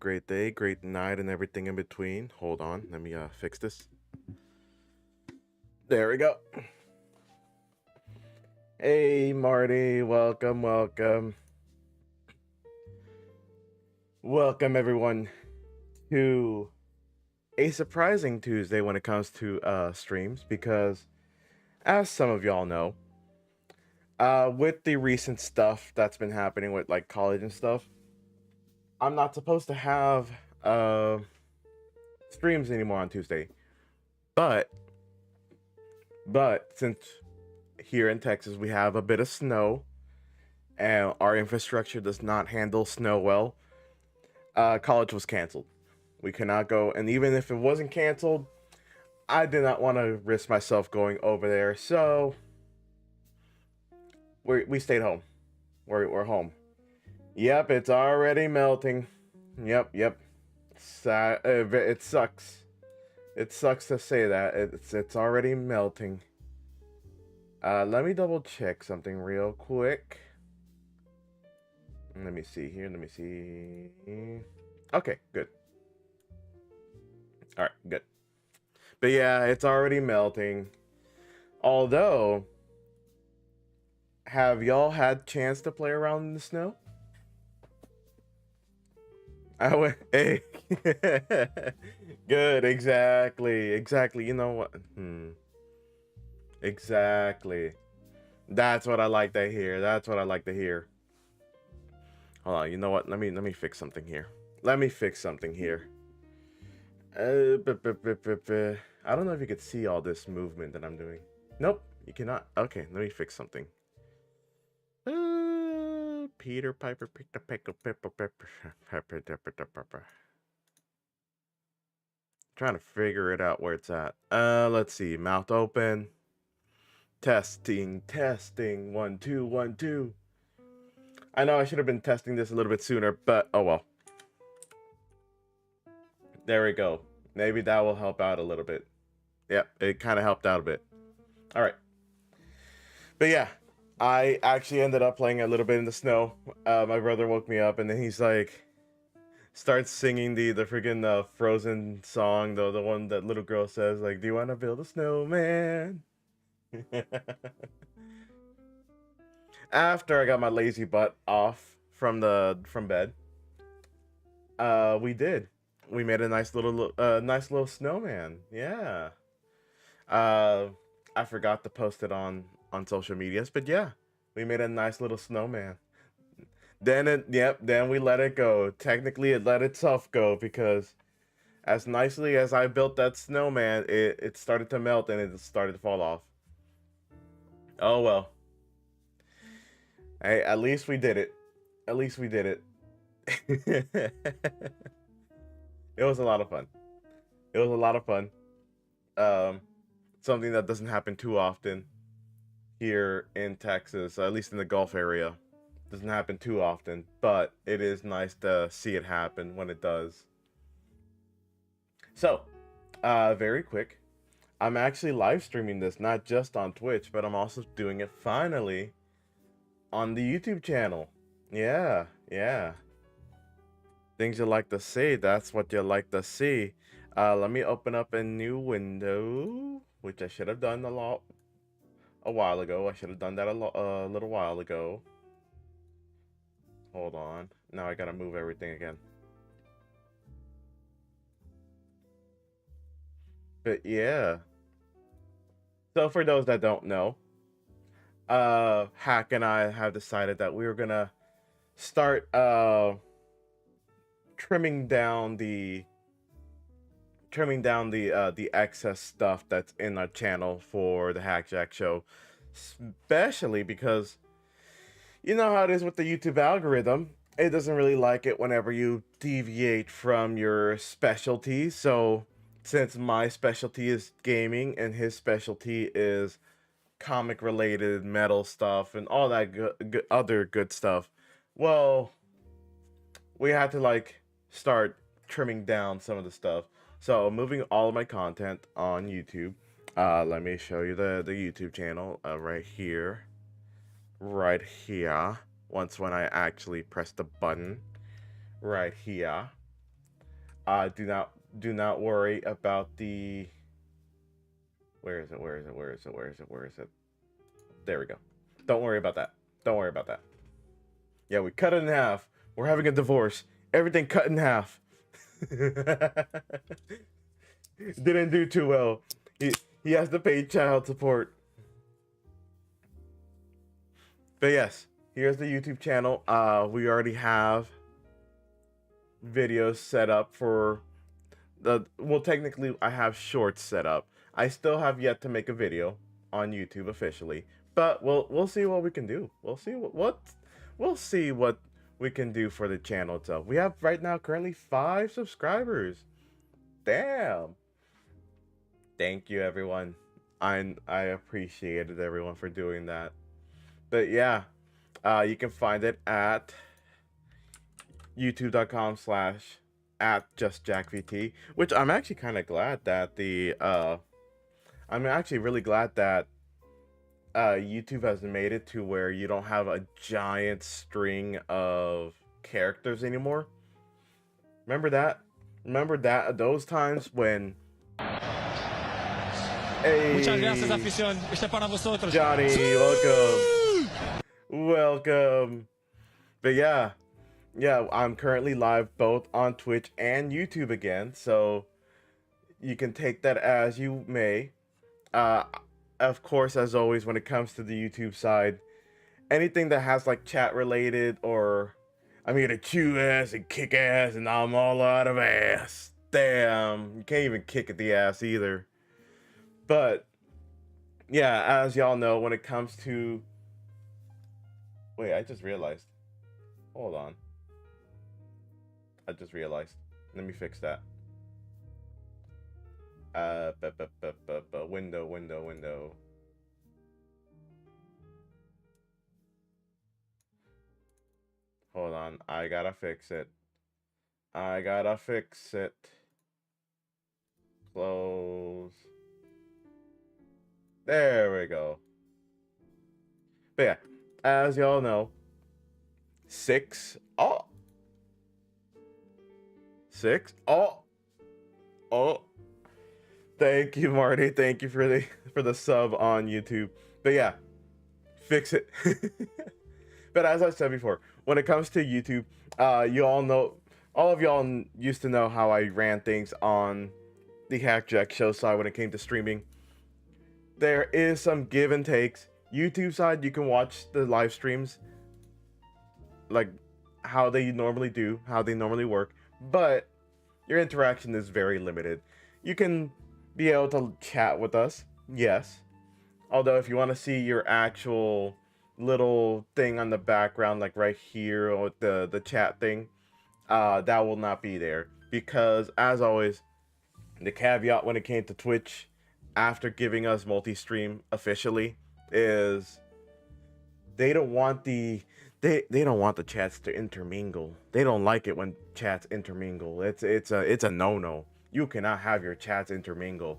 great day, great night, and everything in between. Hold on, let me fix this. There we go. Hey, Marty, welcome, welcome. Welcome, everyone, to a surprising Tuesday when it comes to streams, because, as some of y'all know, with the recent stuff that's been happening with, like, college and stuff, I'm not supposed to have streams anymore on Tuesday. But since here in Texas we have a bit of snow and our infrastructure does not handle snow well, college was canceled. We cannot go, and even if it wasn't canceled, I did not want to risk myself going over there, so we stayed home. We're home. Yep, it's already melting. Yep. It sucks. It sucks to say that. It's already melting. Let me double check something real quick. Let me see here. Let me see. Okay, good. All right, good. But yeah, it's already melting. Although, have y'all had chance to play around in the snow? I went, hey. Good, exactly. You know what? Exactly. That's what I like to hear. Hold on, you know what? Let me fix something here. I don't know if you could see all this movement that I'm doing. Nope, you cannot. Okay, let me fix something. Peter Piper picked a peck of pepper. Trying to figure it out where it's at. Let's see. Mouth open. Testing. 1 2 1 2. I know I should have been testing this a little bit sooner, but oh well. There we go. Maybe that will help out a little bit. Yep, it kind of helped out a bit. All right. But yeah, I actually ended up playing a little bit in the snow. My brother woke me up, and then he's like, starts singing the freaking Frozen song, though, the one that little girl says, like, "Do you want to build a snowman?" After I got my lazy butt off from bed, we made a nice little snowman. Yeah. I forgot to post it on social medias, but yeah, we made a nice little snowman. Then we let it go. Technically, it let itself go, because as nicely as I built that snowman, it started to melt and it started to fall off. Oh well. Hey, at least we did it. It was a lot of fun. Something that doesn't happen too often here in Texas, at least in the Gulf area. Doesn't happen too often, but it is nice to see it happen when it does. So, very quick, I'm actually live streaming this, not just on Twitch, but I'm also doing it finally on the YouTube channel. Yeah. Things you like to see, that's what you like to see. Let me open up a new window, which I should have done a while ago. I should have done that a little while ago. Hold on. Now I gotta move everything again. But yeah. So for those that don't know, Hack and I have decided that we were gonna start trimming down the excess stuff that's in our channel for the Hack Jack show, especially because you know how it is with the YouTube algorithm. It doesn't really like it whenever you deviate from your specialty. So since my specialty is gaming and his specialty is comic related metal stuff and all that other good stuff, well, we had to like start trimming down some of the stuff. So moving all of my content on YouTube. Let me show you the YouTube channel right here. Once when I actually press the button right here. Do not worry about the. Where is it? Where is it? Where is it? Where is it? Where is it? There we go. Don't worry about that. Don't worry about that. Yeah, we cut it in half. We're having a divorce. Everything cut in half. Didn't do too well. He has to pay child support. But yes, here's the YouTube channel. We already have videos set up for the. Well, technically, I have shorts set up. I still have yet to make a video on YouTube officially, but we'll see what we can do. We'll see we'll see what we can do for the channel itself. We have right now currently 5 subscribers. Damn. Thank you, everyone. I appreciated everyone for doing that. But yeah, you can find it at youtube.com/@justjackvt, which I'm actually kind of glad that I'm actually really glad that YouTube has made it to where you don't have a giant string of characters anymore. Remember that? Remember that those times when Muchas gracias, afición. Este para vosotros. Johnny, welcome. Welcome. But yeah, I'm currently live both on Twitch and YouTube again, so you can take that as you may. Of course, as always, when it comes to the YouTube side, anything that has like chat related, or I'm here to chew ass and kick ass and I'm all out of ass. Damn, you can't even kick at the ass either. But yeah, as y'all know, when it comes to... Wait, I just realized. Hold on. I just realized. Let me fix that. Window. Hold on, I gotta fix it. Close. There we go. But yeah, as y'all know, 6. Oh. Thank you, Marty. Thank you for the sub on YouTube. But yeah, fix it. But as I said before, when it comes to YouTube, you all know, all of y'all used to know how I ran things on the Hackjack show side when it came to streaming. There is some give and takes. YouTube side, you can watch the live streams like how they normally do, how they normally work, but your interaction is very limited. You can be able to chat with us, yes. Although if you want to see your actual little thing on the background, like right here with the chat thing, that will not be there. Because as always, the caveat when it came to Twitch, after giving us multi-stream officially, is they don't want the chats to intermingle. They don't like it when chats intermingle. It's a no-no. You cannot have your chats intermingle.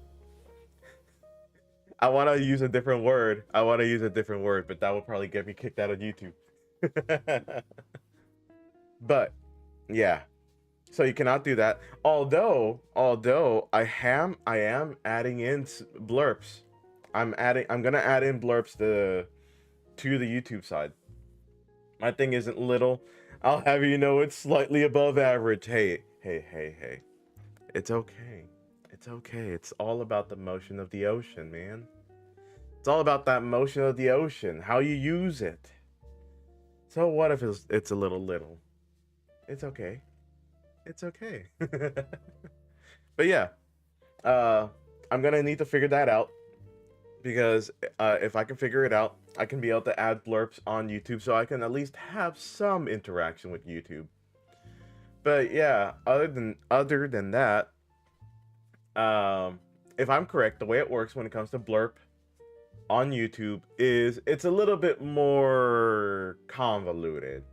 I want to use a different word. But that would probably get me kicked out of YouTube. But yeah, so you cannot do that. Although I am adding in blurps. I'm gonna add in blurps to the YouTube side. My thing isn't little. I'll have you know it's slightly above average. Hey. It's okay. It's all about the motion of the ocean, man. It's all about that motion of the ocean, how you use it. So what if it's a little? It's okay. But yeah, I'm gonna need to figure that out, because if I can figure it out, I can be able to add blurps on YouTube, so I can at least have some interaction with YouTube. But yeah, other than that, if I'm correct, the way it works when it comes to blurp on YouTube is it's a little bit more convoluted.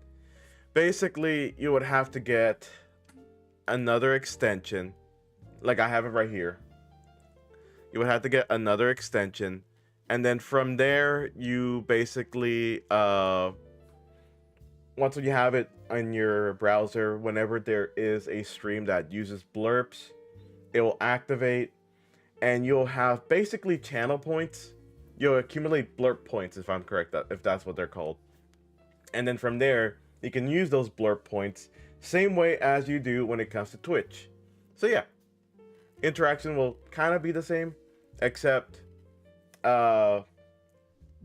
Basically, you would have to get another extension, like I have it right here. You would have to get another extension, and then from there you basically once you have it in your browser, whenever there is a stream that uses blurps, it will activate, and you'll have basically channel points. You'll accumulate blurp points, if I'm correct, if that's what they're called. And then from there, you can use those blurp points same way as you do when it comes to Twitch. So yeah, interaction will kind of be the same, except the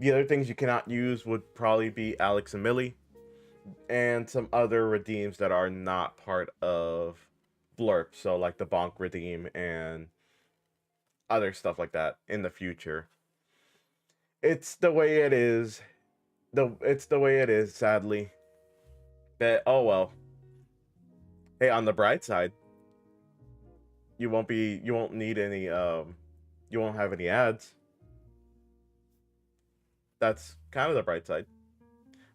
other things you cannot use would probably be Alex and Millie, and some other redeems that are not part of blurp, so like the bonk redeem and other stuff like that in the future. It's the way it is. It's the way it is, sadly. But oh well. Hey, on the bright side, you won't need any you won't have any ads. That's kind of the bright side.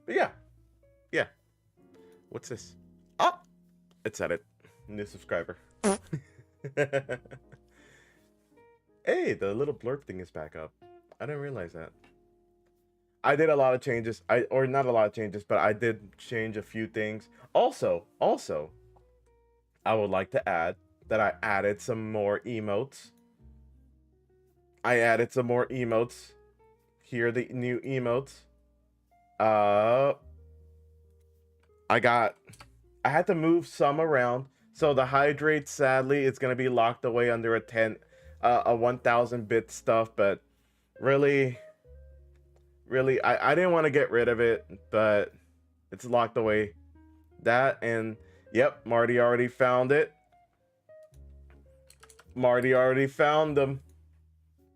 But yeah. Yeah. What's this? Oh, it said it. New subscriber. Hey, the little blurb thing is back up. I didn't realize that. I did a lot of changes. Or not a lot of changes, but I did change a few things. Also, I would like to add that I added some more emotes. Here are the new emotes. I had to move some around. So the hydrate, sadly, it's gonna be locked away under a 1000 bit stuff, but really I didn't want to get rid of it, but it's locked away. That, and yep, Marty already found it. Marty already found them.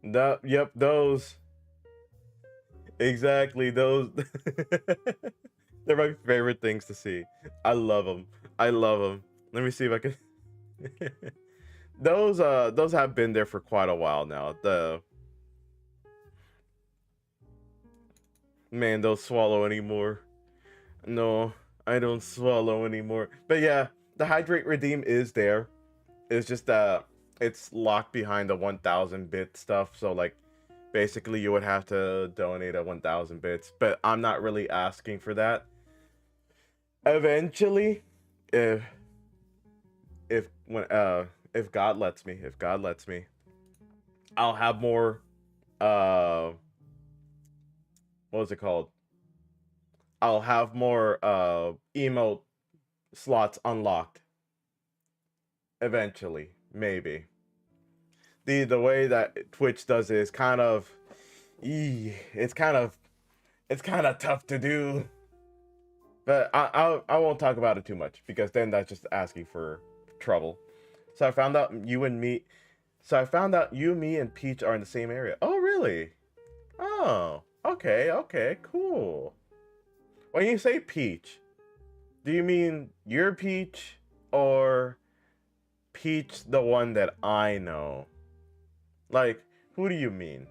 Yep, those. Exactly, those. They're my favorite things to see. I love them. Let me see if I can. Those have been there for quite a while now. Man, don't swallow anymore. No, I don't swallow anymore. But yeah, the hydrate redeem is there. It's just that it's locked behind the 1000 bit stuff. So like, basically you would have to donate a 1000 bits. But I'm not really asking for that. Eventually, if God lets me, I'll have more what was it called? I'll have more emote slots unlocked. Eventually, maybe. The way that Twitch does it is kind of it's kind of tough to do. But I won't talk about it too much, because then that's just asking for trouble. So I found out you, me, and Peach are in the same area. Oh, really? Oh, okay, cool. When you say Peach, do you mean your Peach or Peach the one that I know? Like, who do you mean?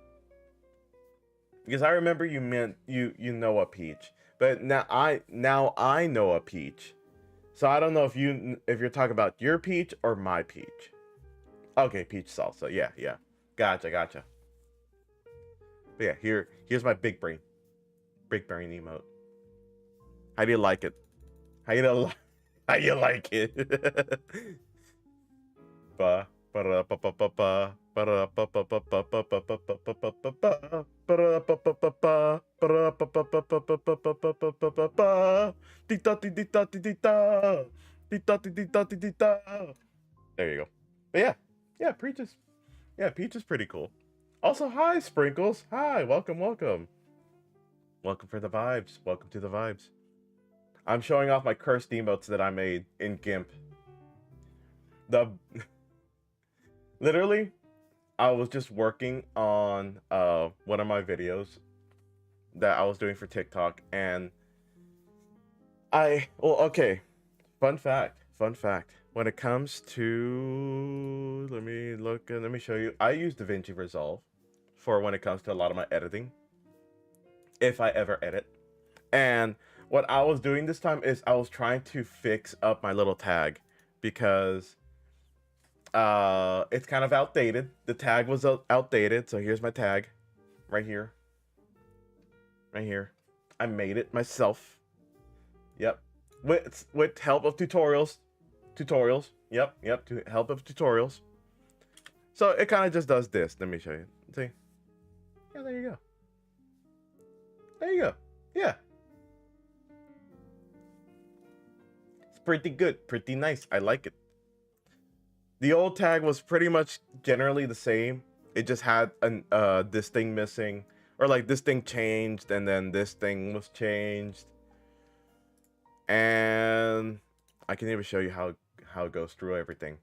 Because I remember you meant you know a Peach, but now I know a Peach. So I don't know if you're talking about your Peach or my Peach. Okay, Peach salsa. Yeah. Gotcha. But yeah, here's my big brain emote. How do you like it? How you like it? Ba ba ba ba ba ba ba ba ba ba ba ba ba ba there you go. But yeah, Peaches. Yeah, Peach is pretty cool. Also, hi, Sprinkles. Hi, welcome. Welcome for the vibes. Welcome to the vibes. I'm showing off my cursed emotes that I made in GIMP. Literally, I was just working on one of my videos that I was doing for TikTok, and okay. Fun fact. When it comes to, let me show you. I use DaVinci Resolve for when it comes to a lot of my editing, if I ever edit. And what I was doing this time is I was trying to fix up my little tag, because it's kind of outdated. The tag was outdated, so here's my tag right here. I made it myself. Yep. With help of tutorials. Yep. To help of tutorials. So it kind of just does this. Let me show you. See? Yeah, there you go. There you go. Yeah. It's pretty good. Pretty nice. I like it. The old tag was pretty much generally the same. It just had this thing missing. Or like this thing changed and then this thing was changed. And I can even show you how it goes through everything.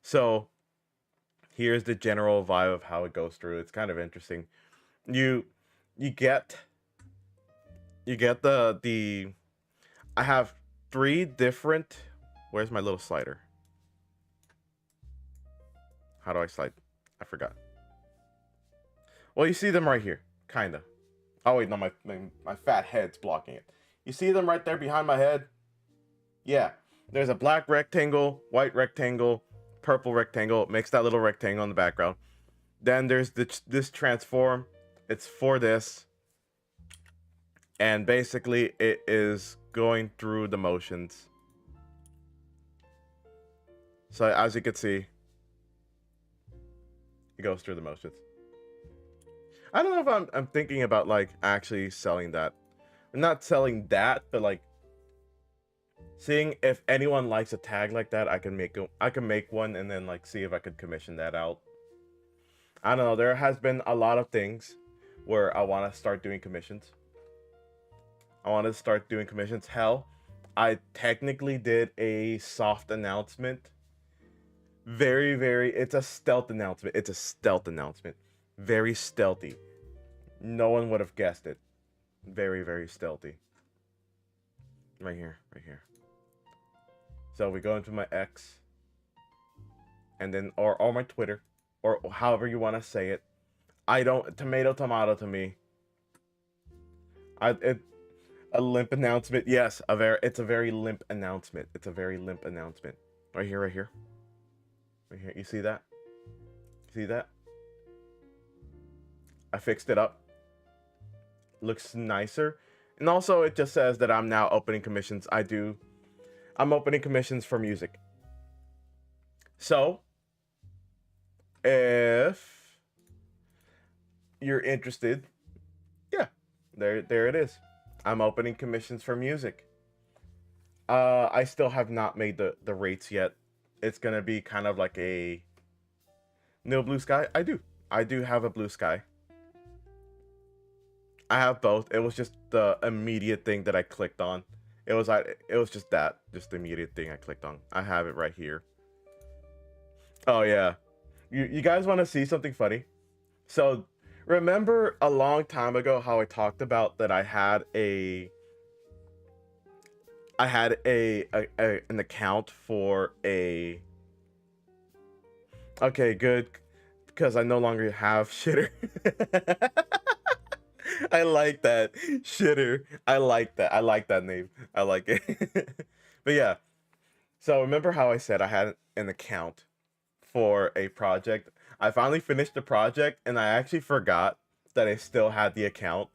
So here's the general vibe of how it goes through. It's kind of interesting. You get the I have 3 different. Where's my little slider? How do I slide? I forgot. Well, you see them right here, kinda. Oh wait, no, my fat head's blocking it. You see them right there behind my head? Yeah. There's a black rectangle, white rectangle, purple rectangle. It makes that little rectangle in the background. Then there's this transform. It's for this. And basically it is going through the motions. So as you can see, it goes through the motions. I don't know if I'm thinking about like actually selling that. I'm not selling that, but like seeing if anyone likes a tag like that. I can make one and then like see if I could commission that out. I don't know. There has been a lot of things where I want to start doing commissions. Hell, I technically did a soft announcement. It's a stealth announcement. Very stealthy. No one would have guessed it. Very stealthy. Right here. So we go into my X. And then, or my Twitter. Or however you want to say it. Tomato to me. A limp announcement. Yes, it's a very limp announcement. Right here. You see that? I fixed it up. Looks nicer. And also it just says that I'm now opening commissions. I'm opening commissions for music. So if you're interested, yeah, there it is. I'm opening commissions for music. I still have not made the rates yet. It's gonna be kind of like a no Blue Sky. I do have a Blue Sky. I have both. It was just the immediate thing that I clicked on. It was just the immediate thing I clicked on. I have it right here. Oh yeah. You guys want to see something funny? So remember a long time ago how I talked about that I had an account for a. Okay, good, because I no longer have Shitter. I like that. Shitter. I like that name. I like it. But yeah. So remember how I said I had an account for a project? I finally finished the project and I actually forgot that I still had the account.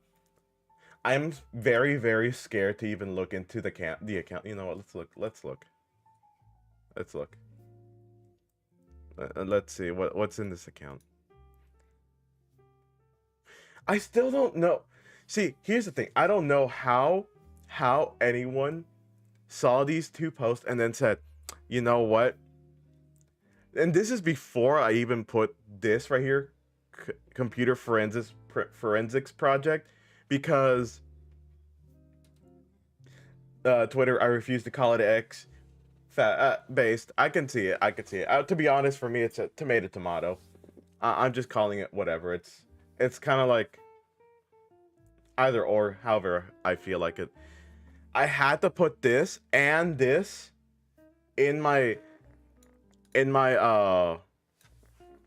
I'm very scared to even look into the account. You know what? Let's look. Let's see what's in this account. I still don't know. See, here's the thing. I don't know how anyone saw these 2 posts and then said, you know what? And this is before I even put this right here, computer forensics project, because Twitter, I refuse to call it X based. I can see it. To be honest, for me, it's a tomato. I'm just calling it whatever. It's kind of like either or, however I feel like it. I had to put this and this in my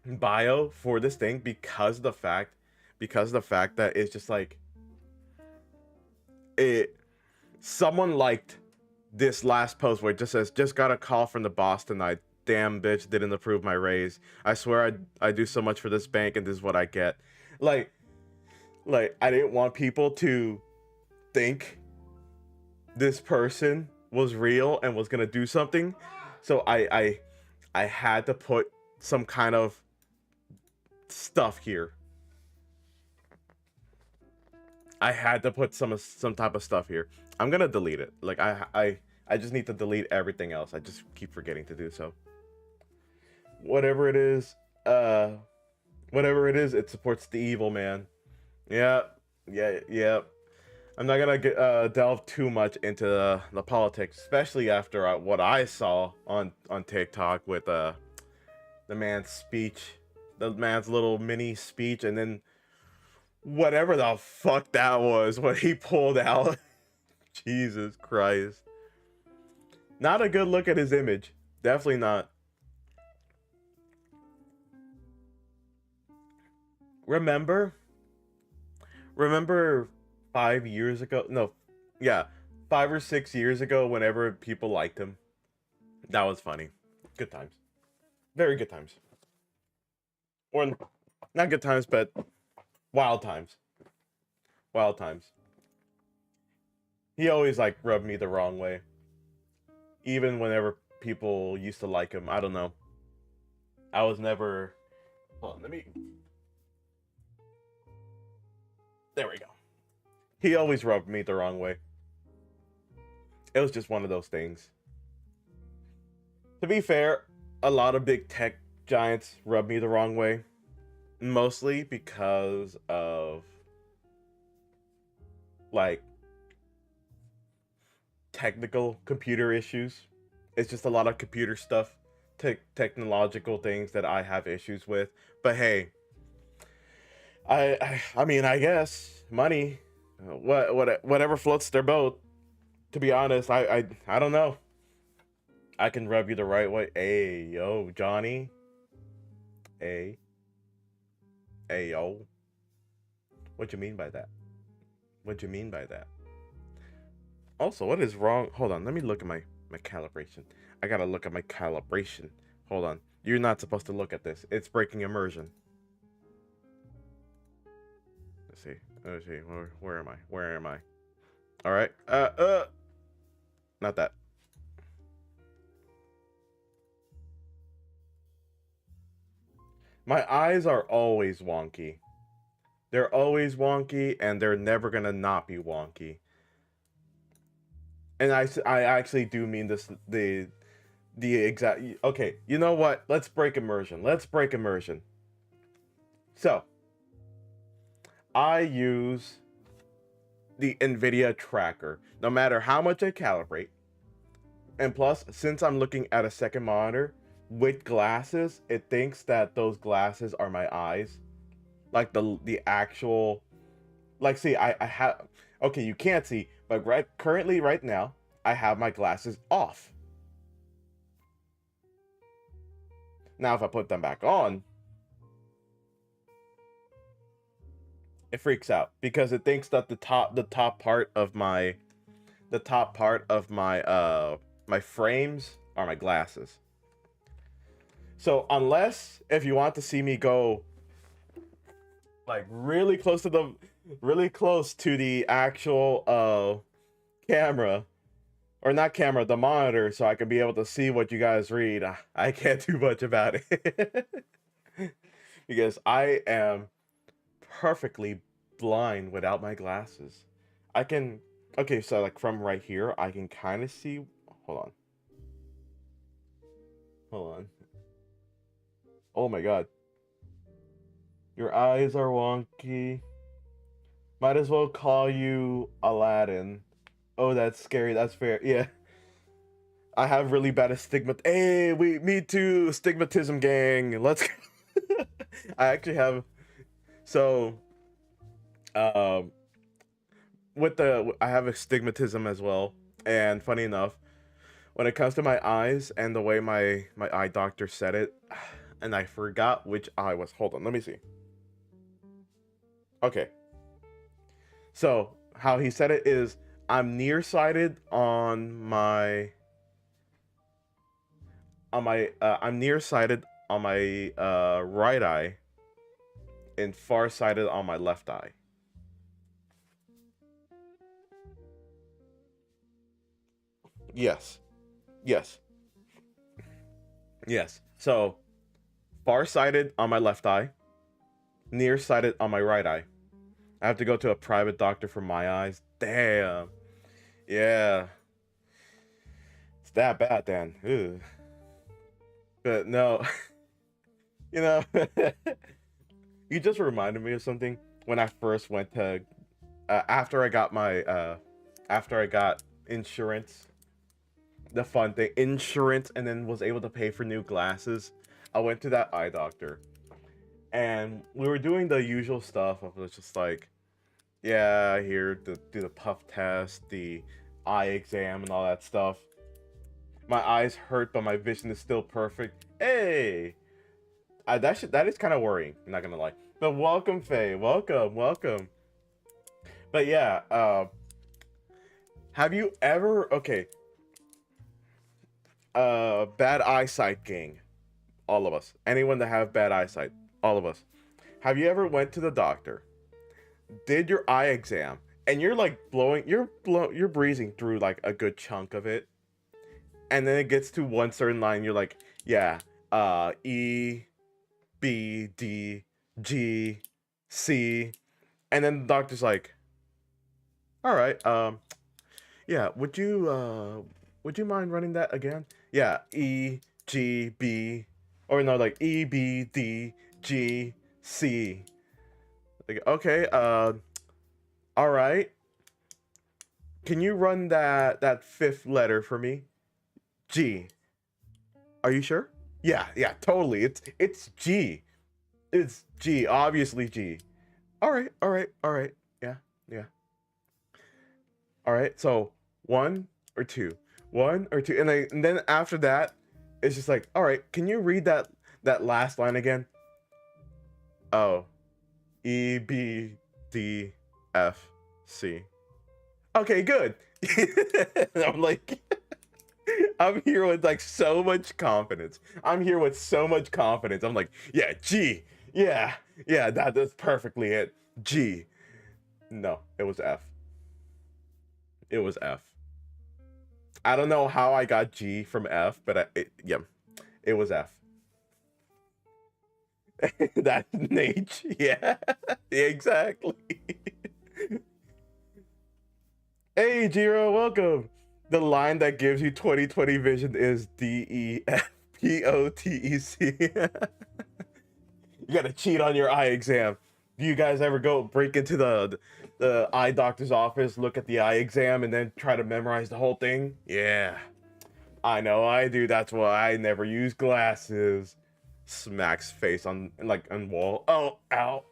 bio for this thing because of the fact that it's just like someone liked this last post where it just says, just got a call from the boss tonight. Damn bitch didn't approve my raise. I swear I do so much for this bank and this is what I get. Like I didn't want people to think this person was real and was gonna do something. So I had to put some kind of stuff here. I had to put some type of stuff here. I'm gonna delete it. Like I just need to delete everything else. I just keep forgetting to do so. Whatever it is, it supports the evil, man. Yeah, yeah. I'm not gonna delve too much into the politics, especially after what I saw on TikTok with the man's speech, the man's little mini speech, and then whatever the fuck that was, what he pulled out. Jesus Christ. Not a good look at his image. Definitely not. Remember 5 years ago? No, yeah, 5 or 6 years ago, whenever people liked him, that was funny. Good times. Very good times. Or not good times, but wild times. Wild times. He always like rubbed me the wrong way. Even whenever people used to like him, I don't know. I was never. Hold on, let me. There we go. He always rubbed me the wrong way. It was just one of those things. To be fair, a lot of big tech giants rub me the wrong way. Mostly because of like technical computer issues. It's just a lot of computer stuff, technological things that I have issues with. But hey, I mean, I guess money, whatever floats their boat. To be honest, I don't know. I can rub you the right way. Hey, yo, Johnny. Hey, yo. What you mean by that? What you mean by that? Also, what is wrong? Hold on, let me look at my calibration. I gotta look at my calibration. Hold on. You're not supposed to look at this. It's breaking immersion. Let's see. Where am I? Where am I? All right. Not that. My eyes are always wonky. They're always wonky, and they're never gonna not be wonky. And I actually do mean this, the exact. Okay, you know what? Let's break immersion. Let's break immersion. So, I use the NVIDIA tracker, no matter how much I calibrate. And plus, since I'm looking at a second monitor with glasses, it thinks that those glasses are my eyes. Like the actual, like, see, I have, okay, you can't see, but currently right now, I have my glasses off. Now, if I put them back on, it freaks out because it thinks that the top part of my my frames are my glasses. So unless if you want to see me go like really close to the actual camera, or not camera, the monitor, so I can be able to see what you guys read, I can't do much about it. Because I am perfectly blind without my glasses. I can, okay, so like from right here, I can kind of see, hold on. Oh my god. Your eyes are wonky. Might as well call you Aladdin. Oh, that's scary. That's fair. Yeah. I have really bad astigmat. Hey, me too. Astigmatism gang. Let's go. I actually have. So, I have astigmatism as well. And funny enough, when it comes to my eyes and the way my eye doctor said it, and I forgot which eye was. Hold on, let me see. Okay. So how he said it is, I'm nearsighted on my I'm nearsighted on my right eye and farsighted on my left eye. Yes. Yes. Yes. So, farsighted on my left eye, nearsighted on my right eye. I have to go to a private doctor for my eyes. Damn. Yeah. It's that bad then. Ew. But no, you know, you just reminded me of something when I first went to after I got my after I got insurance, the fun thing, insurance, and then was able to pay for new glasses. I went to that eye doctor, and we were doing the usual stuff of just like, yeah, here to do the puff test, the eye exam, and all that stuff. My eyes hurt, but my vision is still perfect. Hey, that is kind of worrying. I'm not gonna lie. But welcome, Faye. Welcome, welcome. But yeah, have you ever bad eyesight gang? All of us. Anyone that have bad eyesight, all of us. Have you ever went to the doctor, did your eye exam, and you're like you're breezing through like a good chunk of it, and then it gets to one certain line, you're like, yeah, E, B, D, G, C, and then the doctor's like, all right, yeah, would you mind running that again? Yeah, E, G, B, or no, like E, B, D, G, C. Like, okay, all right. Can you run that fifth letter for me? G. Are you sure? Yeah, yeah, totally. It's G. It's G, obviously G. All right, all right, all right. Yeah, yeah. All right. So, one or two. One or two. And then after that, it's just like, all right, can you read that last line again? Oh. E, B, D, F, C. Okay, good. And I'm like, I'm here with like so much confidence. I'm here with so much confidence. I'm like, yeah, G. Yeah, yeah, that's perfectly it. G. No, it was F. It was F. I don't know how I got G from F, but yeah, it was F. That's an H. Yeah, exactly. Hey, Jiro, welcome. The line that gives you 20/20 vision is DEFPOTEC. You gotta cheat on your eye exam. Do you guys ever go break into the eye doctor's office, look at the eye exam, and then try to memorize the whole thing? Yeah, I know I do. That's why I never use glasses. Smacks face on wall. Oh, ow.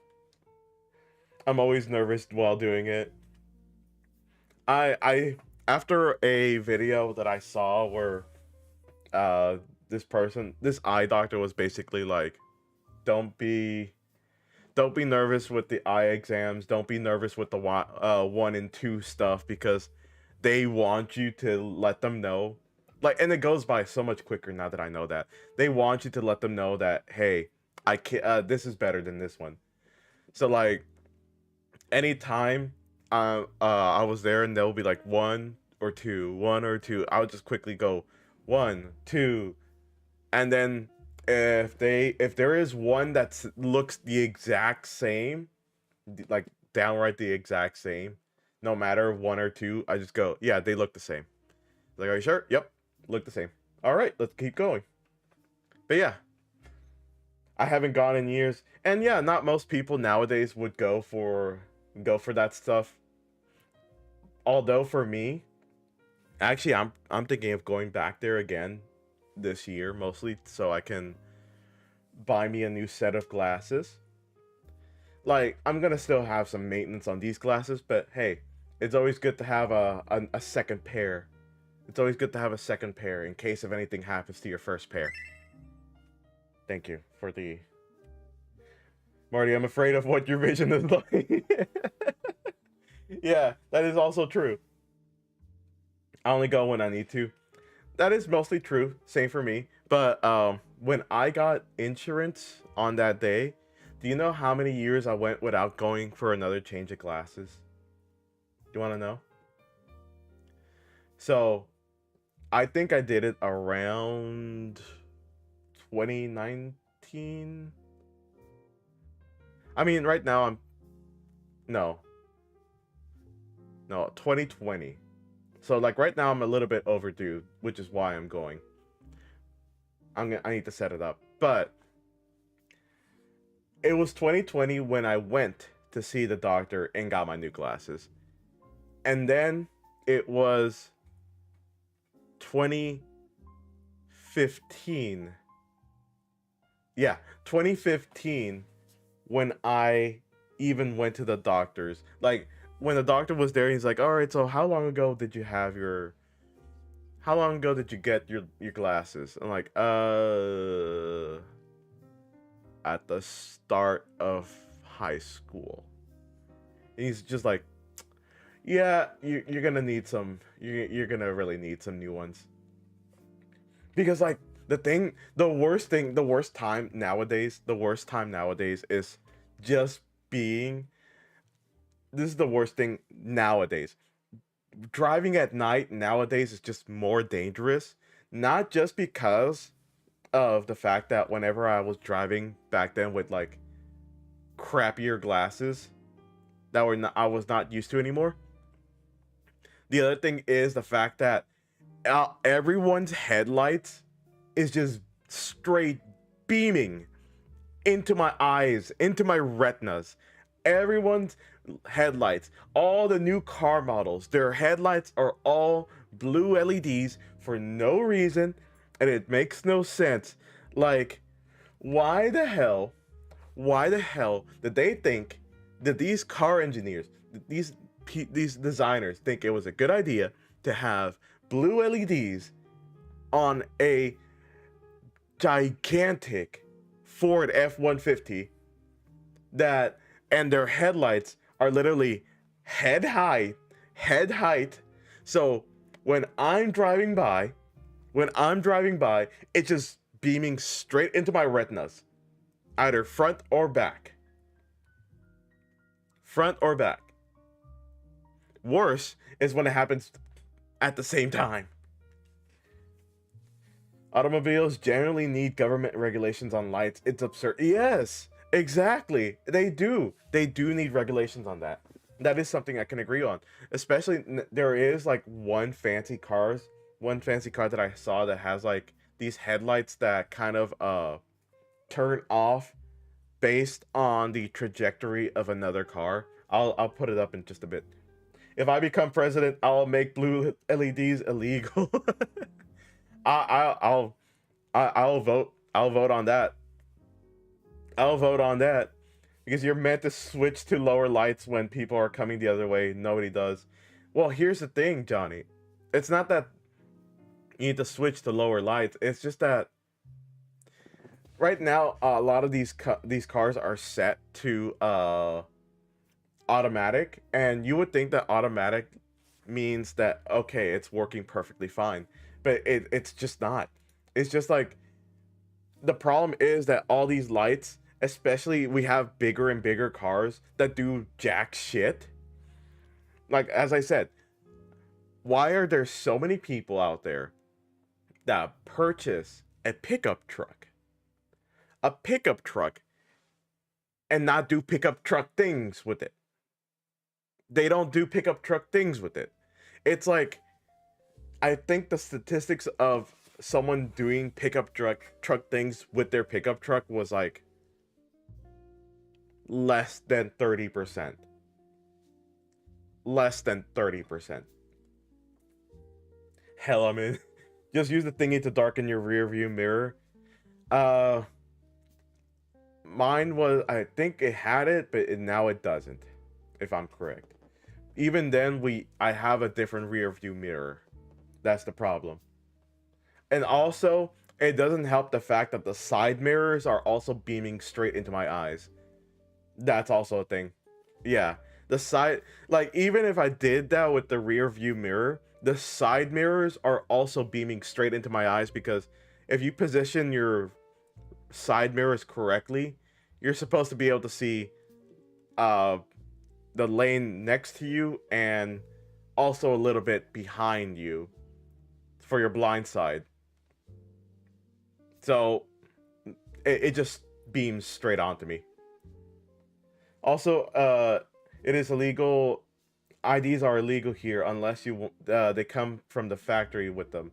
I'm always nervous while doing it. I after a video that I saw where this eye doctor was basically like, don't be nervous with the eye exams, don't be nervous with the 1 and 2 stuff, because they want you to let them know, like, and it goes by so much quicker now that I know that they want you to let them know that, hey, I can this is better than this one. So like anytime I was there and they'll be like 1 or 2, 1 or 2, I would just quickly go 1, 2, and then if there is one that looks the exact same, like downright the exact same, no matter 1 or 2, I just go, yeah, they look the same. Like, are you sure? Yep, look the same. All right, let's keep going. But yeah, I haven't gone in years, and yeah, not most people nowadays would go for that stuff. Although for me, actually, I'm thinking of going back there again this year, mostly so I can buy me a new set of glasses. Like, I'm gonna still have some maintenance on these glasses, but hey, it's always good to have a second pair. It's always good to have a second pair in case if anything happens to your first pair. Thank you for the... Marty, I'm afraid of what your vision is like. Yeah, that is also true. I only go when I need to. That is mostly true. Same for me. But when I got insurance on that day, do you know how many years I went without going for another change of glasses? Do you want to know? So I think I did it around 2019. I mean, right now I'm no, 2020. So like right now I'm a little bit overdue, which is why I'm going. I need to set it up. But it was 2020 when I went to see the doctor and got my new glasses. And then it was 2015. Yeah, 2015 when I even went to the doctor's. Like when the doctor was there, he's like, "All right, so how long ago did you get your glasses?" I'm like, at the start of high school." And he's just like, "Yeah, you're gonna need some. You're gonna really need some new ones." Because like the worst time nowadays is just being. This is the worst thing nowadays. Driving at night nowadays is just more dangerous. Not just because of the fact that whenever I was driving back then with like crappier glasses that I was not used to anymore. The other thing is the fact that everyone's headlights is just straight beaming into my eyes, into my retinas. Everyone's headlights, all the new car models, their headlights are all blue LEDs for no reason, and it makes no sense. Like, why the hell did they think that these car engineers, these designers think it was a good idea to have blue LEDs on a gigantic Ford F-150 and their headlights are literally head height. So when I'm driving by, it's just beaming straight into my retinas, either front or back. Worse is when it happens at the same time. Automobiles generally need government regulations on lights. It's absurd. Yes, exactly. They do need regulations on that. That is something I can agree on. Especially there is like one fancy car that I saw that has like these headlights that kind of turn off based on the trajectory of another car. I'll put it up in just a bit. If I become president, I'll make blue LEDs illegal. I'll vote. I'll vote on that. Because you're meant to switch to lower lights when people are coming the other way. Nobody does. Well, here's the thing, Johnny. It's not that you need to switch to lower lights. It's just that right now a lot of these cars are set to automatic, and you would think that automatic means that okay, it's working perfectly fine, but it's just not. It's just like the problem is that all these lights, especially we have bigger and bigger cars that do jack shit. Like as I said, why are there so many people out there that purchase a pickup truck and not do pickup truck things with it? They don't do pickup truck things with it. It's like, I think the statistics of someone doing pickup truck things with their pickup truck was like less than 30%. Hell, I mean, just use the thingy to darken your rear view mirror. Mine was, I think it had it, but now it doesn't, if I'm correct. Even then, I have a different rear view mirror. That's the problem. And also, it doesn't help the fact that the side mirrors are also beaming straight into my eyes. That's also a thing. Yeah, the side, like even if I did that with the rear view mirror, the side mirrors are also beaming straight into my eyes, because if you position your side mirrors correctly, you're supposed to be able to see the lane next to you and also a little bit behind you for your blind side. So it just beams straight onto me. Also, it is illegal. IDs are illegal here unless you they come from the factory with them.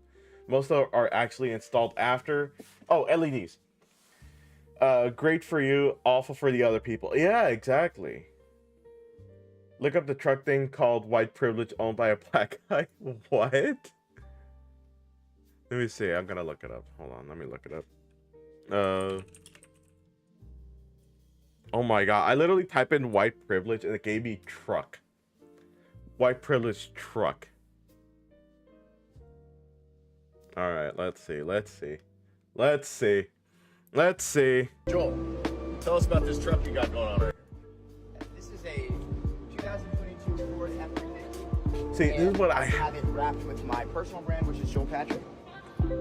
Most are actually installed after. Oh, LEDs. Great for you, awful for the other people. Yeah, exactly. Look up the truck thing called white privilege owned by a black guy. What? Let me see. I'm gonna look it up. Hold on. Let me look it up. Oh my god. I literally typed in white privilege and it gave me truck. White privilege truck. Alright, let's see. Joel, tell us about this truck you got going on right here. This is a 2022 Ford F350. See, this is what I have it wrapped with my personal brand, which is Joel Patrick.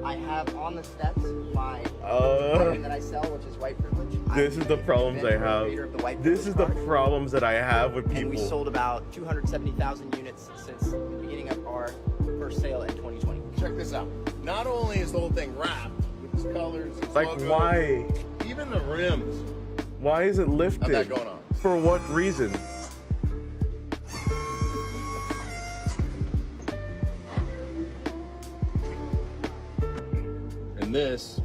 I have on the steps my brand that I sell, which is white privilege. This is the problems I have. This is the problems that I have with people. And we sold about 270,000 units since the beginning of our first sale in 2020. Check this out. Not only is the whole thing wrapped with its colors, its like logo, why? even the rims. Why is it lifted? How's that going on? For what reason? And this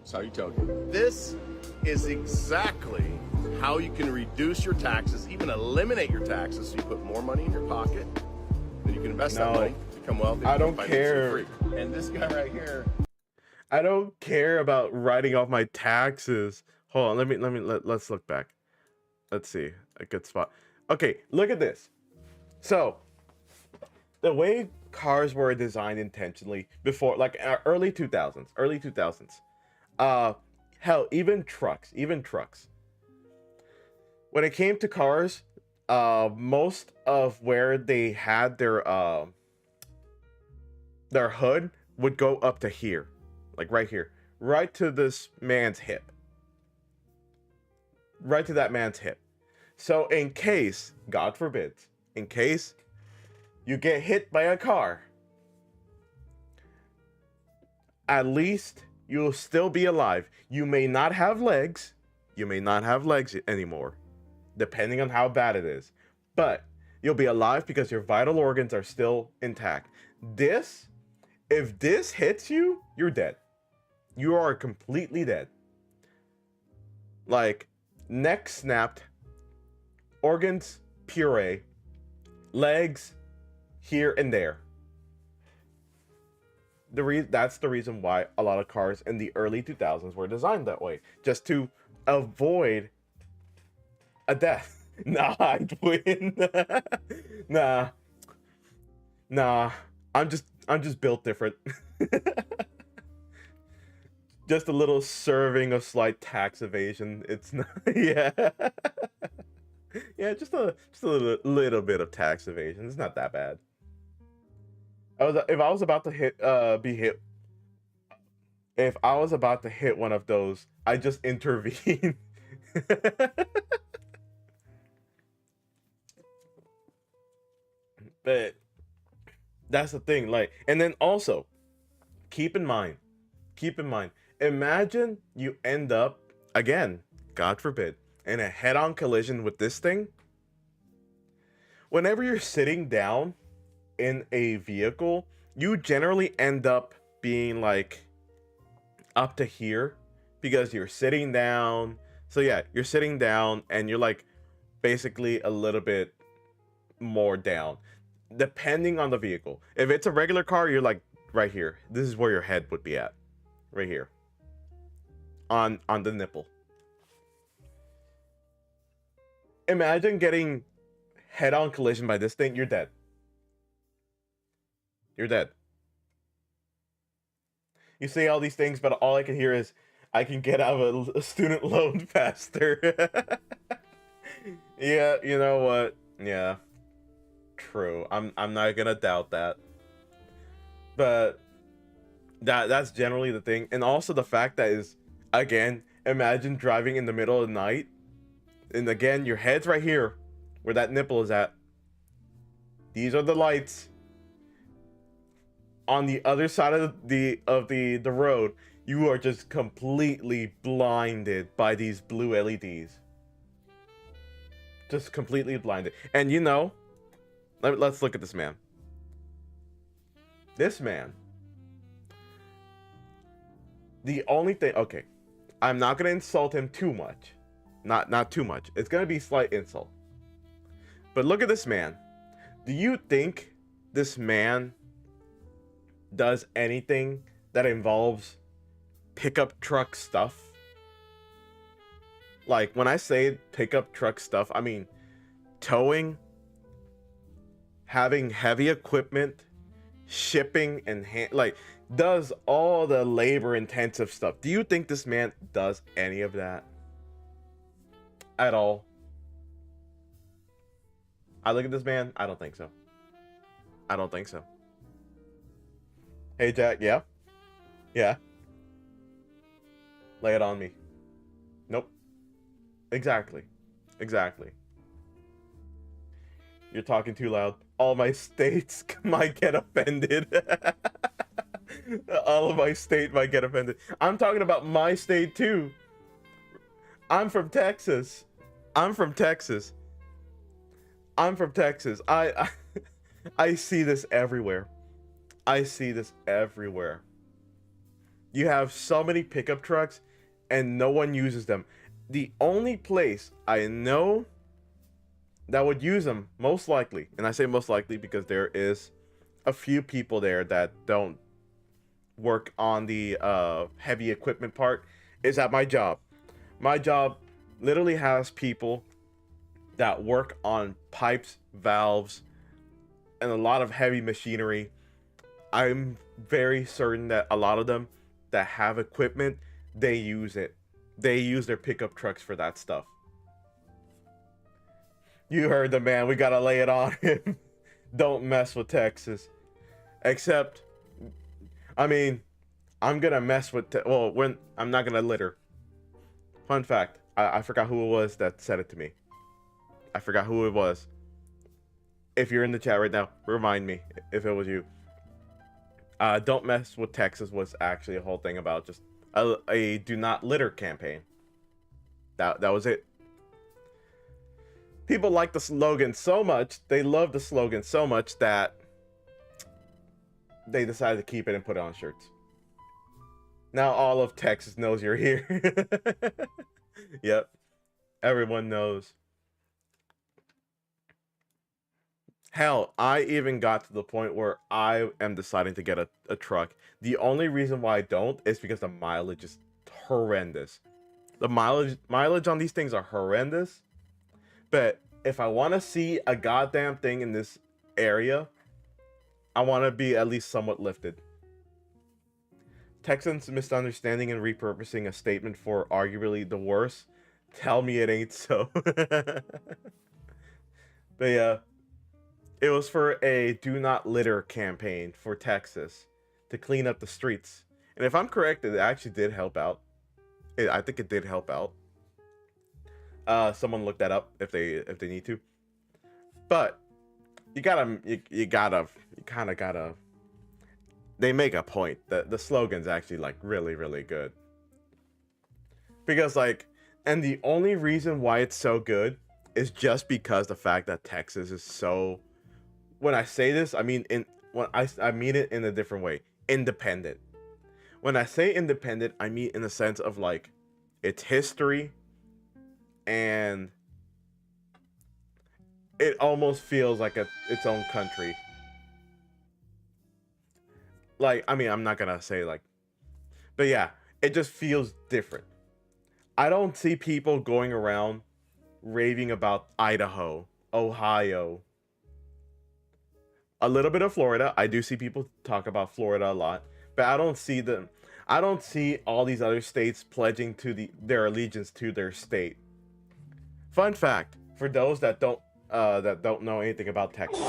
is how you tell you. This is exactly how you can reduce your taxes, even eliminate your taxes, so you put more money in your pocket. Then you can invest that money, become wealthy. I don't care. Free. And this guy right here. I don't care about writing off my taxes. Hold on, let's look back. Let's see a good spot. Okay, look at this. So, the way cars were designed intentionally before, like early 2000s, hell, even trucks. When it came to cars, most of where they had their hood would go up to here, like right here, right to this man's hip, right to that man's hip. So in case, God forbid, in case you get hit by a car, at least you'll still be alive. You may not have legs. You may not have legs anymore, depending on how bad it is. But you'll be alive because your vital organs are still intact. If this hits you, you're dead. You are completely dead. Like, neck snapped, organs puree, legs here and there. That's the reason why a lot of cars in the early 2000s were designed that way, just to avoid a death. Nah, I'd win. Nah. I'm just built different. Just a little serving of slight tax evasion. It's not. Yeah. Yeah, just a little bit of tax evasion. It's not that bad. If I was about to hit one of those, I just intervene. But that's the thing, like, and then also keep in mind, imagine you end up, again, God forbid, in a head-on collision with this thing. Whenever you're sitting down in a vehicle, you generally end up being like up to here because you're sitting down. So yeah, you're sitting down and you're like basically a little bit more down, depending on the vehicle. If it's a regular car, you're like right here. This is where your head would be at, right here on the nipple. Imagine getting head-on collision by this thing. You're dead. You're dead. You say all these things, but all I can hear is, I can get out of a student loan faster. Yeah, you know what? Yeah, true. I'm not gonna doubt that. But that's generally the thing. And also the fact that is, again, imagine driving in the middle of the night. And again, your head's right here, where that nipple is at. These are the lights. on the other side of the road, you are just completely blinded by these blue LEDs. Just completely blinded. And you know, let's look at this man. This man. The only thing, okay, I'm not gonna insult him too much. Not too much. It's gonna be slight insult. But look at this man. Do you think this man does anything that involves pickup truck stuff? Like, when I say pickup truck stuff, I mean towing, having heavy equipment, shipping, and like, does all the labor intensive stuff. Do you think this man does any of that at all? I look at this man, I don't think so. I don't think so. Hey Jack, yeah? Yeah. Lay it on me. Nope. Exactly. Exactly. You're talking too loud. All my states might get offended. All of my state might get offended. I'm talking about my state too. I'm from Texas. I'm from Texas. I'm from Texas. I see this everywhere. I see this everywhere. You have so many pickup trucks and no one uses them. The only place I know that would use them, most likely, and I say most likely because there is a few people there that don't work on the heavy equipment part, is at my job. My job literally has people that work on pipes, valves, and a lot of heavy machinery. I'm very certain that a lot of them that have equipment, they use it. They use their pickup trucks for that stuff. You heard the man. We gotta lay it on him. Don't mess with Texas. Except, I mean, I'm gonna mess with when I'm not gonna litter. Fun fact, I forgot who it was that said it to me. I forgot who it was. If you're in the chat right now, remind me if it was you. Don't mess with Texas was actually a whole thing about just a do not litter campaign. That was it. People like the slogan so much, they love the slogan so much that they decided to keep it and put it on shirts. Now all of Texas knows you're here. Yep. Everyone knows. Hell, I even got to the point where I am deciding to get a truck. The only reason why I don't is because the mileage is horrendous. The mileage on these things are horrendous. But if I want to see a goddamn thing in this area, I want to be at least somewhat lifted. Texans misunderstanding and repurposing a statement for arguably the worst. Tell me it ain't so. But yeah. It was for a do not litter campaign for Texas to clean up the streets. And if I'm correct, it actually did help out. I think it did help out. Someone look that up if they need to. But you kind of gotta. They make a point. The slogan's actually like really, really good. Because like, and the only reason why it's so good is just because the fact that Texas is so. When I say this, I mean I mean it in a different way. Independent. When I say independent, I mean in the sense of like its history, and it almost feels like its own country. Like, I mean, I'm not gonna say like, but yeah, it just feels different. I don't see people going around raving about Idaho, Ohio. A little bit of Florida. I do see people talk about Florida a lot, but I don't see them. I don't see all these other states pledging to their allegiance to their state. Fun fact for those that don't know anything about Texas.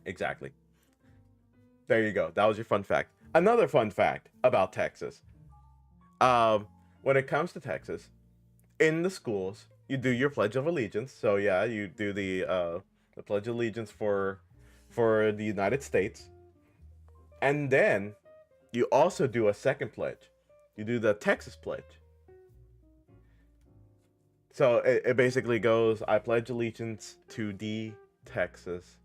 Exactly. There you go. That was your fun fact. Another fun fact about Texas. When it comes to Texas, in the schools, you do your Pledge of Allegiance. So yeah, you do the Pledge of Allegiance for the United States. And then you also do a second pledge. You do the Texas pledge. So it basically goes, I pledge allegiance to the Texas,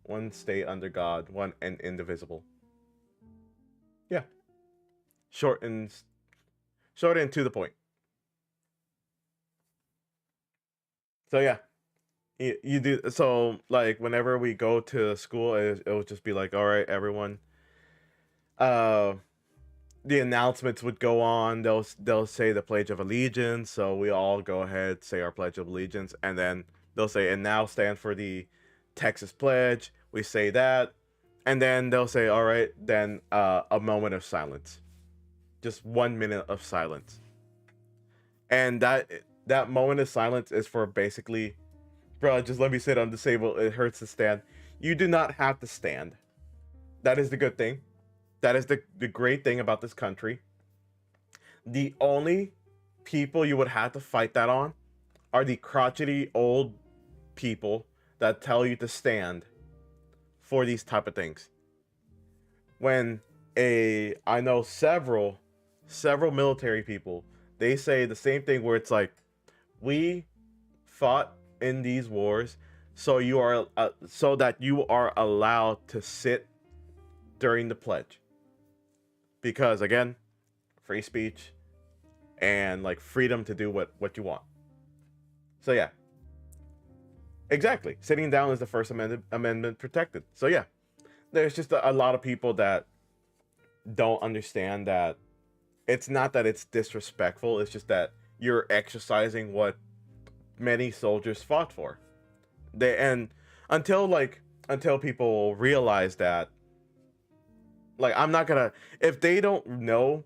one state under God, one and indivisible. Yeah. Short and to the point. So yeah, you do. So like whenever we go to school, it'll just be like, all right, everyone. The announcements would go on. They'll say the Pledge of Allegiance. So we all go ahead, say our Pledge of Allegiance, and then they'll say, and now stand for the Texas Pledge. We say that, and then they'll say, all right, then a moment of silence. Just 1 minute of silence. And that moment of silence is for basically, bro, just let me sit on the table. It hurts to stand. You do not have to stand. That is the good thing. That is the great thing about this country. The only people you would have to fight that on are the crotchety old people that tell you to stand for these type of things. When I know several military people, they say the same thing where it's like, we fought in these wars so that you are allowed to sit during the pledge. Because again, free speech and like freedom to do what you want. So yeah. Exactly. Sitting down is the First Amendment protected. So yeah. There's just a lot of people that don't understand that it's not that it's disrespectful, it's just that you're exercising what many soldiers fought for. Until people realize that, like, I'm not gonna, if they don't know,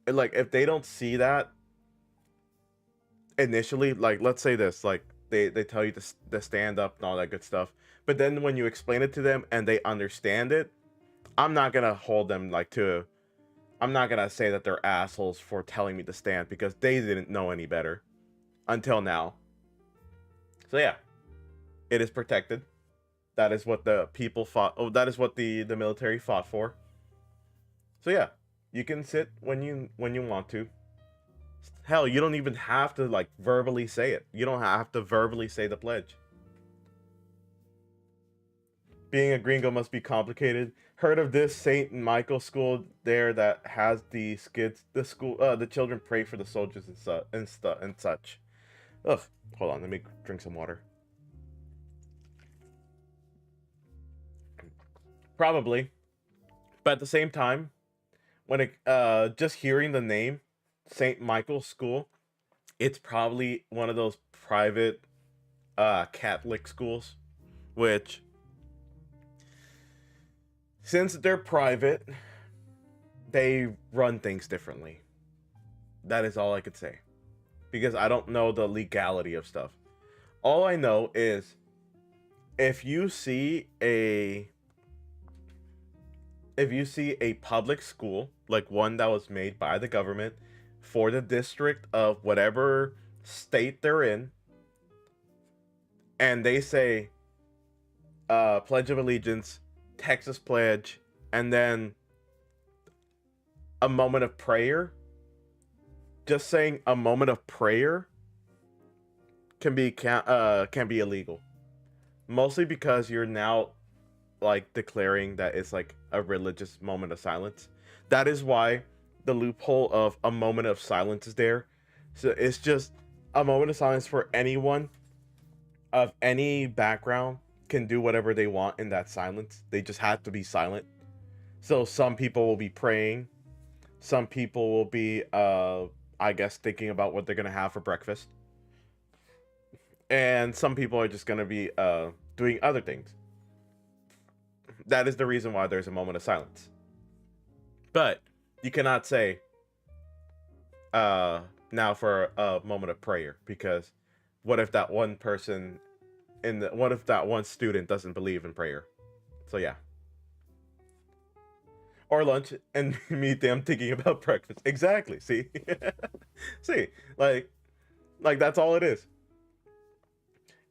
like, if they don't see that initially, like, let's say this, like, they tell you to stand up and all that good stuff, but then when you explain it to them and they understand it, I'm not gonna hold them I'm not gonna say that they're assholes for telling me to stand, because they didn't know any better until now. So yeah, it is protected. That is what the people fought. Oh, that is what the military fought for. So yeah, you can sit when you want to. Hell, you don't even have to like verbally say it. You don't have to verbally say the pledge. Being a gringo must be complicated. Heard of this St. Michael school there that has the skids? The children pray for the soldiers and such. Ugh. Hold on, let me drink some water. Probably, but at the same time, when it just hearing the name St. Michael's School, it's probably one of those private Catholic schools, which, since they're private, they run things differently. That is all I could say, because I don't know the legality of stuff. All I know is if you see a public school, like one that was made by the government for the district of whatever state they're in, and they say Pledge of Allegiance, Texas Pledge, and then a moment of prayer, just saying a moment of prayer can be illegal, mostly because you're now like declaring that it's like a religious moment of silence. That is why the loophole of a moment of silence is there. So it's just a moment of silence for anyone of any background can do whatever they want in that silence. They just have to be silent. So some people will be praying, some people will be I guess thinking about what they're gonna have for breakfast, and some people are just gonna be doing other things. That is the reason why there's a moment of silence. But you cannot say now for a moment of prayer, because what if that one person what if that one student doesn't believe in prayer? So yeah. Or lunch and meet them thinking about breakfast. Exactly. See? See, like that's all it is.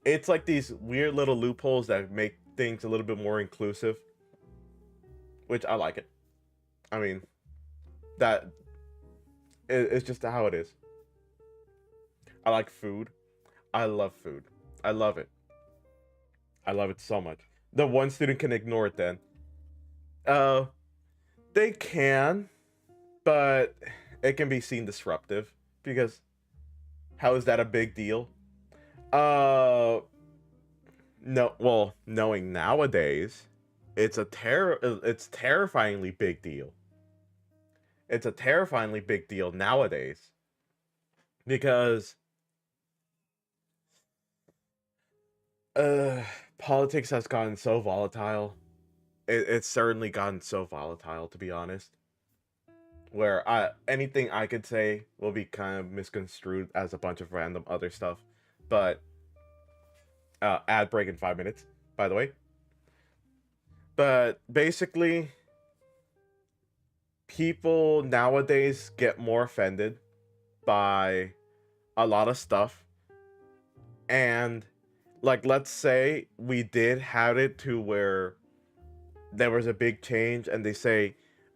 It's like these weird little loopholes that make things a little bit more inclusive. which I like it. I mean, that it's just how it is. I like food. I love food. I love it. I love it so much. The one student can ignore it then. They can, but it can be seen disruptive because how is that a big deal? No, well, knowing nowadays, it's terrifyingly big deal. It's a terrifyingly big deal nowadays because politics has gotten so volatile. It's certainly gotten so volatile, to be honest. Where anything I could say will be kind of misconstrued as a bunch of random other stuff. But ad break in 5 minutes, by the way. But basically, people nowadays get more offended by a lot of stuff. And like, let's say we did have it to where there was a big change and they say,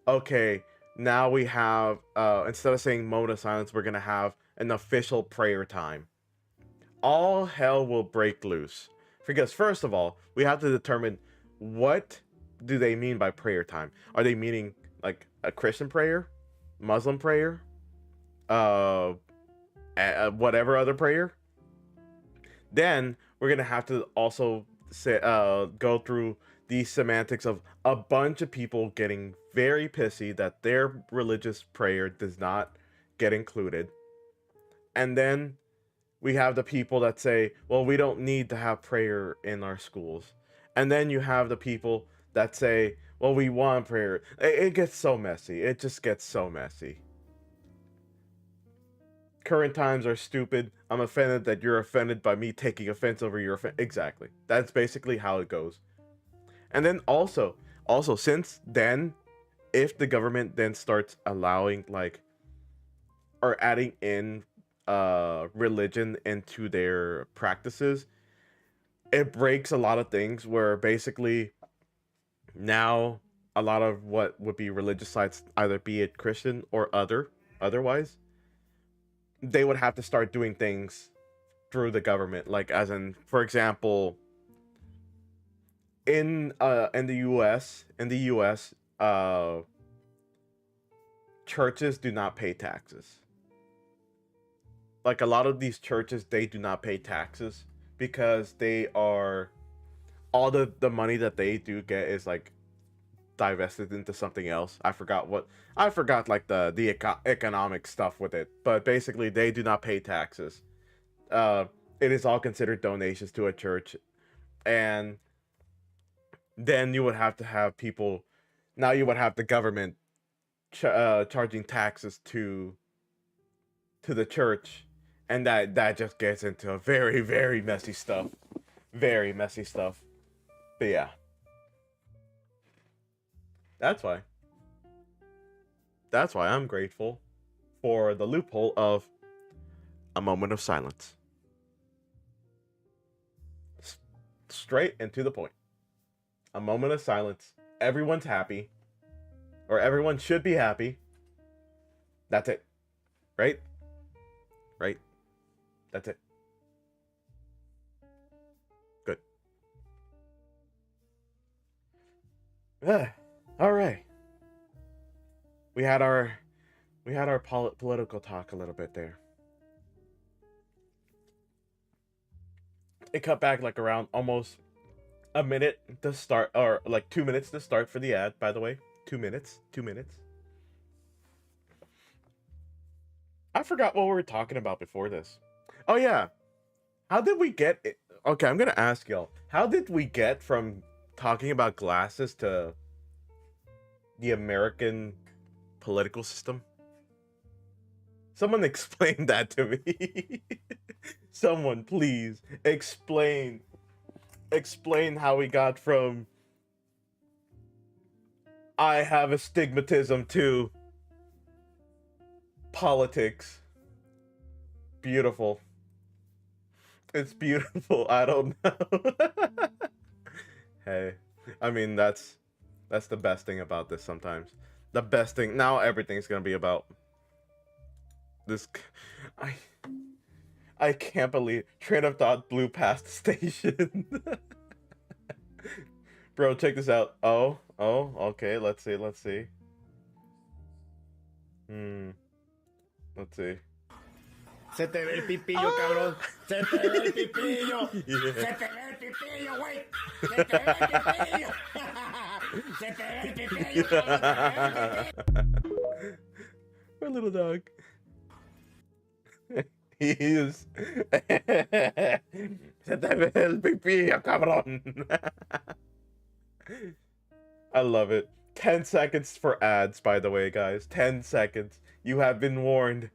okay, now we have, instead of saying moment of silence, we're going to have an official prayer time. All hell will break loose. Because first of all, we have to determine what do they mean by prayer time. Are they meaning like a Christian prayer, Muslim prayer, whatever other prayer? Then we're going to have to also say, go through the semantics of a bunch of people getting very pissy that their religious prayer does not get included. And then we have the people that say, well, we don't need to have prayer in our schools. And then you have the people that say, well, we want prayer. It gets so messy. It just gets so messy. Current times are stupid. I'm offended that you're offended by me taking offense over your offense. Exactly. That's basically how it goes. And then also since then, if the government then starts allowing like or adding in religion into their practices, it breaks a lot of things where basically now a lot of what would be religious sites, either be it Christian or otherwise, they would have to start doing things through the government, like as in, for example, in the US, churches do not pay taxes. Like a lot of these churches, they do not pay taxes because they are, all the money that they do get is like divested into something else. I forgot like the economic stuff with it, but basically they do not pay taxes. It is all considered donations to a church, and then you would have to have people. Now you would have the government charging taxes to the church, and that just gets into a very, very messy stuff. Very messy stuff. But yeah. That's why I'm grateful for the loophole of a moment of silence. Straight and to the point. A moment of silence. Everyone's happy. Or everyone should be happy. That's it. Right? Right? That's it. Good. All right. We had our political talk a little bit there. It cut back like around almost a minute to start, or like 2 minutes to start for the ad, by the way. 2 minutes. 2 minutes. I forgot what we were talking about before this. Oh yeah. How did we get it? Okay, I'm gonna ask y'all. How did we get from talking about glasses to the American political system? Someone explain that to me. Someone, please explain how we got from I have astigmatism to politics. Beautiful. It's beautiful. I don't know. Hey, I mean, that's That's the best thing about this sometimes. The best thing. Now everything's going to be about this. I can't believe train of thought blew past the station. Bro, check this out. Oh, okay. Let's see. Let's see. Se te ve el pipillo, cabrón. Se te ve el pipillo. Se te ve el pipillo, güey. Se te ve el pipillo. Se te ve el pipillo, cabrón. Poor little dog. He is. Se te ve el pipillo, cabrón. I love it. 10 seconds for ads, by the way, guys. 10 seconds. You have been warned.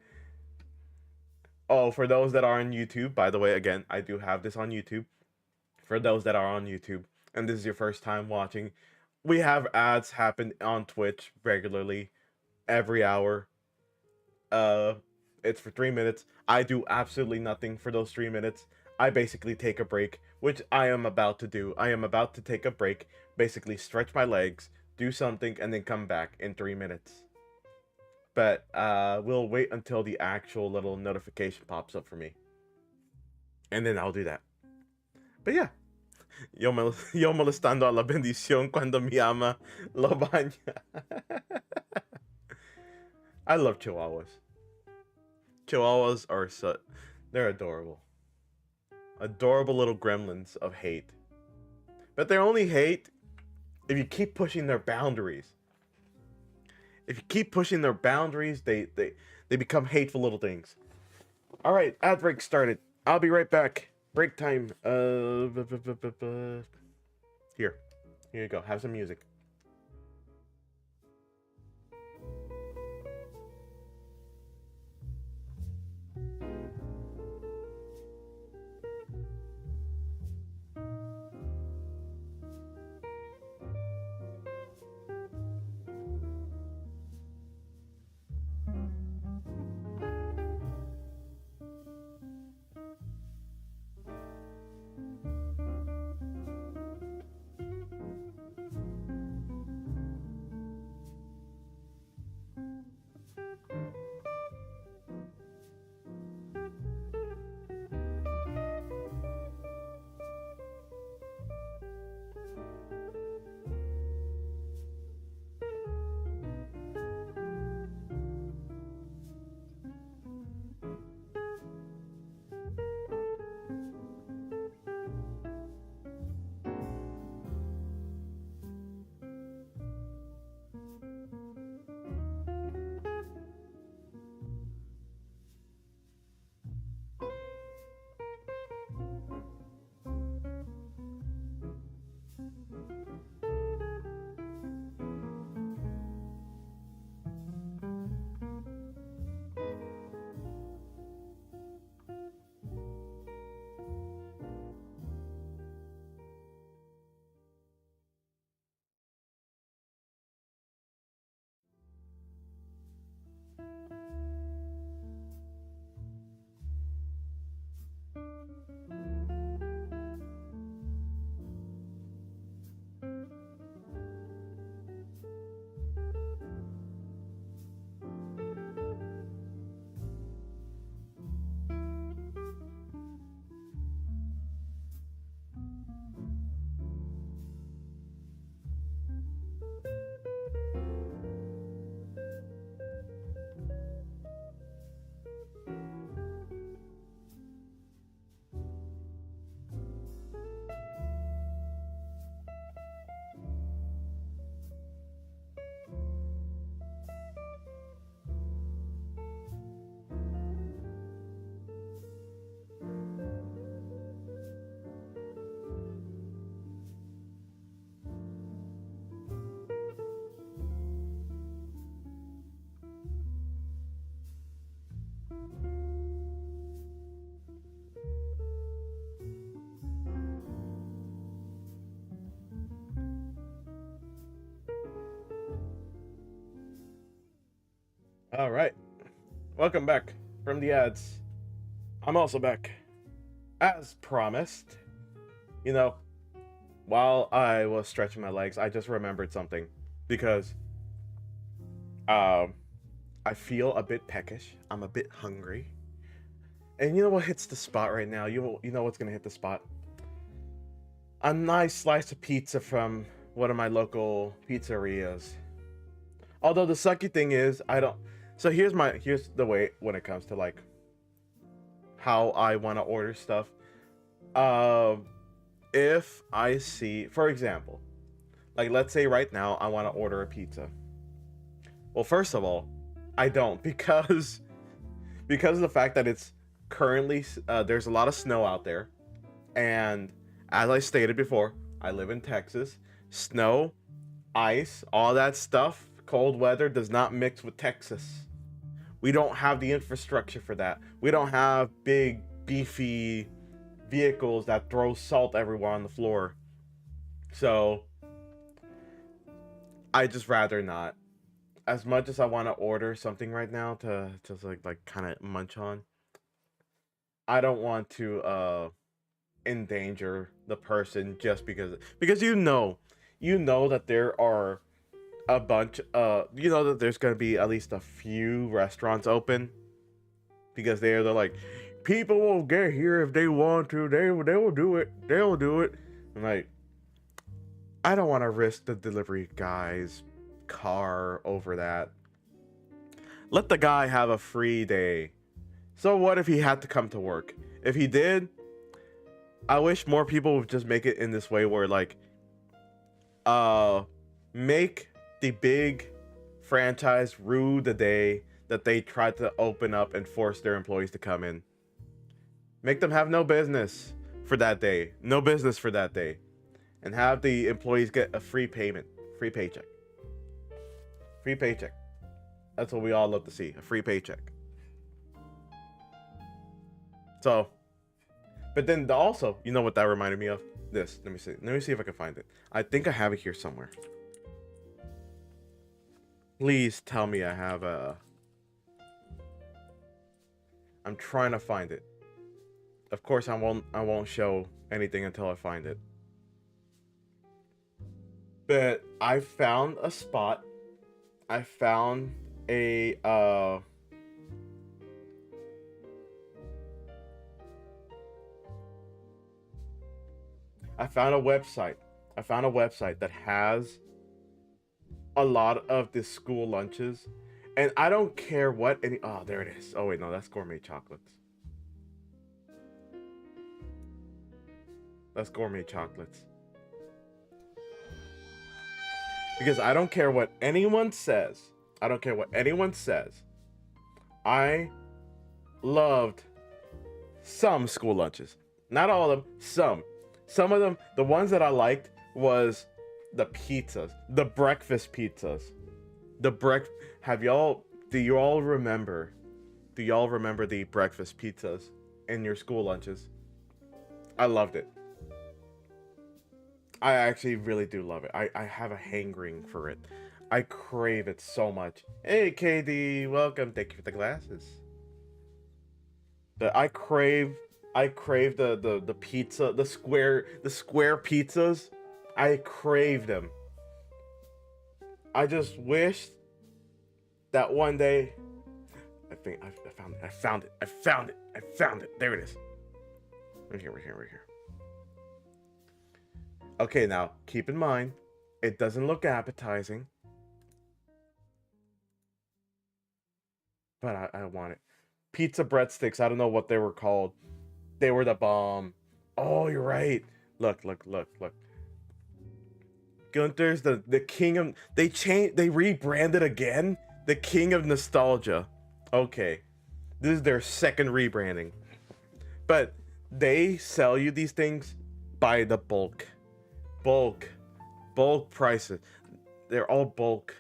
Oh, for those that are on YouTube, by the way, again, I do have this on YouTube. For those that are on YouTube, and this is your first time watching, we have ads happen on Twitch regularly, every hour. It's for 3 minutes. I do absolutely nothing for those 3 minutes. I basically take a break, which I am about to do. I am about to take a break, basically stretch my legs, do something, and then come back in 3 minutes. But we'll wait until the actual little notification pops up for me. And then I'll do that. But yeah. Yo molestando a la bendición cuando mi ama lo baña. I love Chihuahuas. Chihuahuas are they're adorable. Adorable little gremlins of hate. But they're only hate if you keep pushing their boundaries. If you keep pushing their boundaries, they become hateful little things. All right, ad break started. I'll be right back. Break time. Here you go. Have some music. All right. Welcome back from the ads. I'm also back. As promised, you know, while I was stretching my legs, I just remembered something because I feel a bit peckish. I'm a bit hungry. And you know what hits the spot right now? You know what's gonna hit the spot? A nice slice of pizza from one of my local pizzerias. Although the sucky thing is, I don't. So here's the way when it comes to like how I want to order stuff. If I see, for example, like let's say right now I want to order a pizza. Well, first of all, I don't because of the fact that it's currently there's a lot of snow out there, and as I stated before, I live in Texas. Snow, ice, all that stuff, cold weather does not mix with Texas. We don't have the infrastructure for that. We don't have big, beefy vehicles that throw salt everywhere on the floor. So, I just rather not. As much as I want to order something right now to just like kind of munch on, I don't want to endanger the person just because you know that there are a bunch you know that there's gonna be at least a few restaurants open because they're like, people will get here if they want to, they will do it, I'm like, I don't want to risk the delivery guy's car over that. Let the guy have a free day. So what if he had to come to work? If he did, I wish more people would just make it in this way where like make the big franchise rue the day that they tried to open up and force their employees to come in. Make them have no business for that day. No business for that day. And have the employees get a free payment. Free paycheck. Free paycheck. That's what we all love to see. A free paycheck. So, but then also, you know what that reminded me of? This. Let me see if I can find it. I think I have it here somewhere. Please tell me I have a... I'm trying to find it. Of course, I won't show anything until I find it. But I found a spot. I found a website. I found a website that has a lot of the school lunches, and I don't care what any. Oh, there it is. Oh wait, no, that's gourmet chocolates. That's gourmet chocolates. Because I don't care what anyone says. I don't care what anyone says. I loved some school lunches. Not all of them, some. Some of them, the ones that I liked was the pizzas, the breakfast pizzas. Do you all remember the breakfast pizzas in your school lunches? I loved it. I actually really do love it. I have a hankering for it. I crave it so much. Hey, KD, welcome. Thank you for the glasses. I crave the pizza, the square pizzas. I crave them. I just wish that one day. I think I found it. There it is. Right here. Okay, now keep in mind, it doesn't look appetizing, but I want it. Pizza breadsticks. I don't know what they were called. They were the bomb. Oh, you're right. Look. Gunther's the king of. They rebranded again. The king of nostalgia. Okay, this is their second rebranding, but they sell you these things by the bulk prices. They're all bulk.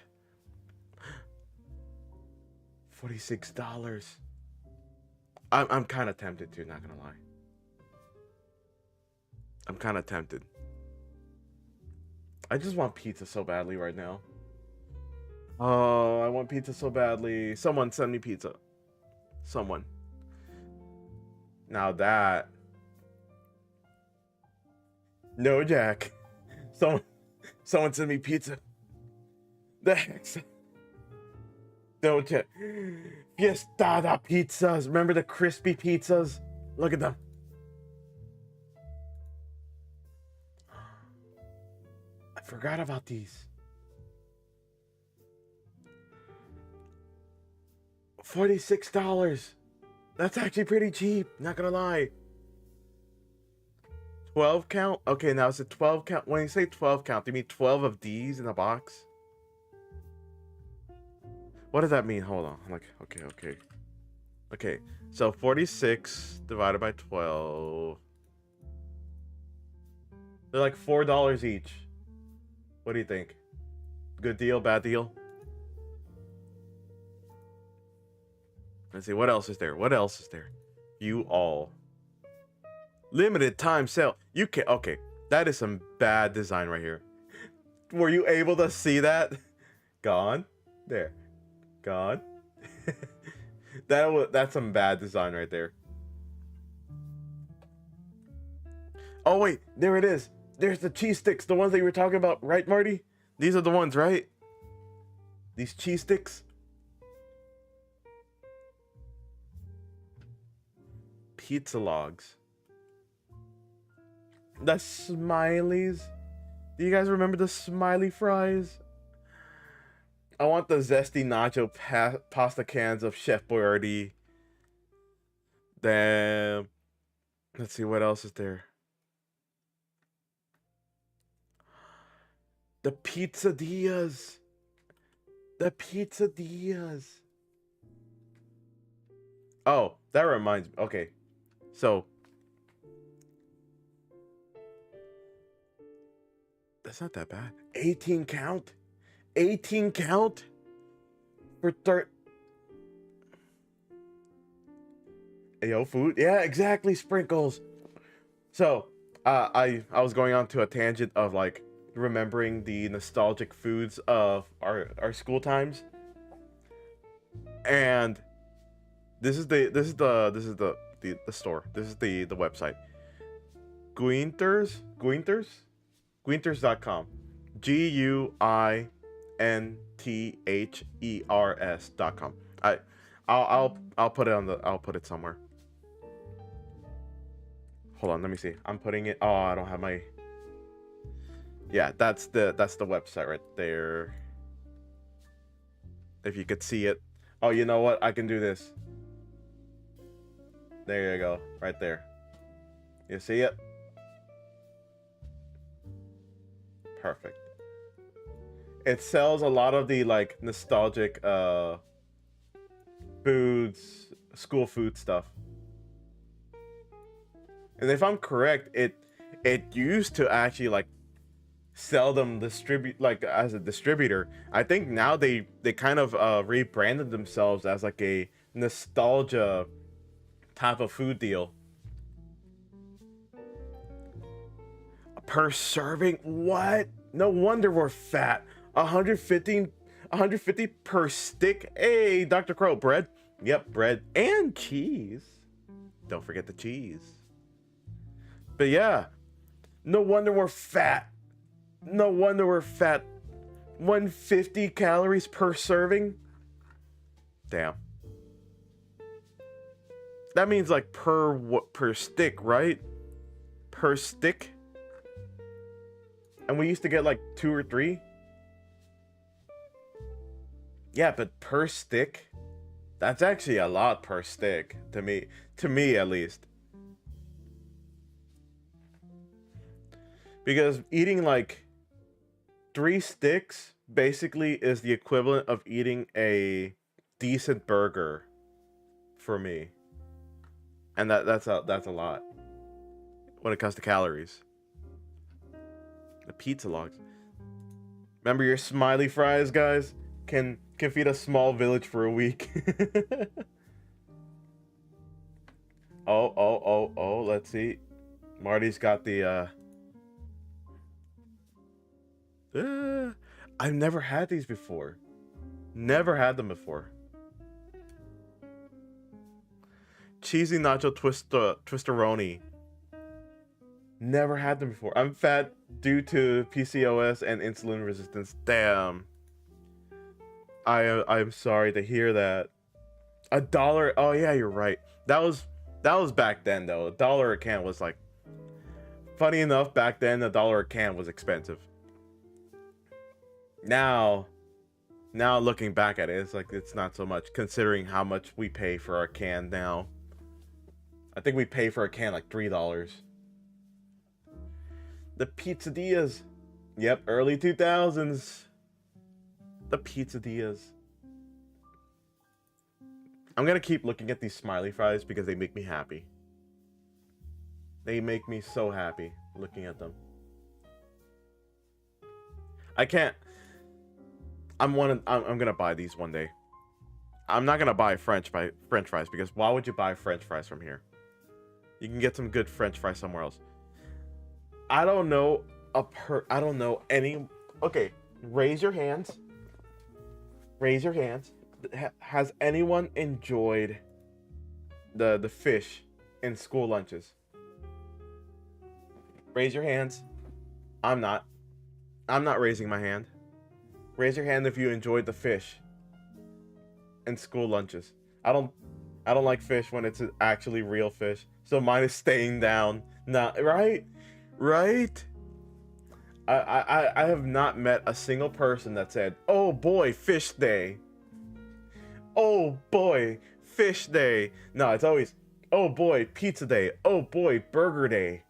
$46. I'm kind of tempted to, not gonna lie. I'm kind of tempted. I just want pizza so badly right now. Oh, I want pizza so badly. Someone send me pizza. Someone. Now that. No, Jack. Someone send me pizza. The heck's... Don't you? Fiestada pizzas. Remember the crispy pizzas? Look at them. I forgot about these. $46. That's actually pretty cheap, not gonna lie. 12 count? Okay, now it's a 12 count. When you say 12 count, do you mean 12 of these in a box? What does that mean? Hold on. I'm like, okay. So 46 divided by 12. They're like $4 each. What do you think? Good deal, bad deal? Let's see, what else is there? What else is there? You all. Limited time sale. You can okay. That is some bad design right here. Were you able to see that? Gone. There. Gone. That's some bad design right there. Oh wait, there it is. There's the cheese sticks, the ones that you were talking about, right, Marty? These are the ones, right? These cheese sticks. Pizza logs. The smileys. Do you guys remember the smiley fries? I want the zesty nacho pasta cans of Chef Boyardee. Damn. Let's see, what else is there? The pizzadillas. The pizzadillas. Oh, that reminds me. Okay. So that's not that bad. 18 count? 18 count? For Ayo, food? Yeah, exactly, sprinkles. So, I was going on to a tangent of like remembering the nostalgic foods of our school times. And this is the store. This is the website. Guinters.com. GUINTHERS.com. I'll put it I'll put it somewhere. Hold on, let me see. I'm putting it. Oh, I don't have my. Yeah, that's the website right there. If you could see it. Oh, you know what? I can do this. There you go, right there. You see it? Perfect. It sells a lot of the like nostalgic foods, school food stuff. And if I'm correct, it used to actually like sell them like as a distributor. I think now they kind of rebranded themselves as like a nostalgia type of food deal. Per serving? What? No wonder we're fat. 150 per stick. Hey, Dr. Crow, bread? Yep, bread and cheese. Don't forget the cheese. But yeah, no wonder we're fat. No wonder we're fat. 150 calories per serving? Damn. That means like per stick, right? Per stick? And we used to get like 2 or 3. Yeah, but per stick? That's actually a lot per stick to me at least. Because eating like 3 sticks basically is the equivalent of eating a decent burger for me. And that's a lot when it comes to calories. The pizza logs. Remember your smiley fries, guys? Can feed a small village for a week. Oh, let's see. Marty's got the I've never had these before. Never had them before. Cheesy nacho twisteroni. Never had them before. I'm fat due to PCOS and insulin resistance. Damn. I'm sorry to hear that. $1. Oh yeah, you're right. That was back then though. $1 a can was like, funny enough, back then $1 a can was expensive. Now looking back at it, it's like it's not so much considering how much we pay for our can now. I think we pay for a can like $3. The pizzadillas. Yep, early 2000s. The pizzadillas. I'm gonna keep looking at these smiley fries because they make me happy. They make me so happy looking at them. I can't. I'm gonna buy these one day. I'm not gonna buy French fries because why would you buy French fries from here? You can get some good French fries somewhere else. I don't know any. Okay, raise your hands. Raise your hands. Has anyone enjoyed the fish in school lunches? Raise your hands. I'm not raising my hand. Raise your hand if you enjoyed the fish in school lunches. I don't like fish when it's actually real fish. So mine is staying down. Nah, right? Right? I have not met a single person that said, "Oh boy, fish day." Oh boy, fish day. No, it's always, "Oh boy, pizza day." "Oh boy, burger day."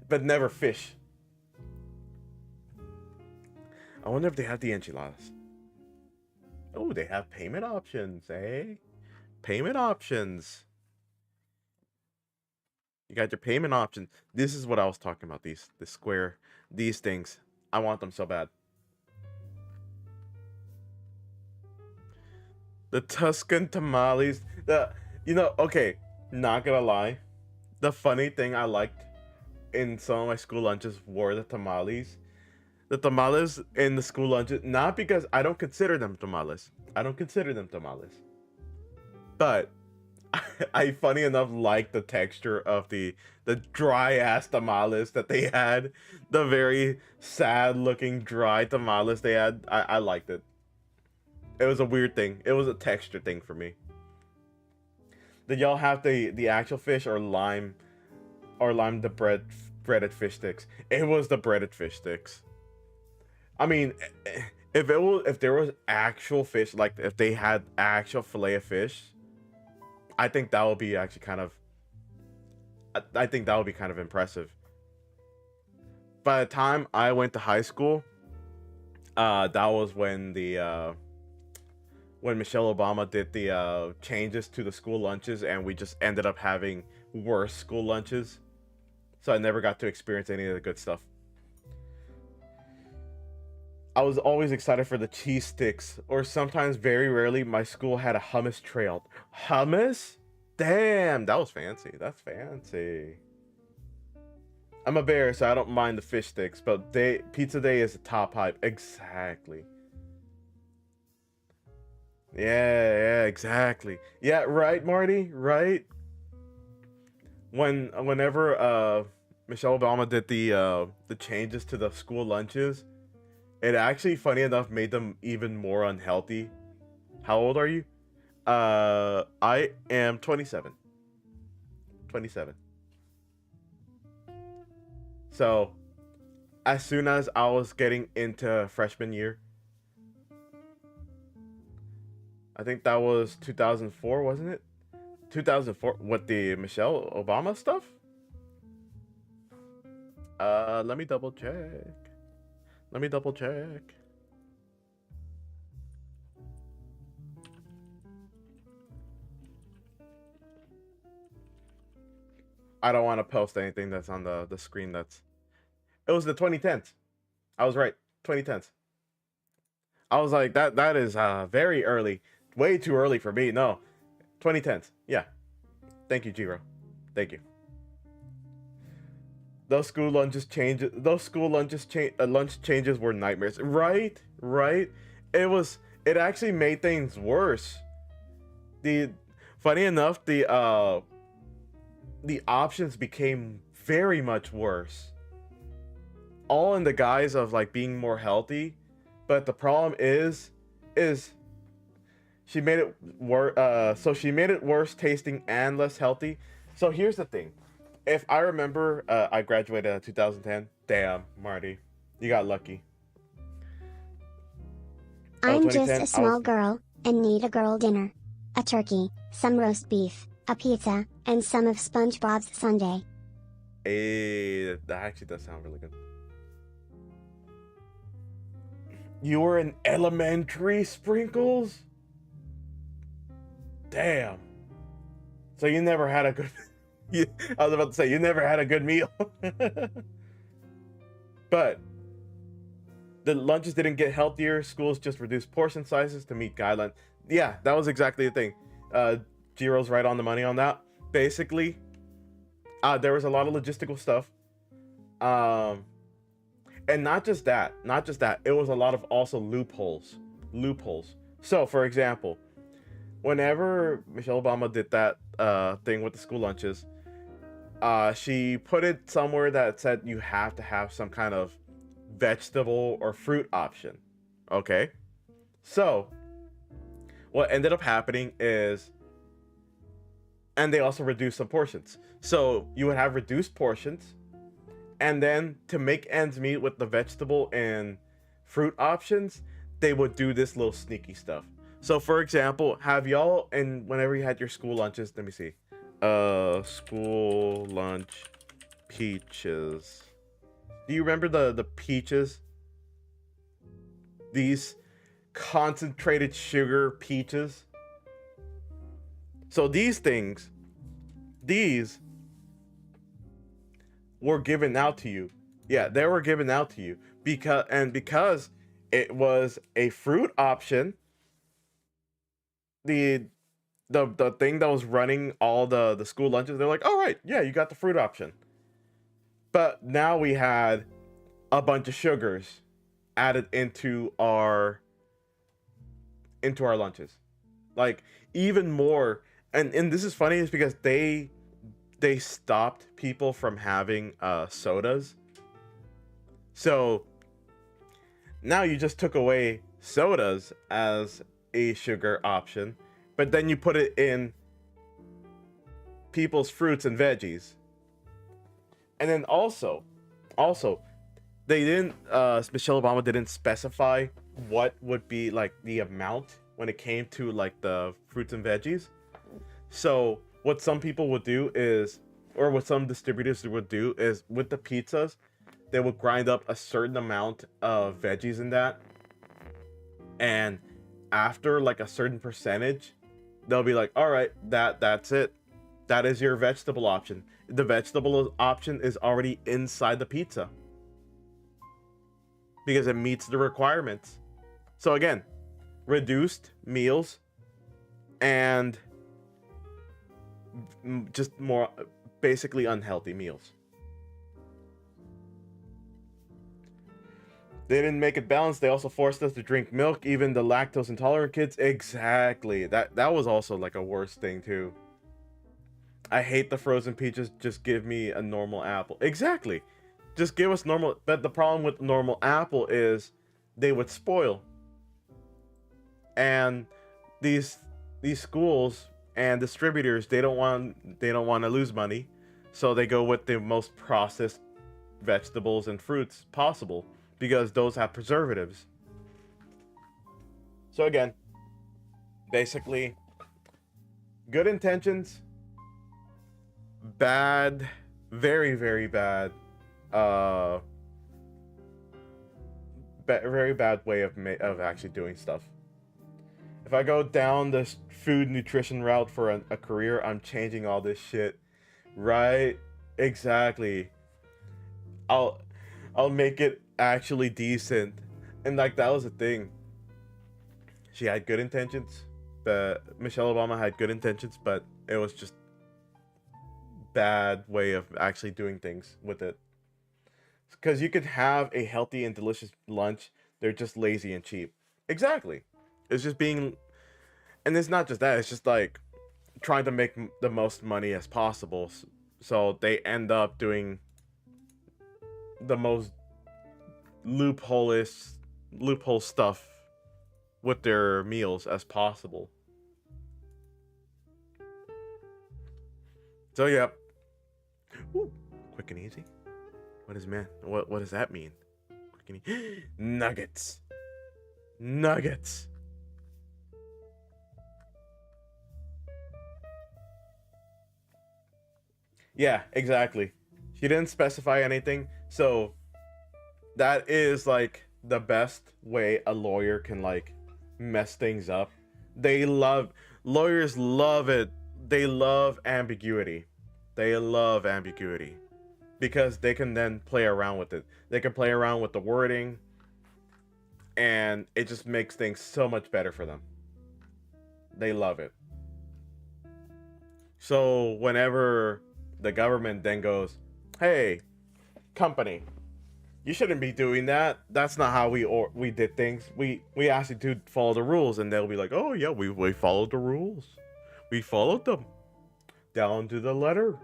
But never fish. I wonder if they have the enchiladas. Oh, they have payment options, eh? Payment options. You got your payment options. This is what I was talking about. These things. I want them so bad. The Tuscan tamales. Okay, not gonna lie. The funny thing I liked in some of my school lunches were the tamales. The tamales in the school lunches, not because I don't consider them tamales. But I funny enough like the texture of the dry ass tamales that they had. The very sad looking dry tamales they had. I liked it. It was a weird thing. It was a texture thing for me. Did y'all have the actual fish or lime the breaded fish sticks? It was the breaded fish sticks. I mean, if there was actual fish, like if they had actual fillet of fish, I think that would be actually kind of. I think that would be kind of impressive. By the time I went to high school, that was when when Michelle Obama did the changes to the school lunches, and we just ended up having worse school lunches. So I never got to experience any of the good stuff. I was always excited for the cheese sticks, or sometimes, very rarely, my school had a hummus trail. Hummus? Damn, that was fancy. That's fancy. I'm a bear, so I don't mind the fish sticks, but pizza day is the top hype. Exactly. Yeah, exactly. Yeah, right, Marty, right? Whenever Michelle Obama did the changes to the school lunches, it actually, funny enough, made them even more unhealthy. How old are you? I am 27. 27. So, as soon as I was getting into freshman year, I think that was 2004, wasn't it? 2004, with the Michelle Obama stuff? Let me double check. I don't want to post anything that's on the screen. It was the 2010s. I was right. 2010s. I was like, that is very early. Way too early for me. No. 2010s. Yeah. Thank you, Jiro. Thank you. Those school lunch changes were nightmares. Right? It actually made things worse. Funny enough, the options became very much worse. All in the guise of like being more healthy, but the problem is she made it worse. So she made it worse tasting and less healthy. So here's the thing. If I remember, I graduated in 2010. Damn, Marty, you got lucky. I'm just a small girl and need a girl dinner. A turkey, some roast beef, a pizza, and some of SpongeBob's sundae. Hey, that actually does sound really good. You were in elementary, Sprinkles? Damn. So you never had a good... I was about to say, you never had a good meal. But the lunches didn't get healthier. Schools just reduced portion sizes to meet guidelines. Yeah, that was exactly the thing. Jiro's right on the money on that. Basically, there was a lot of logistical stuff. And not just that. It was a lot of also loopholes. So, for example, whenever Michelle Obama did that thing with the school lunches, she put it somewhere that said you have to have some kind of vegetable or fruit option. Okay? So, what ended up happening is, and they also reduced some portions. So, you would have reduced portions, and then to make ends meet with the vegetable and fruit options, they would do this little sneaky stuff. So, for example, have y'all, and whenever you had your school lunches, let me see. School lunch peaches. Do you remember the peaches? These concentrated sugar peaches. So these things, these were given out to you. Yeah, they were given out to you because it was a fruit option. The thing that was running all the school lunches, they're like, all right, yeah, you got the fruit option. But now we had a bunch of sugars added into our lunches, like even more. And this is funny, is because they stopped people from having sodas. So now you just took away sodas as a sugar option, but then you put it in people's fruits and veggies. And then also they didn't Michelle Obama didn't specify what would be like the amount when it came to like the fruits and veggies. So what some people would do is, or what some distributors would do is, with the pizzas, they would grind up a certain amount of veggies in that, and after like a certain percentage, they'll be like, all right, that's it, that is your vegetable option. The vegetable option is already inside the pizza because it meets the requirements. So again, reduced meals and just more basically unhealthy meals. They didn't make it balanced. They also forced us to drink milk, even the lactose intolerant kids. Exactly. That was also like a worse thing too. I hate the frozen peaches. Just give me a normal apple. Exactly. Just give us normal. But the problem with normal apple is they would spoil. And these schools and distributors, they don't want to lose money, so they go with the most processed vegetables and fruits possible because those have preservatives. So again, basically, good intentions, bad, very, very bad, very bad way of actually doing stuff. If I go down this food nutrition route for a career, I'm changing all this shit. Right? Exactly. I'll make it actually decent. And like, that was the thing. She had good intentions. Michelle Obama had good intentions, but it was just bad way of actually doing things with it. Because you could have a healthy and delicious lunch. They're just lazy and cheap. Exactly. It's just being, and it's not just that, it's just like trying to make the most money as possible. So they end up doing the most loophole stuff with their meals as possible. So yeah. Ooh, quick and easy. What does that mean? Quick and easy. Nuggets. Nuggets. Yeah, exactly. She didn't specify anything, so that is like the best way a lawyer can like mess things up. Lawyers love it. They love ambiguity. They love ambiguity because they can then play around with it. They can play around with the wording, and it just makes things so much better for them. They love it. So whenever the government then goes, "Hey, company, you shouldn't be doing that. That's not how we did things. We asked you to follow the rules," and they'll be like, "Oh yeah, we followed the rules. We followed them down to the letter.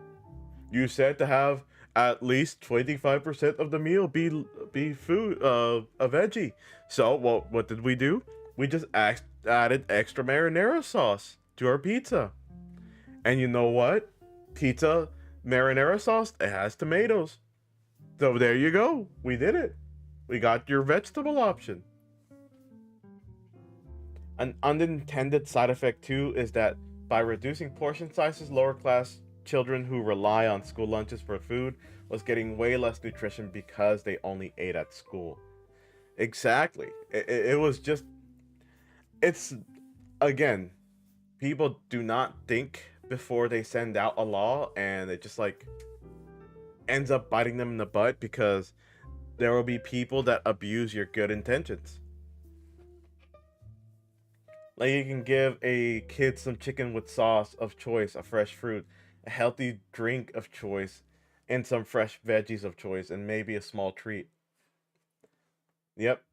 You said to have at least 25% of the meal be food, a veggie. So what did we do? We just added extra marinara sauce to our pizza. And you know what? Pizza marinara sauce, it has tomatoes. So there you go. We did it. We got your vegetable option." An unintended side effect too is that by reducing portion sizes, lower class children who rely on school lunches for food was getting way less nutrition because they only ate at school. Exactly. It was just, it's, again, people do not think before they send out a law, and it just like ends up biting them in the butt because there will be people that abuse your good intentions. Like, you can give a kid some chicken with sauce of choice, a fresh fruit, a healthy drink of choice, and some fresh veggies of choice, and maybe a small treat. Yep.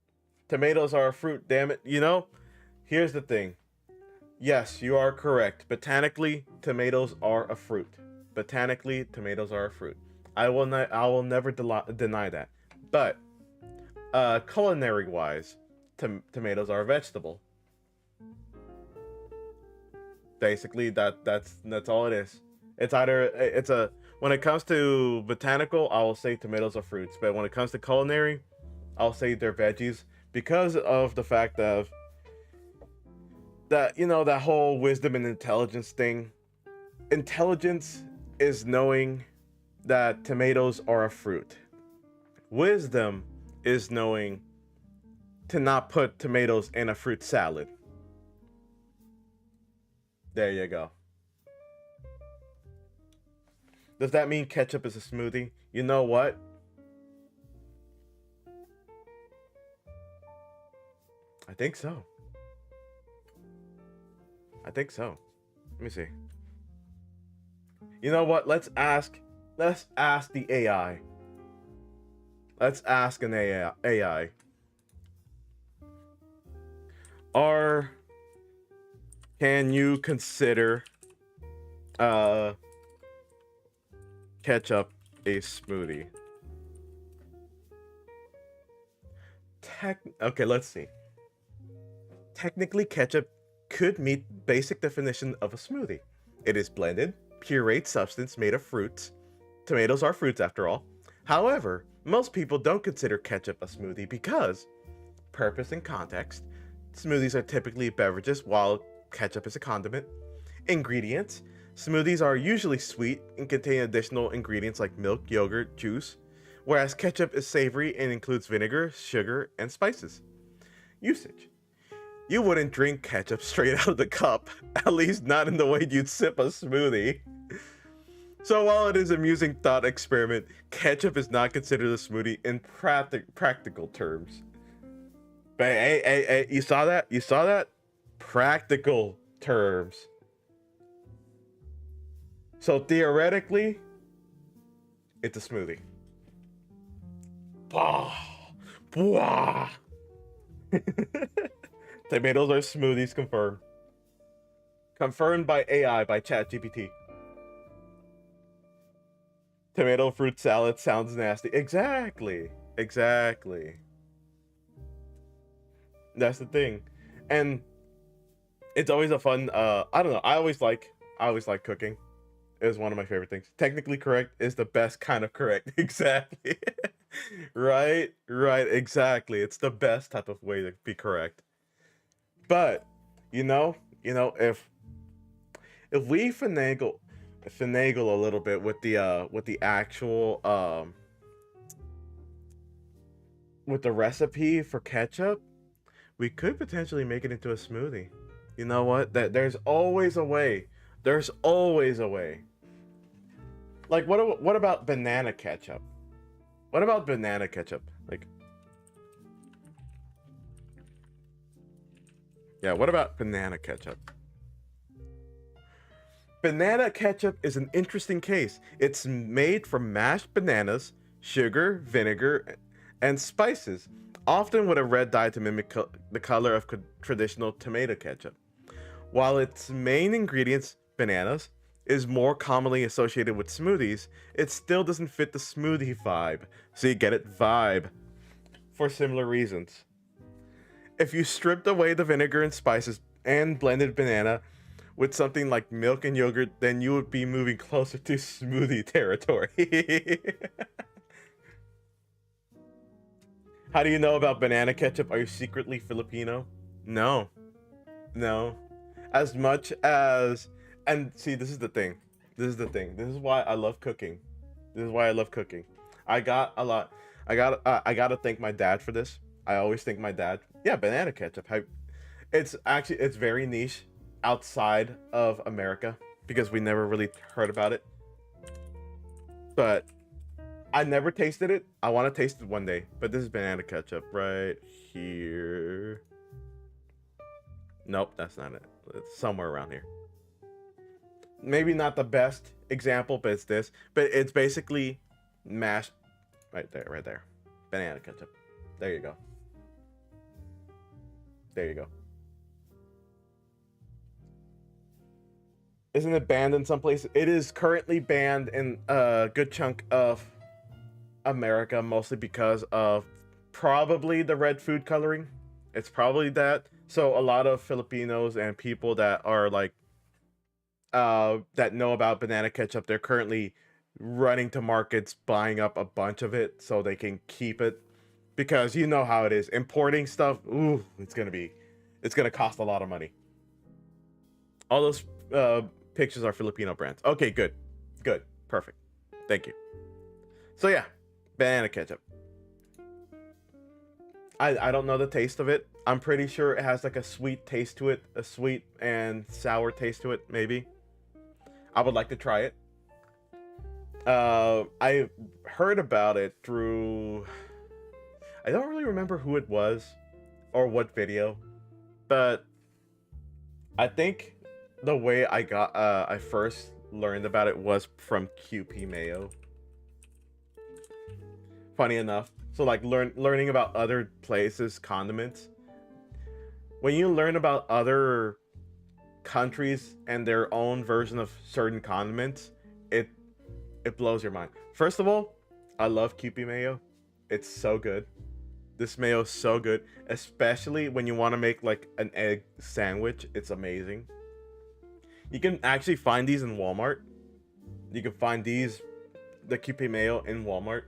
Tomatoes are a fruit, damn it. You know, here's the thing. Yes, you are correct. Botanically, tomatoes are a fruit. Botanically, tomatoes are a fruit. I will never deny that. But culinary-wise, tomatoes are a vegetable. Basically, that's all it is. It's either when it comes to botanical, I will say tomatoes are fruits. But when it comes to culinary, I'll say they're veggies because of the fact of that, you know, that whole wisdom and intelligence thing. Intelligence is knowing that tomatoes are a fruit. Wisdom is knowing to not put tomatoes in a fruit salad. There you go. Does that mean ketchup is a smoothie? You know what? I think so. I think so. Let me see. You know what? Let's ask the AI. Let's ask an AI. Can you consider ketchup a smoothie? Okay, let's see. Technically, ketchup could meet basic definition of a smoothie. It is blended, pureed substance made of fruits. Tomatoes are fruits after all. However, most people don't consider ketchup a smoothie because, purpose and context, smoothies are typically beverages while ketchup is a condiment. Ingredients. Smoothies are usually sweet and contain additional ingredients like milk, yogurt, juice, whereas ketchup is savory and includes vinegar, sugar, and spices. Usage. You wouldn't drink ketchup straight out of the cup, at least not in the way you'd sip a smoothie. So while it is an amusing thought experiment, ketchup is not considered a smoothie in practical terms. But hey, you saw that? You saw that? Practical terms. So theoretically, it's a smoothie. Bah, bah. Tomatoes are smoothies, confirmed. Confirmed by AI, by ChatGPT. Tomato fruit salad sounds nasty. Exactly. Exactly. That's the thing. And it's always a fun I don't know. I always like cooking. It's one of my favorite things. Technically correct is the best kind of correct. Exactly. Right? Right, exactly. It's the best type of way to be correct. But, if we finagle a little bit with the actual with the recipe for ketchup, we could potentially make it into a smoothie. You know what? There's always a way. There's always a way. Like what about banana ketchup? What about banana ketchup? Like, yeah, what about banana ketchup? Banana ketchup is an interesting case. It's made from mashed bananas, sugar, vinegar, and spices, often with a red dye to mimic the color of traditional tomato ketchup. While its main ingredients, bananas, is more commonly associated with smoothies, it still doesn't fit the smoothie vibe. So you get it, vibe, for similar reasons. If you stripped away the vinegar and spices and blended banana with something like milk and yogurt, then you would be moving closer to smoothie territory. How do you know about banana ketchup? Are you secretly Filipino? No. No. As much as... And see, this is the thing. This is the thing. This is why I love cooking. This is why I love cooking. I gotta thank my dad for this. I always thank my dad. Yeah, banana ketchup. It's very niche outside of America because we never really heard about it. But I never tasted it. I want to taste it one day. But this is banana ketchup right here. Nope, that's not it. It's somewhere around here. Maybe not the best example, but it's this. But it's basically mashed right there. Banana ketchup. There you go. There you go. Isn't it banned in some places? It is currently banned in a good chunk of America, mostly because of probably the red food coloring. It's probably that. So a lot of Filipinos and people that are like that know about banana ketchup, they're currently running to markets buying up a bunch of it so they can keep it, because you know how it is importing stuff. Ooh, it's gonna cost a lot of money. All those pictures are Filipino brands. Okay, good, perfect, thank you. So yeah, banana ketchup. I don't know the taste of it. I'm pretty sure it has like a sweet taste to it, a sweet and sour taste to it, maybe. I would like to try it. I heard about it through... I don't really remember who it was or what video, but I think the way I first learned about it was from QP Mayo. Funny enough. So like learning about other places' condiments. When you learn about other countries and their own version of certain condiments, it blows your mind. First of all, I love QP Mayo. It's so good. This mayo is so good, especially when you want to make like an egg sandwich. It's amazing. You can actually find these in Walmart. You can find the QP Mayo in Walmart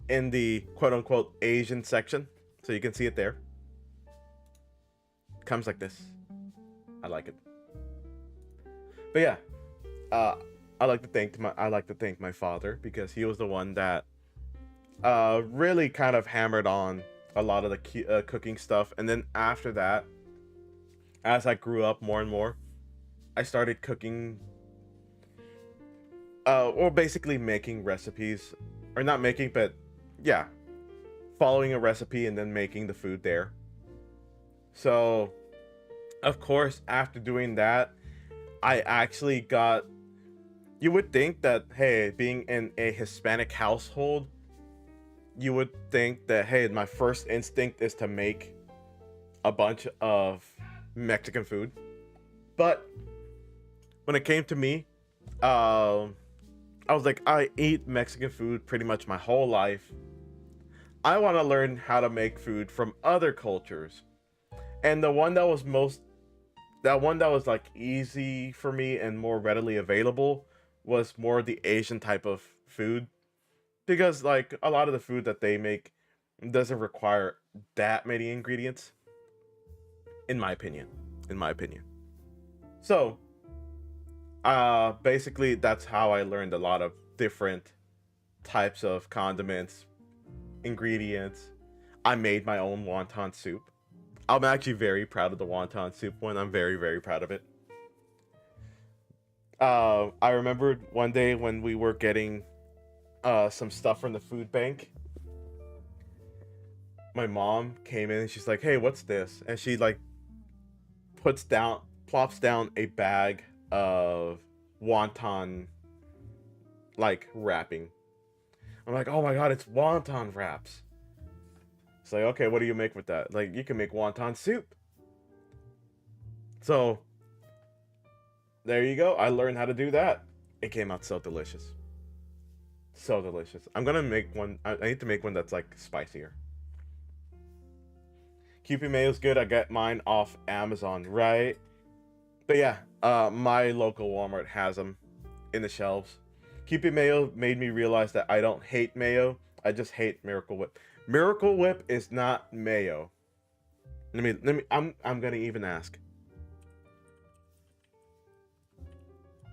in the quote-unquote Asian section, so you can see it there. It comes like this. I like it. But yeah, I like to thank my father, because he was the one that really kind of hammered on a lot of the cooking stuff. And then after that, as I grew up more and more, I started cooking, or basically making recipes, or not making, but yeah, following a recipe and then making the food there. So, of course, after doing that, I actually got... You would think that, hey, being in a Hispanic household, you would think that, hey, my first instinct is to make a bunch of Mexican food. But when it came to me, I I was like, I eat Mexican food pretty much my whole life. I want to learn how to make food from other cultures. And the one that was like easy for me and more readily available was more the Asian type of food. Because like a lot of the food that they make doesn't require that many ingredients. In my opinion. So, basically that's how I learned a lot of different types of condiments, ingredients. I made my own wonton soup. I'm actually very proud of the wonton soup one. I'm very, very proud of it. I remembered one day when we were getting some stuff from the food bank. My mom came in and she's like, "Hey, what's this?" And she like plops down a bag of wonton like wrapping. I'm like, "Oh my god, it's wonton wraps." It's like, "Okay, what do you make with that?" Like, "You can make wonton soup." So there you go. I learned how to do that. It came out so delicious. So delicious. I'm gonna make one. I need to make one that's like spicier. Kewpie mayo's good. I got mine off Amazon, right? But yeah, my local Walmart has them in the shelves. Kewpie mayo made me realize that I don't hate mayo. I just hate Miracle Whip. Miracle Whip is not mayo. Let me. I'm gonna even ask.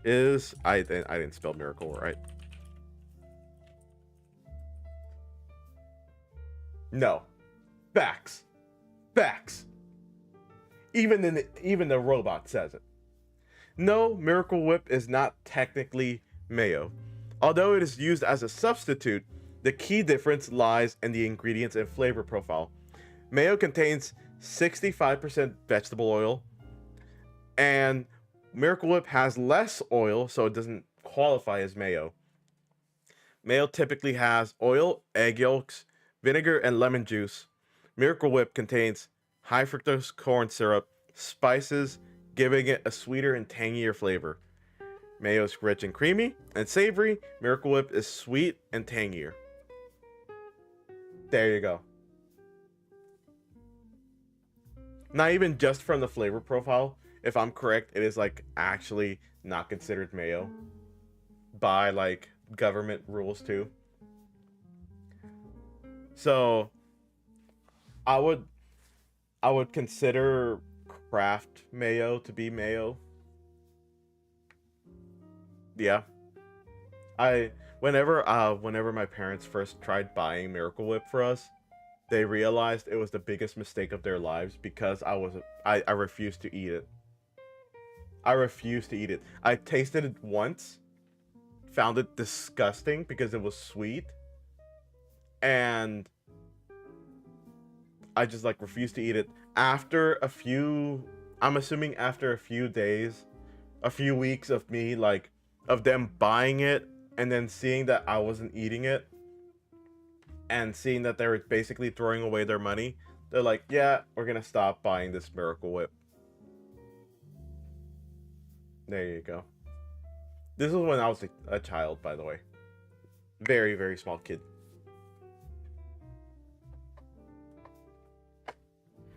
I didn't spell miracle right. No. Facts. Even the robot says it. No, Miracle Whip is not technically mayo. Although it is used as a substitute, the key difference lies in the ingredients and flavor profile. Mayo contains 65% vegetable oil, and Miracle Whip has less oil, so it doesn't qualify as mayo. Mayo typically has oil, egg yolks, vinegar, and lemon juice. Miracle Whip contains high fructose corn syrup, spices, giving it a sweeter and tangier flavor. Mayo is rich and creamy and savory. Miracle Whip is sweet and tangier. There you go. Not even just from the flavor profile. If I'm correct, it is like actually not considered mayo by like government rules too. So I would consider craft mayo to be mayo. Yeah. Whenever my parents first tried buying Miracle Whip for us, they realized it was the biggest mistake of their lives because I refused to eat it. I refused to eat it. I tasted it once, found it disgusting because it was sweet, and I just like refused to eat it. I'm assuming after a few days, a few weeks of me like of them buying it and then seeing that I wasn't eating it and seeing that they were basically throwing away their money, they're like, "Yeah, we're gonna stop buying this Miracle Whip." There you go. This was when I was a child, by the way. Very, very small kid.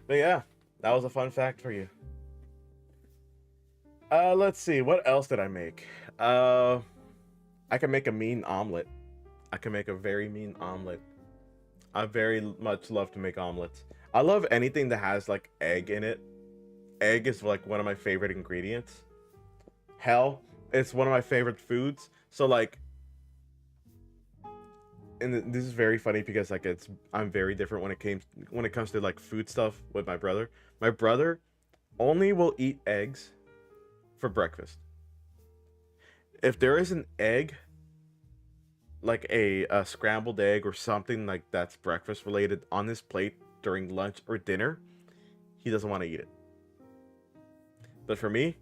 But yeah, that was a fun fact for you. Let's see. What else did I make? I can make a mean omelet. I can make a very mean omelet. I very much love to make omelets. I love anything that has like egg in it. Egg is like one of my favorite ingredients. Hell, it's one of my favorite foods. So like, and this is very funny because like I'm very different when it comes to like food stuff with my brother. My brother only will eat eggs for breakfast. If there is an egg, like a scrambled egg or something like that's breakfast related on his plate during lunch or dinner, he doesn't want to eat it. But for me,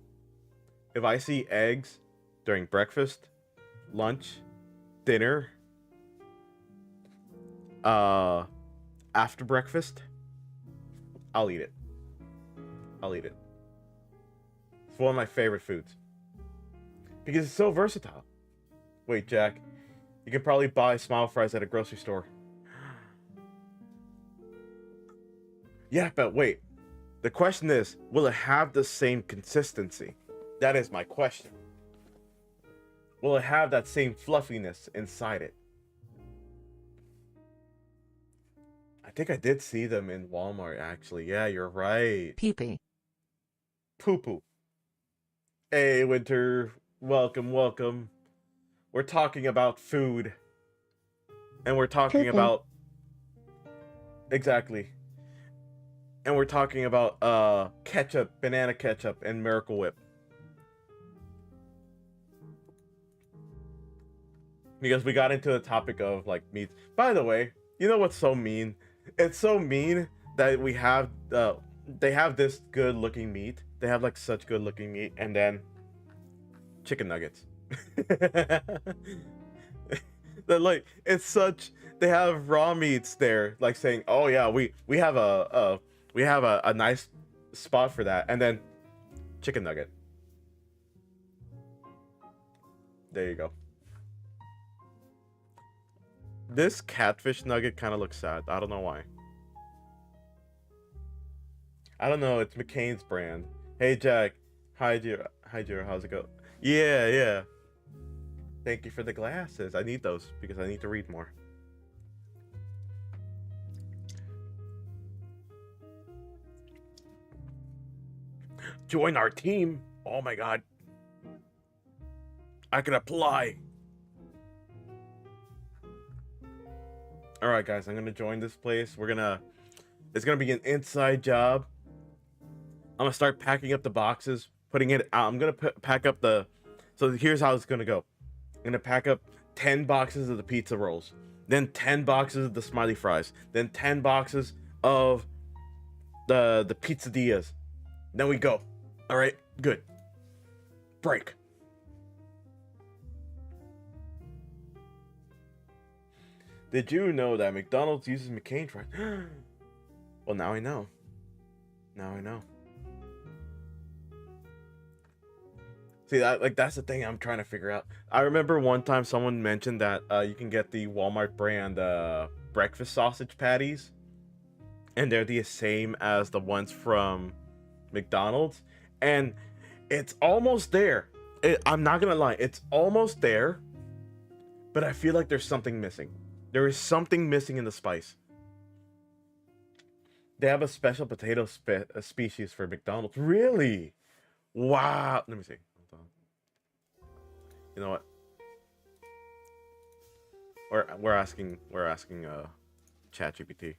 if I see eggs during breakfast, lunch, dinner, after breakfast, I'll eat it. It's one of my favorite foods because it's so versatile. Wait, Jack. You can probably buy smile fries at a grocery store. Yeah, but wait. The question is, will it have the same consistency? That is my question. Will it have that same fluffiness inside it? I think I did see them in Walmart, actually. Yeah, you're right. Pee-pee. Poo-poo. Hey, Winter. Welcome, welcome. We're talking about food. And we're talking Poo-poo. about... Exactly. And we're talking about ketchup, banana ketchup, and Miracle Whip. Because we got into the topic of, like, meats. By the way, you know what's so mean? It's so mean that we have, they have this good-looking meat. They have, like, such good-looking meat, and then chicken nuggets. They're like, it's such, they have raw meats there, like saying, oh yeah, we have a nice spot for that, and then chicken nugget. There you go. This catfish nugget kind of looks sad. I don't know why. I don't know. It's McCain's brand. Hey, Jack. Hi, Jiro. Hi, Jiro. How's it go? Yeah, yeah. Thank you for the glasses. I need those because I need to read more. Join our team. Oh my god. I can apply. All right, guys, I'm gonna join this place. It's gonna be an inside job. I'm gonna start packing up the boxes, putting it out. I'm gonna pack up the. So here's how it's gonna go. I'm gonna pack up 10 boxes of the pizza rolls, then 10 boxes of the smiley fries, then 10 boxes of the pizzadillas. Then we go. All right, good. Break. Did you know that McDonald's uses McCain fries? Well, now I know. Now I know. See, that's the thing I'm trying to figure out. I remember one time someone mentioned that you can get the Walmart brand breakfast sausage patties, and they're the same as the ones from McDonald's, and it's almost there. I'm not gonna lie, it's almost there, but I feel like there's something missing. There is something missing in the spice. They have a special potato species for McDonald's. Really? Wow. Let me see. Hold on. You know what? We're asking ChatGPT.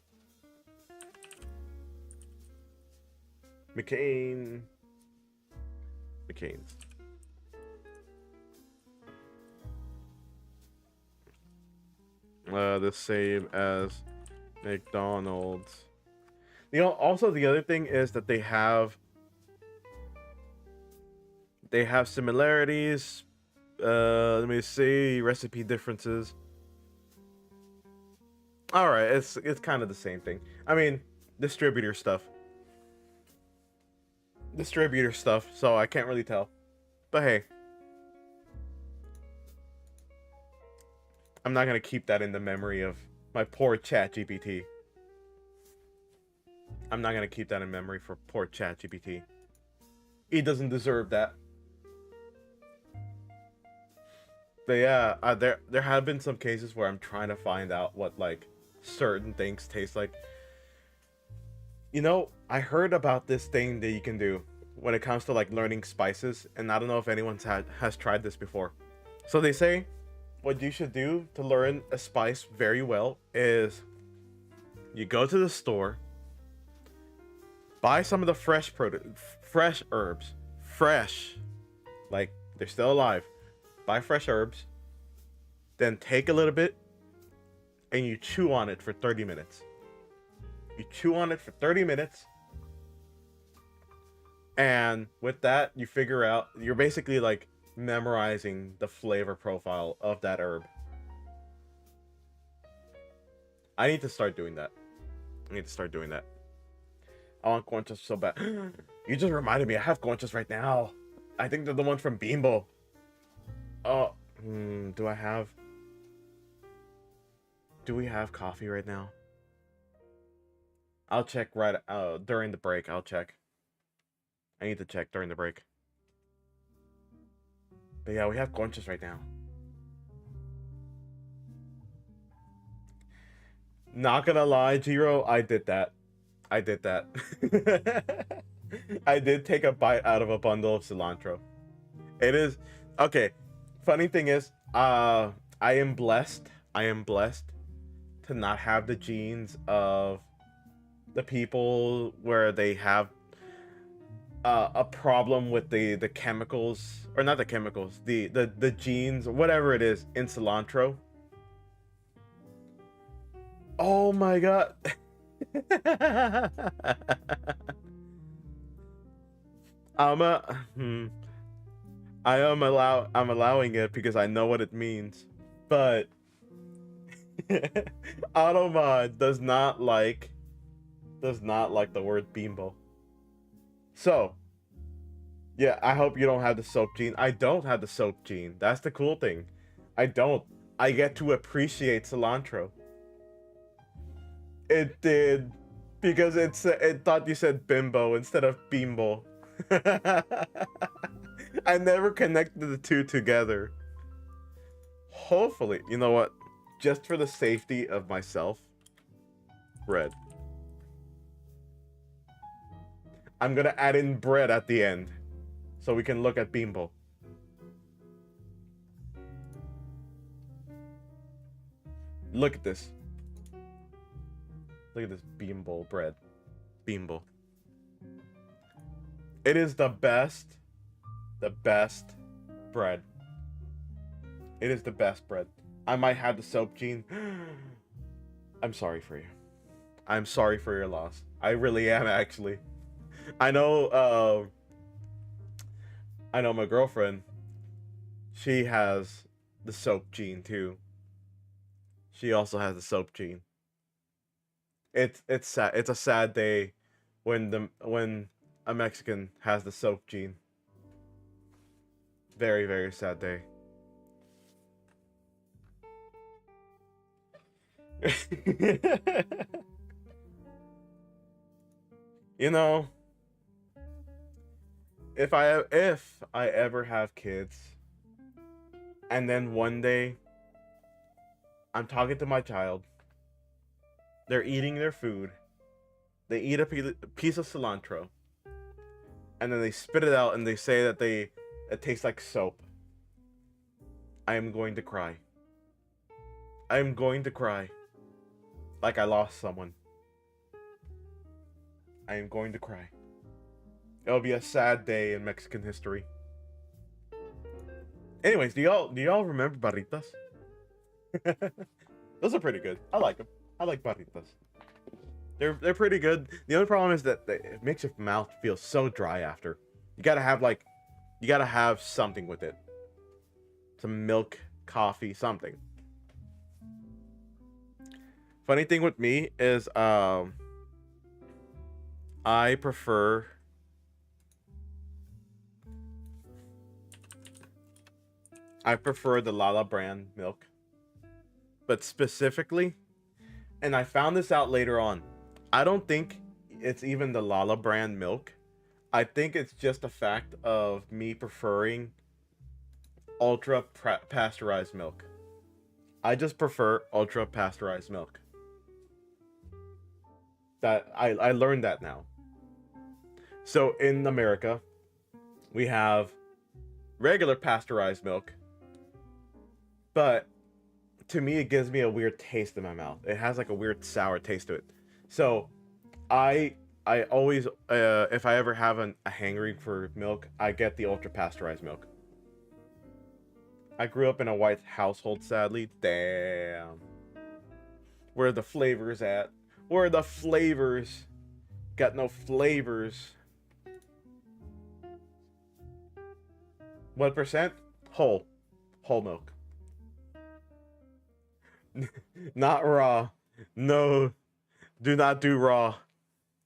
McCain's. The same as McDonald's. You know, also the other thing is that they have similarities. Let me see, recipe differences. All right, it's kind of the same thing. I mean, distributor stuff. So I can't really tell. But hey, I'm not gonna keep that in the memory of my poor ChatGPT. I'm not gonna keep that in memory for poor ChatGPT. He doesn't deserve that. But yeah, there have been some cases where I'm trying to find out what like certain things taste like. You know, I heard about this thing that you can do when it comes to like learning spices, and I don't know if anyone has tried this before. So they say what you should do to learn a spice very well is you go to the store, buy some of the fresh herbs, like they're still alive. Buy fresh herbs, then take a little bit and you chew on it for 30 minutes. You chew on it for 30 minutes, and with that you figure out, you're basically like memorizing the flavor profile of that herb. I need to start doing that. I want guanchos so bad. You just reminded me, I have guanchos right now. I think they're the ones from Bimbo. Oh, Do I have... Do we have coffee right now? I'll check right during the break. I'll check. I need to check during the break. But yeah, we have conchas right now. Not gonna lie, Jiro, I did that. I did that. I did take a bite out of a bundle of cilantro. It is okay. Funny thing is, I am blessed. I am blessed to not have the genes of the people where they have a problem with the chemicals, or not the chemicals, the genes, whatever it is in cilantro. Oh my god. I'm allowing it because I know what it means. But Automa does not like the word bimbo. So yeah, I hope you don't have the soap gene. I don't have the soap gene. That's the cool thing. I don't. I get to appreciate cilantro. It did, because it thought you said bimbo instead of bimbo. I never connected the two together. Hopefully, you know what? Just for the safety of myself, bread. I'm gonna add in bread at the end, so we can look at bimbo. Look at this. Look at this bimbo bread. Bimbo. It is the best bread. It is the best bread. I might have the soap gene. I'm sorry for you. I'm sorry for your loss. I really am, actually. I know my girlfriend, she has the soap gene too. She also has the soap gene. It's sad. It's a sad day when a Mexican has the soap gene. Very, very sad day. You know, if I ever have kids, and then one day I'm talking to my child, they're eating their food, they eat a piece of cilantro, and then they spit it out and they say that it tastes like soap, I am going to cry. I am going to cry. Like I lost someone. I am going to cry. It'll be a sad day in Mexican history. Anyways, do y'all remember barritas? Those are pretty good. I like them. I like barritas. They're pretty good. The only problem is that it makes your mouth feel so dry after. You gotta have something with it. Some milk, coffee, something. Funny thing with me is I prefer the Lala brand milk. But specifically, and I found this out later on, I don't think it's even the Lala brand milk. I think it's just a fact of me preferring ultra pasteurized milk. I just prefer ultra pasteurized milk. That I learned that now. So in America, we have regular pasteurized milk, but to me it gives me a weird taste in my mouth. It has like a weird sour taste to it. So I always if I ever have a hangry for milk, I get the ultra pasteurized milk. I grew up in a white household, sadly. Damn. Where are the flavors at? Where are the flavors? Got no flavors. What percent? Whole milk. Not raw. No, do not do raw.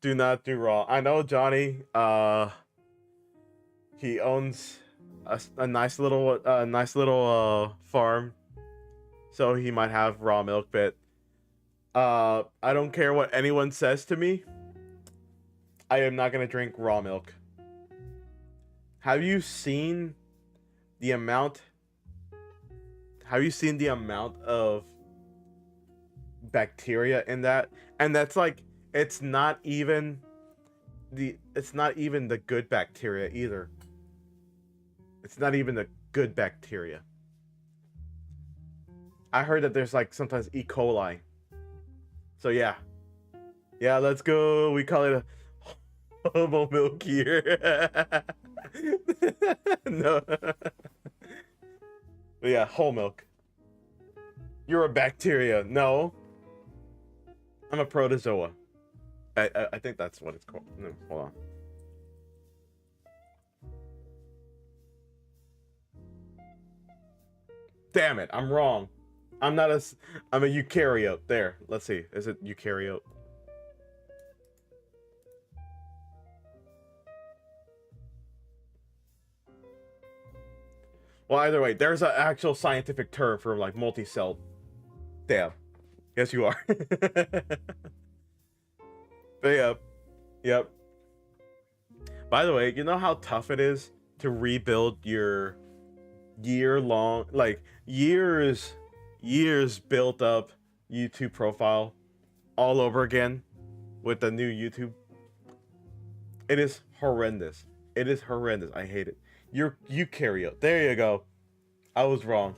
Do not do raw. I know Johnny, he owns a nice little farm, so he might have raw milk. But I don't care what anyone says to me. I am not gonna drink raw milk. Have you seen the amount? Have you seen the amount of bacteria in that? And that's like, it's not even the good bacteria either. It's not even the good bacteria. I heard that there's like sometimes E. coli. So yeah, let's go. We call it a homo milk here. No. But yeah, whole milk. You're a bacteria. No. I'm a protozoa. I think that's what it's called. No, hold on. Damn it, I'm wrong. I'm a eukaryote. There, let's see. Is it eukaryote? Well, either way, there's an actual scientific term for like multi-celled. Damn. Yes, you are. But yep. By the way, you know how tough it is to rebuild your years built up YouTube profile all over again with the new YouTube? It is horrendous. It is horrendous. I hate it. You're eukaryote. There you go. I was wrong.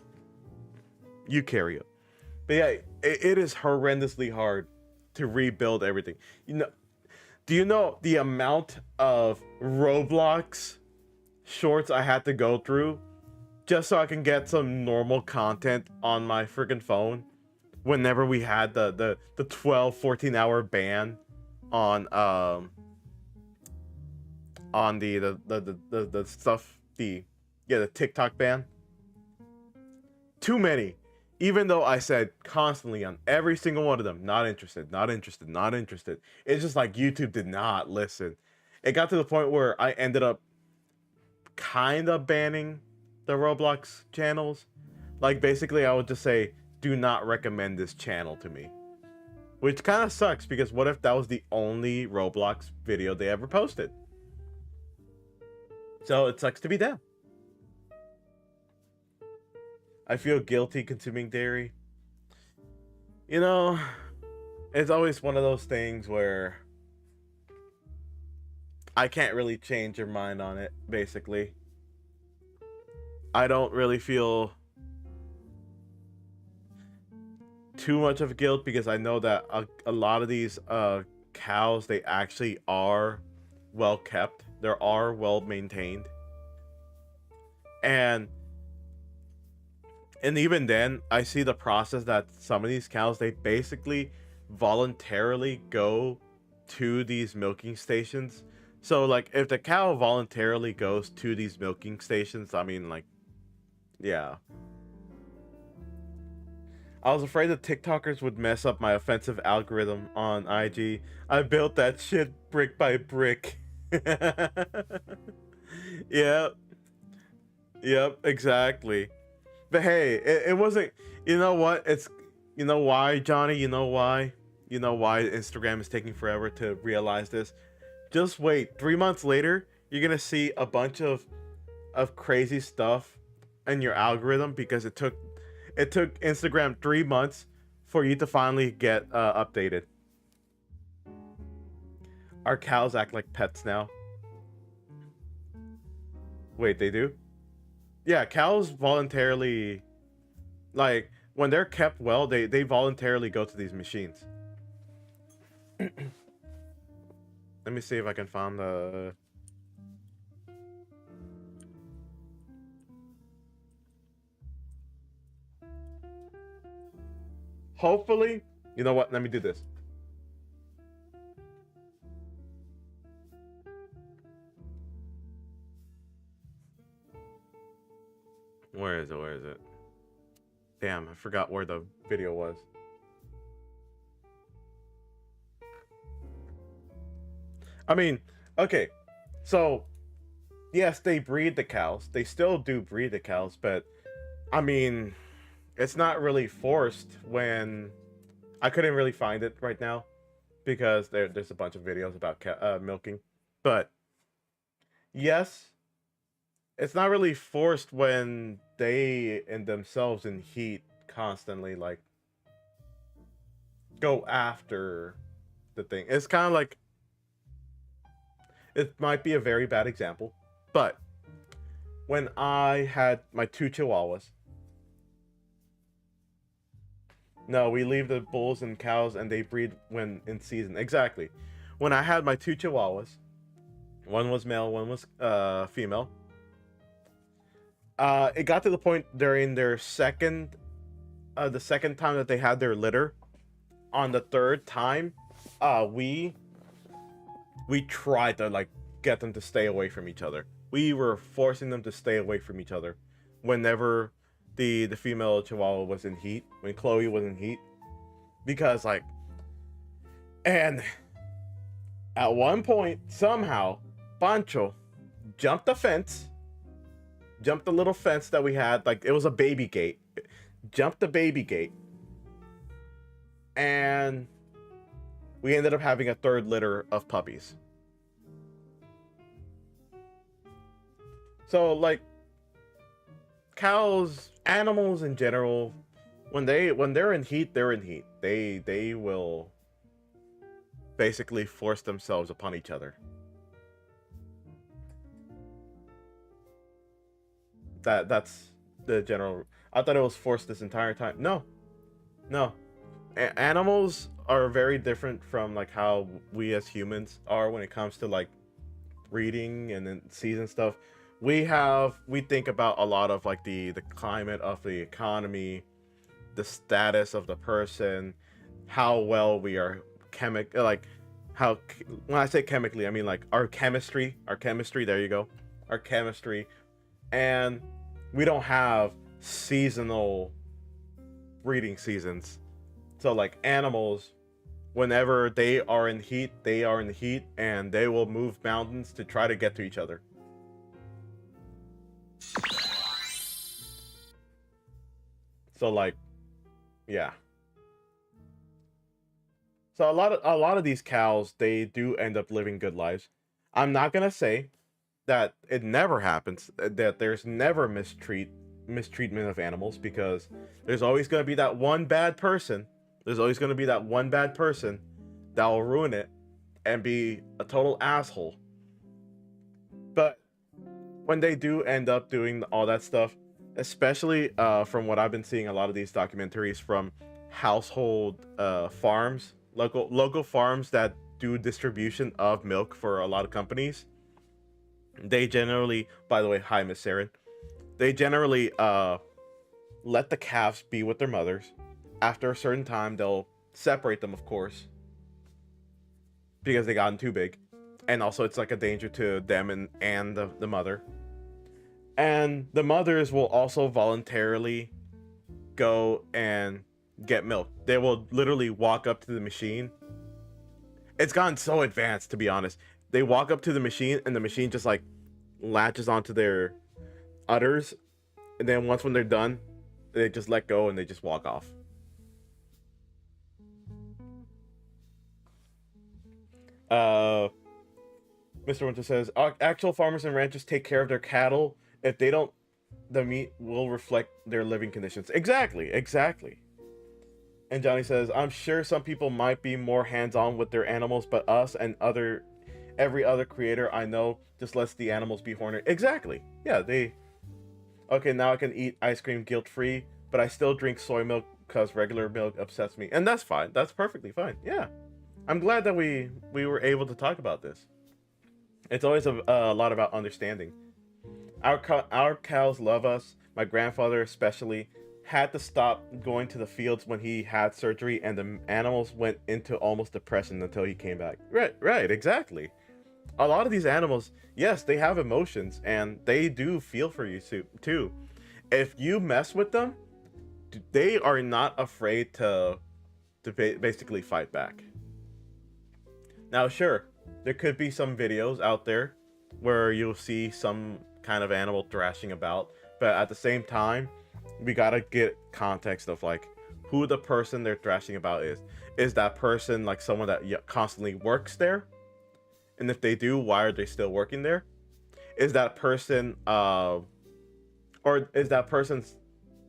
Eukaryote. But yeah, it is horrendously hard to rebuild everything. Do you know the amount of Roblox shorts I had to go through just so I can get some normal content on my freaking phone? Whenever we had the 12-14 hour ban on the stuff, the TikTok ban. Too many. Even though I said constantly on every single one of them, not interested, not interested, not interested. It's just like YouTube did not listen. It got to the point where I ended up kind of banning the Roblox channels. Like basically I would just say, do not recommend this channel to me. Which kind of sucks, because what if that was the only Roblox video they ever posted? So it sucks to be them. I feel guilty consuming dairy. You know, it's always one of those things where I can't really change your mind on it, basically. I don't really feel too much of guilt, because I know that a lot of these cows, they actually are well kept. They are well maintained. And even then, I see the process that some of these cows, they basically voluntarily go to these milking stations. So like if the cow voluntarily goes to these milking stations, I mean, like, yeah. I was afraid the TikTokers would mess up my offensive algorithm on IG. I built that shit brick by brick. Yep, exactly. But hey, it wasn't, you know what? It's, you know why, Johnny? You know why? You know why Instagram is taking forever to realize this? Just wait. 3 months later, you're going to see a bunch of crazy stuff in your algorithm, because it took Instagram 3 months for you to finally get updated. Our cows act like pets now. Wait, they do? Yeah, cows voluntarily, like, when they're kept well, they voluntarily go to these machines. Let me see if I can find the... Hopefully, you know what? Let me do this. Where is it? Damn, I forgot where the video was. I mean, okay, so yes, they breed the cows. They still do breed the cows, but I mean, it's not really forced when I couldn't really find it right now because there's a bunch of videos about milking. But yes, it's not really forced when they in themselves in heat constantly like go after the thing. It's kind of like, it might be a very bad example, but when I had my 2 chihuahuas, no, we leave the bulls and cows and they breed when in season. Exactly. When I had my 2 chihuahuas, one was male, one was female. It got to the point during their the second time that they had their litter. On the third time, we tried to like get them to stay away from each other. We were forcing them to stay away from each other whenever the female chihuahua was in heat, when Chloe was in heat, because like, and at one point somehow Pancho jumped the fence, jumped the little fence that we had, like it was a baby gate, jumped the baby gate, and we ended up having a third litter of puppies. So like, cows, animals in general, when they're in heat, they're in heat. They will basically force themselves upon each other. That's the general. I thought it was forced this entire time. No. Animals are very different from like how we as humans are when it comes to like breeding and then season stuff. We think about a lot of like the climate of the economy, the status of the person, how well we are like how, when I say chemically, I mean like our chemistry, there you go, our chemistry. And we don't have seasonal breeding seasons. So like animals, whenever they are in heat, and they will move mountains to try to get to each other. So like, yeah. So a lot of these cows, they do end up living good lives. I'm not gonna say that it never happens, that there's never mistreatment of animals, because there's always gonna be that one bad person. There's always gonna be that one bad person that will ruin it and be a total asshole. But when they do end up doing all that stuff, especially from what I've been seeing, a lot of these documentaries from household farms, local farms that do distribution of milk for a lot of companies, they generally, by the way, hi Miss Saren, they generally let the calves be with their mothers. After a certain time, they'll separate them, of course, because they gotten too big, and also it's like a danger to them and the mother. And the mothers will also voluntarily go and get milk. They will literally walk up to the machine. It's gotten so advanced, to be honest. They walk up to the machine and the machine just like latches onto their udders, and then when they're done, they just let go and they just walk off. Mr. Winter says, actual farmers and ranchers take care of their cattle. If they don't, the meat will reflect their living conditions. Exactly. And Johnny says, I'm sure some people might be more hands-on with their animals, but us and every other creator I know just lets the animals be horny. Exactly. Yeah, okay, now I can eat ice cream guilt-free, but I still drink soy milk because regular milk upsets me. And that's fine. That's perfectly fine. Yeah. I'm glad that we were able to talk about this. It's always a lot about understanding. Our cows love us. My grandfather especially had to stop going to the fields when he had surgery, and the animals went into almost depression until he came back. Right, exactly. A lot of these animals, yes, they have emotions, and they do feel for you too. If you mess with them, they are not afraid to basically fight back. Now, sure, there could be some videos out there where you'll see some kind of animal thrashing about, but at the same time, we gotta get context of like who the person they're thrashing about is. Is that person like someone that constantly works there? And if they do, why are they still working there? Is that person or is that person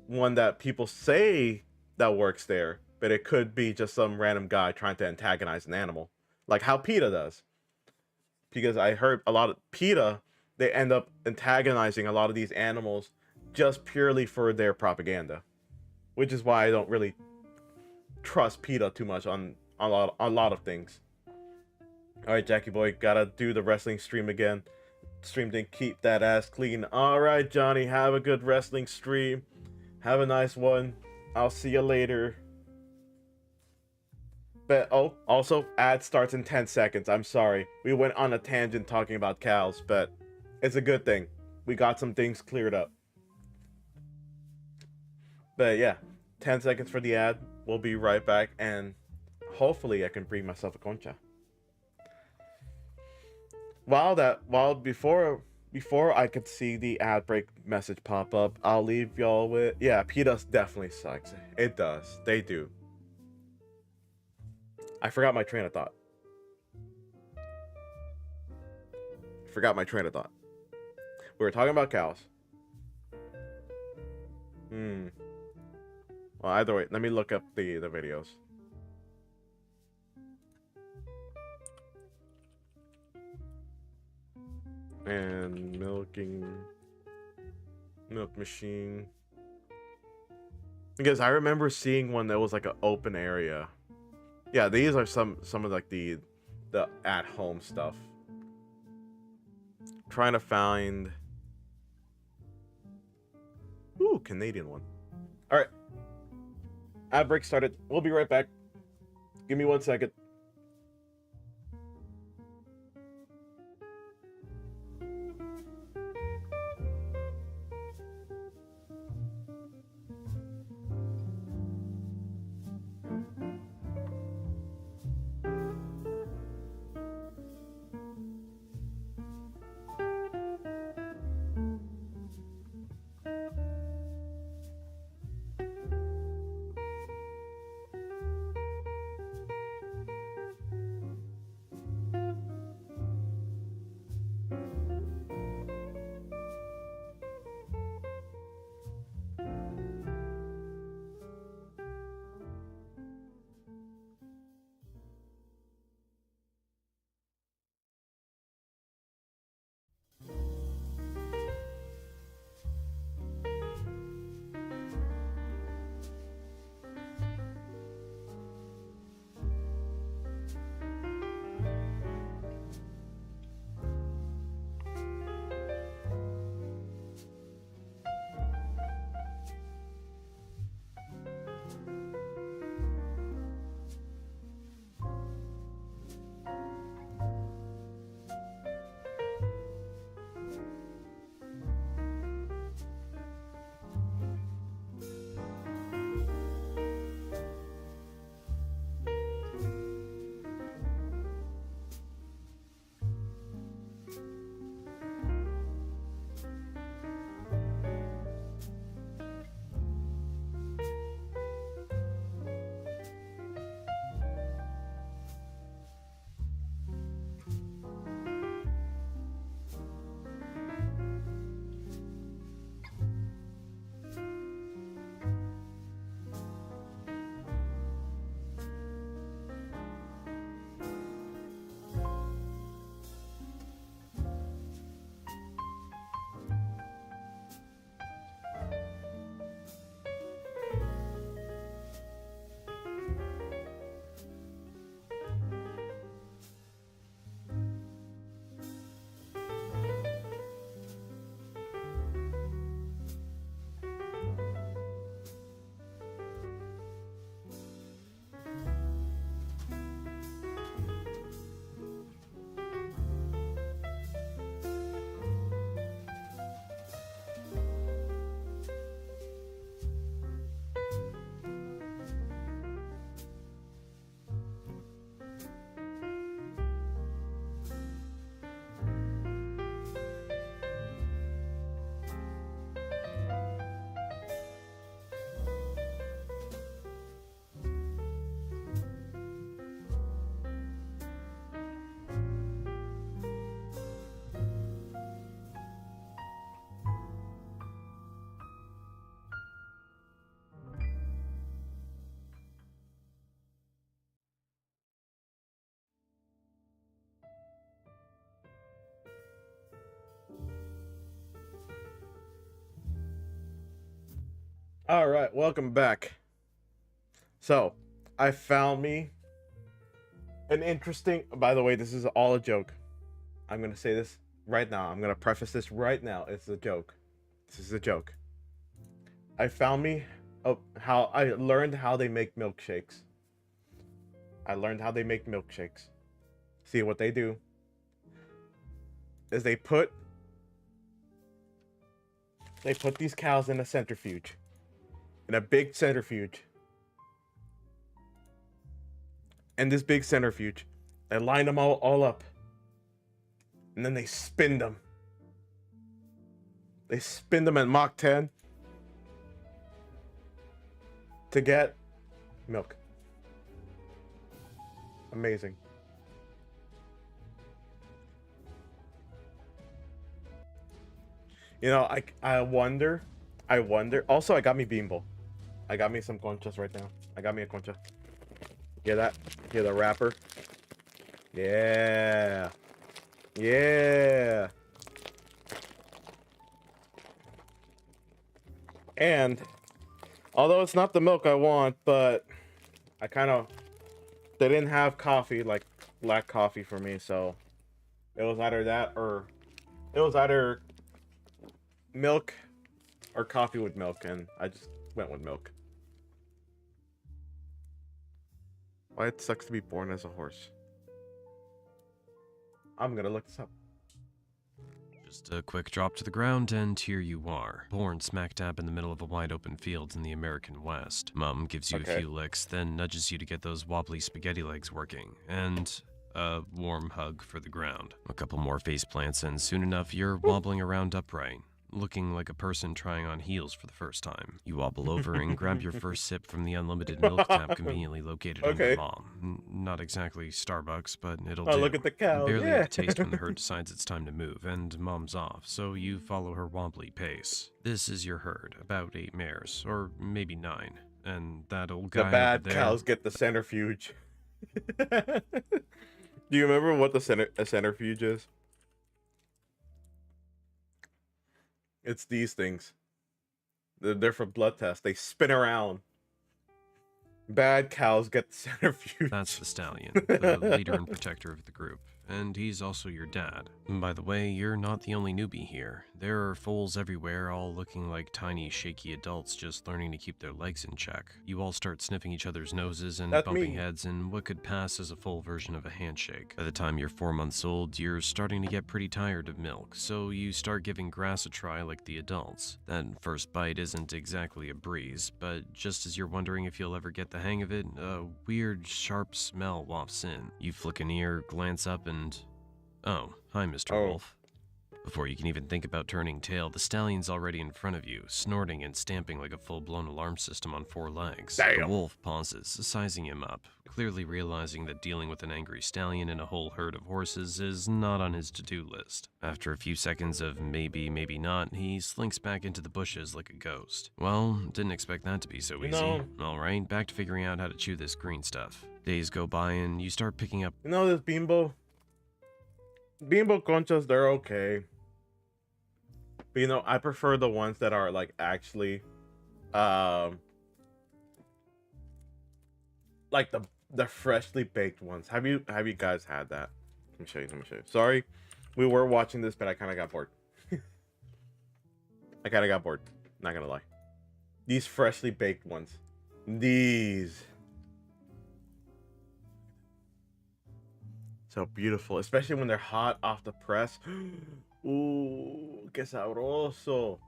one that people say that works there, but it could be just some random guy trying to antagonize an animal, like how PETA does? Because I heard a lot of PETA, they end up antagonizing a lot of these animals just purely for their propaganda, which is why I don't really trust PETA too much on a lot of things. All right, Jackie boy, gotta do the wrestling stream again. Stream didn't keep that ass clean. All right, Johnny, have a good wrestling stream. Have a nice one. I'll see you later. But oh, also, ad starts in 10 seconds. I'm sorry. We went on a tangent talking about cows, but it's a good thing. We got some things cleared up. But yeah, 10 seconds for the ad. We'll be right back, and hopefully I can bring myself a concha. Before I could see the ad break message pop up, I'll leave y'all with, yeah, PETA definitely sucks. It does. They do. I forgot my train of thought. We were talking about cows. Well, either way, let me look up the videos. And milk machine. Because I remember seeing one that was like an open area. Yeah, these are some of like the at home stuff. Trying to find. Ooh, Canadian one. All right. Ad break started. We'll be right back. Give me 1 second. All right, welcome back. So, I found me an interesting. By the way, this is all a joke. I'm gonna say this right now. I'm gonna preface this right now. It's a joke. This is a joke. I found me how I learned how they make milkshakes. I learned how they make milkshakes. See what they do is they put these cows in a centrifuge. In a big centrifuge. And this big centrifuge, they line them all up. And then they spin them. They spin them at Mach 10 to get milk. Amazing. You know, I wonder. Also, I got me bimbo. I got me some conchas right now. I got me a concha. Hear that? Hear the wrapper? Yeah. Yeah. And although it's not the milk I want, but they didn't have coffee, like black coffee for me, so it was either that or it was either milk or coffee with milk, and I just went with milk. Why it sucks to be born as a horse. I'm gonna look this up. Just a quick drop to the ground, and here you are. Born smack dab in the middle of a wide open field in the American West. Mom gives you a few licks, then nudges you to get those wobbly spaghetti legs working, and a warm hug for the ground. A couple more face plants, and soon enough you're wobbling around upright, looking like a person trying on heels for the first time. You wobble over and grab your first sip from the unlimited milk tap conveniently located under Mom. Not exactly Starbucks, but it'll do. Look at the cow. Barely have a taste when the herd decides it's time to move, and Mom's off, so you follow her wobbly pace. This is your herd, about 8 mares, or maybe 9. And that old guy The bad over there, cows get the centrifuge. Do you remember what a centrifuge is? It's these things. They're for blood tests. They spin around. Bad cows get the centrifuge. That's the stallion, the leader and protector of the group. And he's also your dad. And by the way, you're not the only newbie here. There are foals everywhere, all looking like tiny, shaky adults just learning to keep their legs in check. You all start sniffing each other's noses and bumping heads in what could pass as a full version of a handshake. By the time you're 4 months old, you're starting to get pretty tired of milk, so you start giving grass a try like the adults. That first bite isn't exactly a breeze, but just as you're wondering if you'll ever get the hang of it, a weird, sharp smell wafts in. You flick an ear, glance up, and oh, hi, Mr. Wolf. Before you can even think about turning tail, the stallion's already in front of you, snorting and stamping like a full-blown alarm system on 4 legs. Damn. The wolf pauses, sizing him up, clearly realizing that dealing with an angry stallion and a whole herd of horses is not on his to-do list. After a few seconds of maybe, maybe not, he slinks back into the bushes like a ghost. Well, didn't expect that to be so easy. No. Alright, back to figuring out how to chew this green stuff. Days go by and you start picking up. You know this bimbo conchas, they're okay. But you know, I prefer the ones that are like actually like the freshly baked ones. Have you guys had that? Let me show you. Sorry, we were watching this, but I kind of got bored. Not gonna lie. These freshly baked ones. These. So beautiful, especially when they're hot off the press. Ooh, qué sabroso.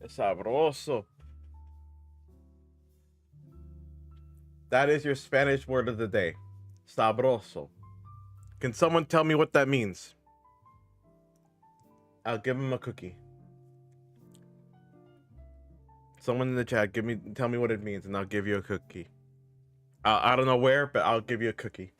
Qué sabroso. That is your Spanish word of the day. Sabroso. Can someone tell me what that means? I'll give him a cookie. Someone in the chat, tell me what it means, and I'll give you a cookie. I don't know where, but I'll give you a cookie.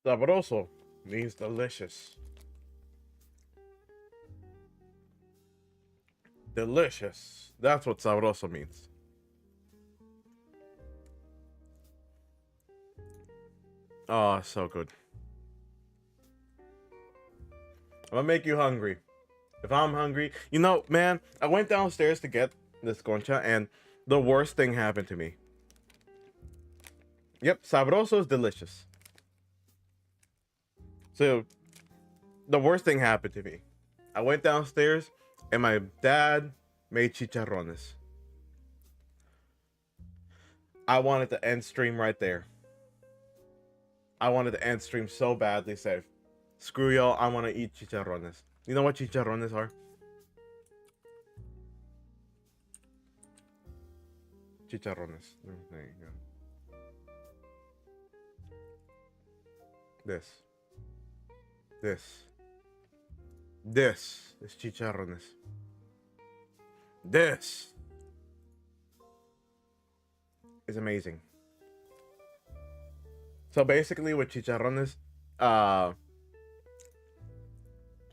Sabroso means delicious. Delicious. That's what sabroso means. Oh, so good. I'm gonna make you hungry. If I'm hungry, you know, man, I went downstairs to get this concha, and the worst thing happened to me. Yep, sabroso is delicious. So, the worst thing happened to me. I went downstairs, and my dad made chicharrones. I wanted to end stream right there. I wanted to end stream so badly, say, screw y'all, I want to eat chicharrones. You know what chicharrones are? Chicharrones. There you go. This is chicharrones. This is amazing. So basically with chicharrones,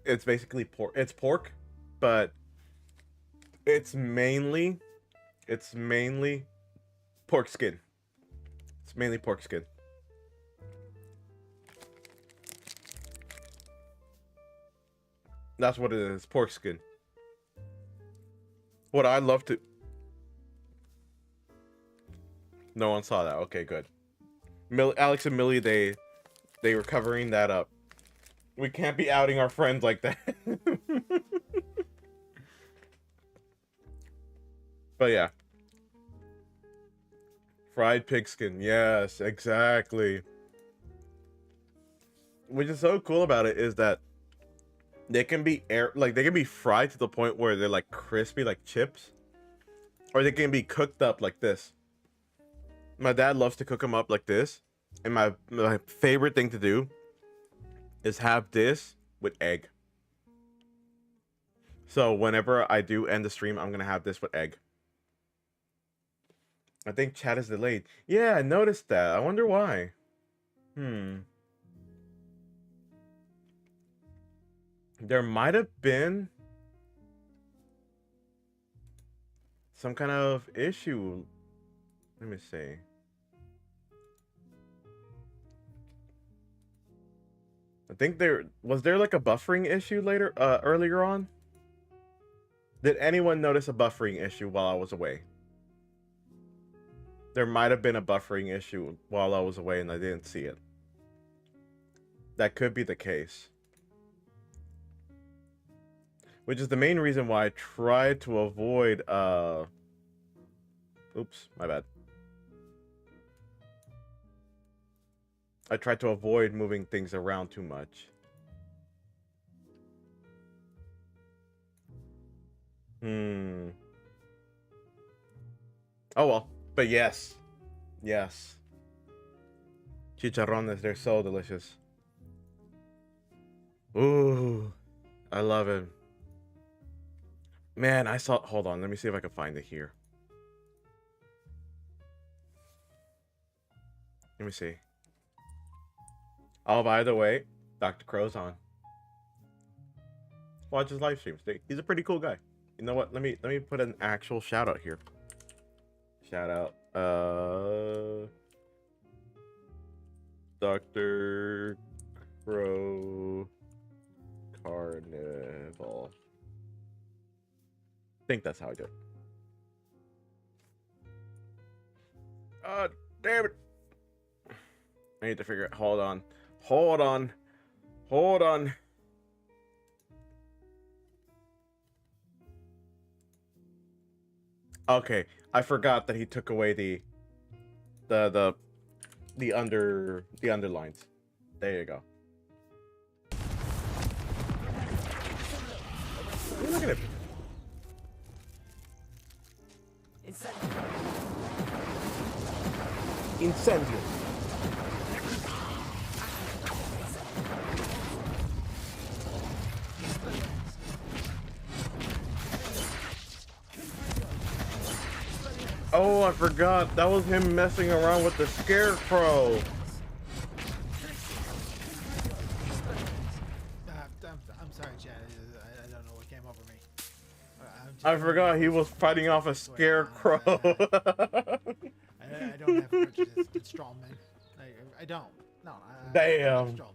it's basically pork. It's pork, but it's mainly pork skin. It's mainly pork skin. That's what it is, pork skin. What I love to... No one saw that. Okay, good. Alex and Millie, they were covering that up. We can't be outing our friends like that. But yeah. Fried pigskin. Yes, exactly. Which is so cool about it is that they can be they can be fried to the point where they're like crispy like chips, or they can be cooked up like this. My dad loves to cook them up like this, and my favorite thing to do is have this with egg. So whenever I do end the stream, I'm gonna have this with egg. I think chat is delayed. Yeah, I noticed that. I wonder why. There might have been some kind of issue. Let me see. I think there like a buffering issue earlier on. Did anyone notice a buffering issue while I was away? There might have been a buffering issue while I was away and I didn't see it. That could be the case. Which is the main reason why I tried to avoid, oops, my bad. I tried to avoid moving things around too much. Oh well, but yes. Yes. Chicharrones, they're so delicious. Ooh, I love it. Man, hold on, let me see if I can find it here. Let me see. Oh, by the way, Dr. Crow's on. Watch his live streams. He's a pretty cool guy. You know what? Let me put an actual shout out here. Shout out. Dr. Crow Carnival. I think that's how I do it. Damn it. I need to figure it. Hold on. Hold on. Hold on. Okay, I forgot that he took away the underlines. There you go. Look at it. Incendio. Oh, I forgot. That was him messing around with the scarecrow. I'm sorry, Chad. I don't know what came over me. I forgot he was fighting off a scarecrow. I don't have prejudice. It's strong, man. I don't. No, Damn. Strowman.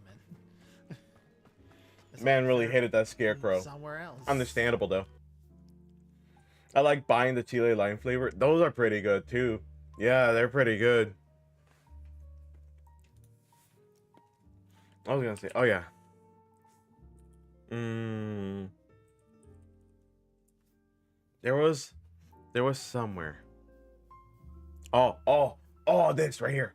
It's Man like really they're hated that scarecrow. somewhere else. Understandable though. I like buying the chile lime flavor. Those are pretty good too. Yeah, they're pretty good. I was gonna say, oh yeah. There was somewhere. Oh, this right here.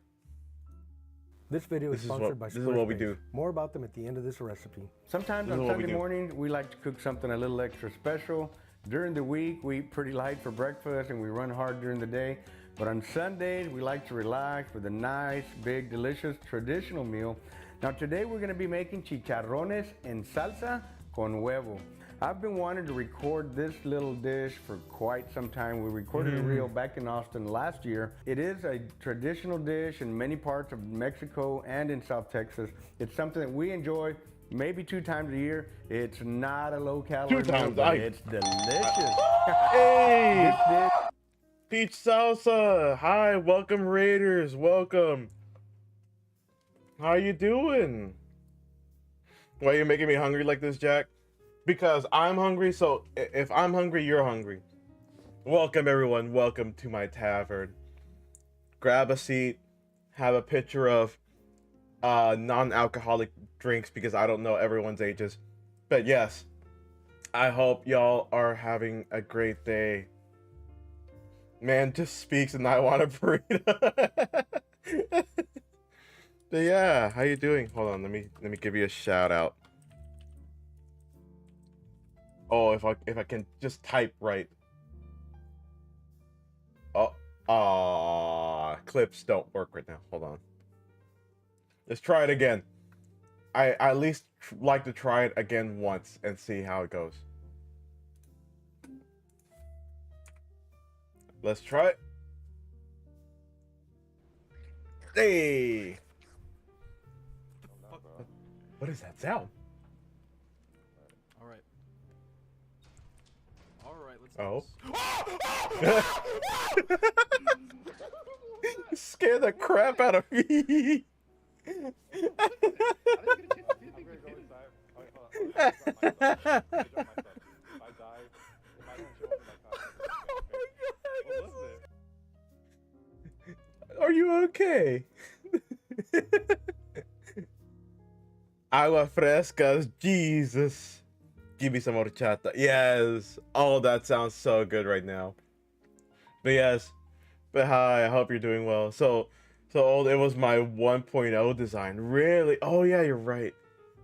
This video is sponsored by Squarespace. This is what we do. More about them at the end of this recipe. Sometimes on Sunday morning, we like to cook something a little extra special. During the week, we eat pretty light for breakfast and we run hard during the day. But on Sundays, we like to relax with a nice, big, delicious, traditional meal. Now today we're gonna be making chicharrones en salsa con huevo. I've been wanting to record this little dish for quite some time. We recorded a reel back in Austin last year. It is a traditional dish in many parts of Mexico and in South Texas. It's something that we enjoy maybe 2 times a year. It's not a low calorie 2 times, meal, but it's delicious. Hey! Peach Salsa! Hi, welcome Raiders, welcome. How you doing? Why are you making me hungry like this, Jack? Because I'm hungry, so if I'm hungry, you're hungry. Welcome everyone, welcome to my tavern. Grab a seat, have a picture of non-alcoholic drinks because I don't know everyone's ages. But yes, I hope y'all are having a great day. Man just speaks and I want a burrito. But yeah, how you doing? Hold on, let me give you a shout out. Oh, if I can just type right. Oh, clips don't work right now. Hold on. Let's try it again. I at least like to try it again once and see how it goes. Let's try it. Hey! What is that sound? Alright, let's Scare the crap out of me. Are you okay? Agua frescas, Jesus. Give me some horchata. Yes. Oh, that sounds so good right now. But yes. But hi, I hope you're doing well. So it was my 1.0 design. Really? Oh yeah, you're right.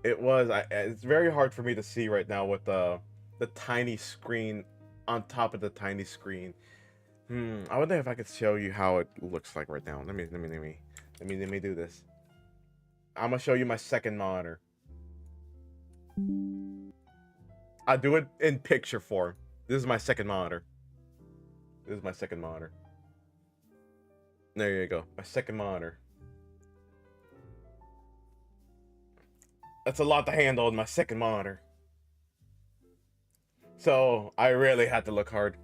It was. It's very hard for me to see right now with the tiny screen on top of the tiny screen. I wonder if I could show you how it looks like right now. Let me do this. I'm gonna show you my second monitor. I'll do it in picture form. This is my second monitor. This is my second monitor. There you go. My second monitor. That's a lot to handle in my second monitor. So I really had to look hard.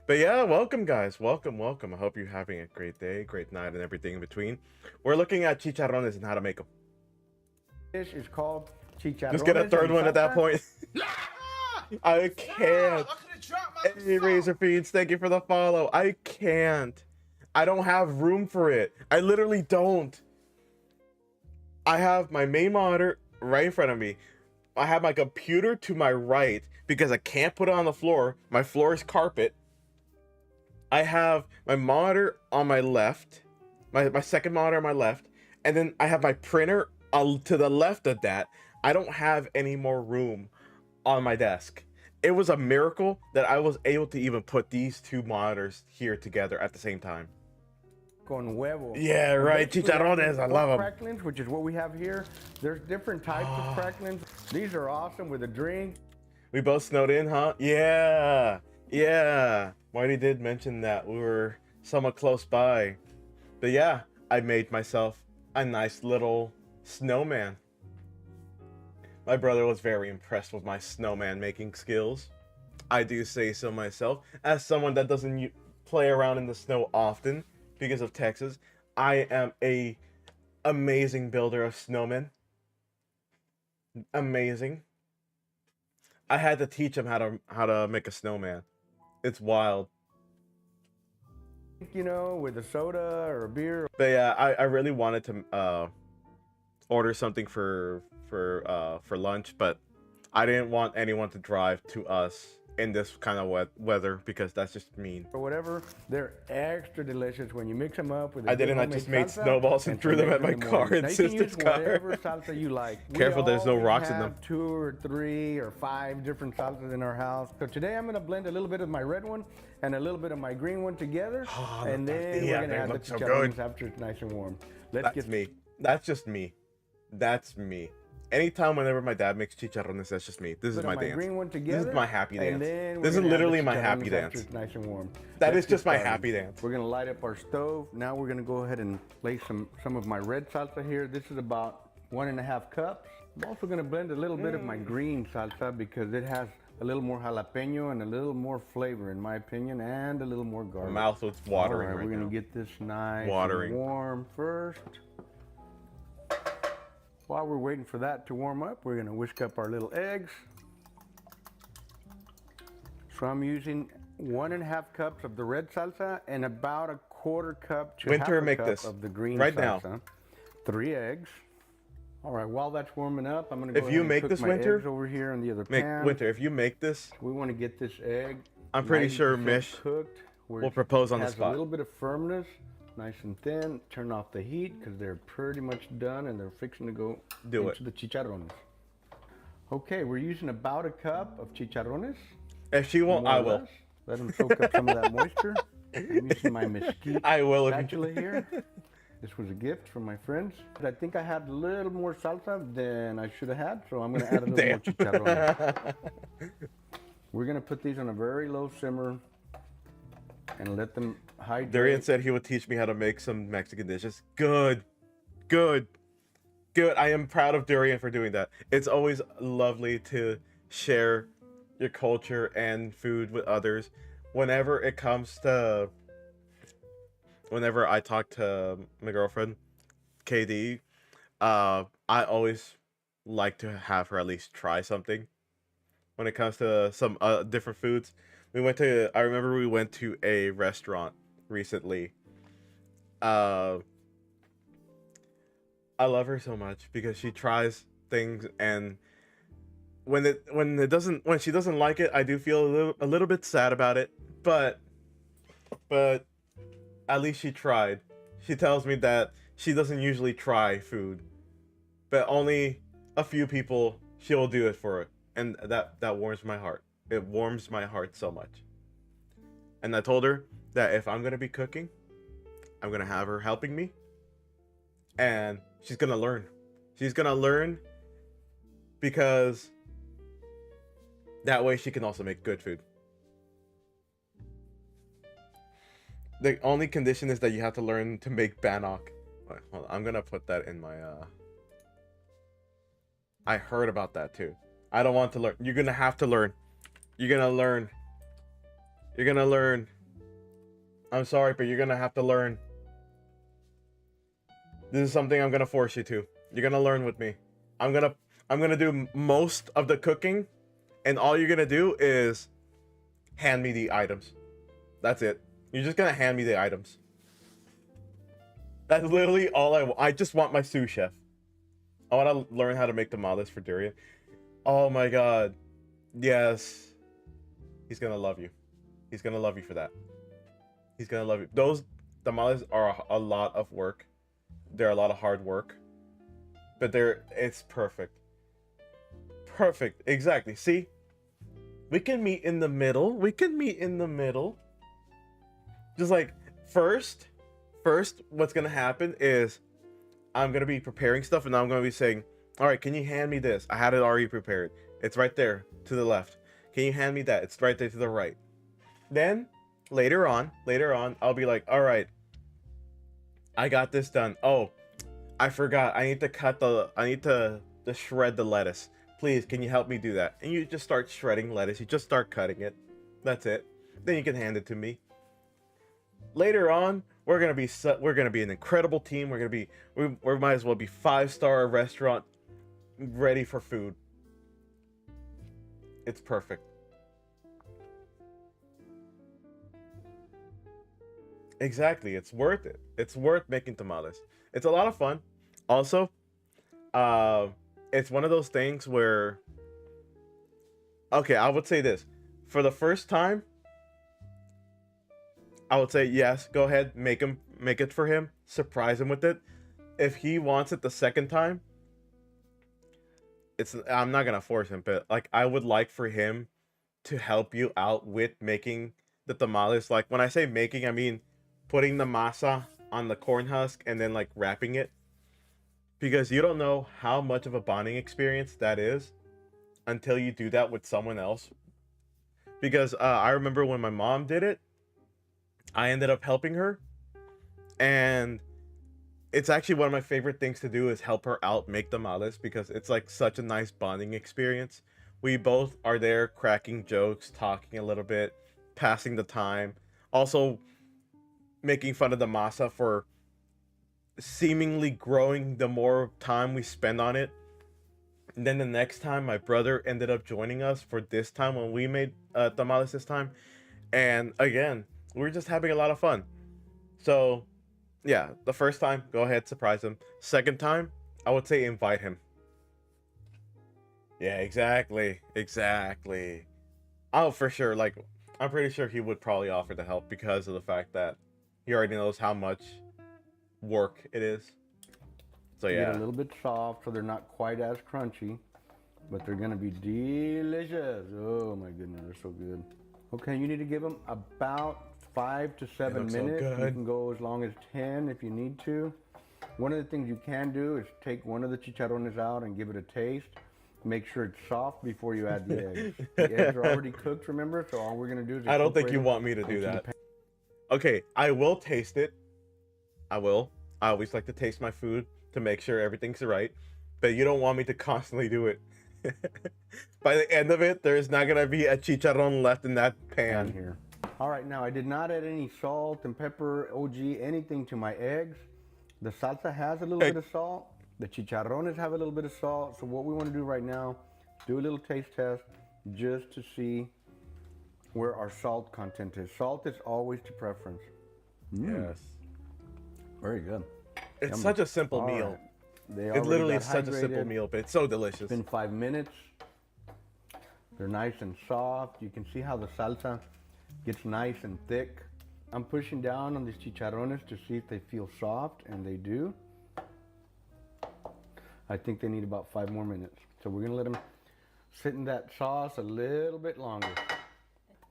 But yeah, welcome guys. Welcome. I hope you're having a great day, great night, and everything in between. We're looking at chicharrones and how to make them. Dish is called chicharrones. Just get a third one at that point. I can't. Hey, Razor Feeds, thank you for the follow. I can't. I don't have room for it. I literally don't. I have my main monitor right in front of me. I have my computer to my right because I can't put it on the floor. My floor is carpet. I have my monitor on my left, my second monitor on my left, and then I have my printer to the left of that. I don't have any more room on my desk. It was a miracle that I was able to even put these two monitors here together at the same time. Con huevo. Yeah, right. Chicharrones, I love them. Cracklings, which is what we have here. There's different types of cracklings. These are awesome with a drink. We both snowed in, huh? Yeah. Marty did mention that we were somewhat close by. But yeah, I made myself a nice little snowman. My brother was very impressed with my snowman making skills. I do say so myself. As someone that doesn't play around in the snow often because of Texas, I am a amazing builder of snowmen. Amazing. I had to teach him how to make a snowman. It's wild. You know, with a soda or a beer. But yeah, I really wanted to order something for lunch, but I didn't want anyone to drive to us in this kind of weather because that's just mean. Or whatever, they're extra delicious when you mix them up with. I didn't. I just made snowballs and threw them at my car and sister's car. Whatever salsa you like. Careful, there's no rocks in them. 2 or 3 or 5 different salsas in our house. So today I'm gonna blend a little bit of my red one and a little bit of my green one together, and then we're gonna add the chicharrones after it's nice and warm. That's me. That's just me. That's me. Anytime, whenever my dad makes chicharrones, that's just me. This is my dance. Green one together, this is my happy dance. This is literally my happy dance. It's nice and warm. That is just my happy dance. We're gonna light up our stove. Now we're gonna go ahead and lay some of my red salsa here. This is about 1.5 cups. I'm also gonna blend a little bit of my green salsa because it has a little more jalapeno and a little more flavor, in my opinion, and a little more garlic. My mouth is watering right right now. now. We're gonna get this nice Watering. and warm first. While we're waiting for that to warm up, we're gonna whisk up our little eggs. So I'm using 1.5 cups of the red salsa and about 1/4 cup to Winter, half a make cup this of the green right salsa. now. 3 eggs. All right, while that's warming up, I'm gonna go If ahead you and make cook this, my Winter, eggs over here in the other pan. Winter, if you make this, We want to get this egg. I'm pretty sure 90% Mish cooked, where will it propose on the has spot. a little bit of firmness, nice and thin. Turn off the heat because they're pretty much done and they're fixing to go into the chicharrones. Okay, we're using about 1 cup of chicharrones. If she won't, I will. Let them soak up some of that moisture. I'm using my mesquite I will. spatula here. This was a gift from my friends. I think I had a little more salsa than I should have had, so I'm going to add a little more chicharrones. We're going to put these on a very low simmer and let them hydrate. Durian said he would teach me how to make some Mexican dishes. Good. Good. Good. I am proud of Durian for doing that. It's always lovely to share your culture and food with others. Whenever it comes to... Whenever I talk to my girlfriend, KD, I always like to have her at least try something. When it comes to some different foods, I remember we went to a restaurant recently. I love her so much because she tries things, and when she doesn't like it, I do feel a little bit sad about it. But at least she tried. She tells me that she doesn't usually try food, but only a few people she will do it for, and that warms my heart. It warms my heart so much. And I told her that if I'm gonna be cooking, I'm gonna have her helping me, and she's gonna learn. She's gonna learn because that way she can also make good food. The only condition is that you have to learn to make bannock. Wait, hold on, I'm gonna put that in my I heard about that too. I don't want to learn. You're gonna have to learn. You're gonna learn. You're gonna learn. I'm sorry, but you're gonna have to learn. This is something I'm gonna force you to. You're gonna learn with me. I'm gonna do most of the cooking, and all you're gonna do is hand me the items. That's it. You're just gonna hand me the items. That's literally all I want. I just want my sous chef. I want to learn how to make tamales for Durian. Oh my god. Yes. He's gonna love you. He's gonna love you for that. He's gonna love you. Those tamales are a lot of work. They're a lot of hard work. But it's perfect. Perfect. Exactly. See? We can meet in the middle. We can meet in the middle. Just like, first, what's gonna happen is I'm gonna be preparing stuff, and I'm gonna be saying, all right, can you hand me this? I had it already prepared. It's right there to the left. Can you hand me that? It's right there to the right. Then later on, I'll be like, all right, I got this done. Oh, I forgot. I need to shred the lettuce. Please, can you help me do that? And you just start shredding lettuce. You just start cutting it. That's it. Then you can hand it to me. Later on, we're gonna be an incredible team. We might as well be 5-star restaurant ready for food. It's perfect. Exactly, it's worth it. It's worth making tamales. It's a lot of fun. Also, it's one of those things where, okay, I would say this. For the first time, I would say yes, go ahead, make it for him, surprise him with it. If he wants it the second time, I'm not gonna force him, but like I would like for him to help you out with making the tamales. Like when I say making, I mean putting the masa on the corn husk and then like wrapping it, because you don't know how much of a bonding experience that is until you do that with someone else. Because I remember when my mom did it, I ended up helping her, and it's actually one of my favorite things to do is help her out make tamales, because it's like such a nice bonding experience. We both are there cracking jokes, talking a little bit, passing the time, also making fun of the masa for seemingly growing the more time we spend on it. And then the next time my brother ended up joining us for this time when we made tamales this time, and again we were just having a lot of fun. So yeah, the first time, go ahead, surprise him. Second time, I would say invite him. Yeah, exactly. Oh, for sure. Like, I'm pretty sure he would probably offer to help because of the fact that he already knows how much work it is. So yeah. Get a little bit soft, so they're not quite as crunchy, but they're gonna be delicious. Oh my goodness, they're so good. Okay, you need to give them about 5 to 7 minutes. You can go as long as 10 if you need to. One of the things you can do is take one of the chicharrones out and give it a taste. Make sure it's soft before you add the eggs. The eggs are already cooked, remember? So all we're gonna do is I don't think you want me to do that. Okay, I will taste it. I will. I always like to taste my food to make sure everything's right. But you don't want me to constantly do it. By the end of it, there's not gonna be a chicharron left in that pan here. All right, now I did not add any salt and pepper, OG, anything to my eggs. The salsa has a little bit of salt. The chicharrones have a little bit of salt. So what we want to do right now, do a little taste test just to see where our salt content is. Salt is always to preference. Yes. Very good. It's such a simple meal. It literally is such a simple meal, but it's so delicious. It's been 5 minutes. They're nice and soft. You can see how the salsa gets nice and thick. I'm pushing down on these chicharrones to see if they feel soft, and they do. I think they need about 5 more minutes. So we're gonna let them sit in that sauce a little bit longer.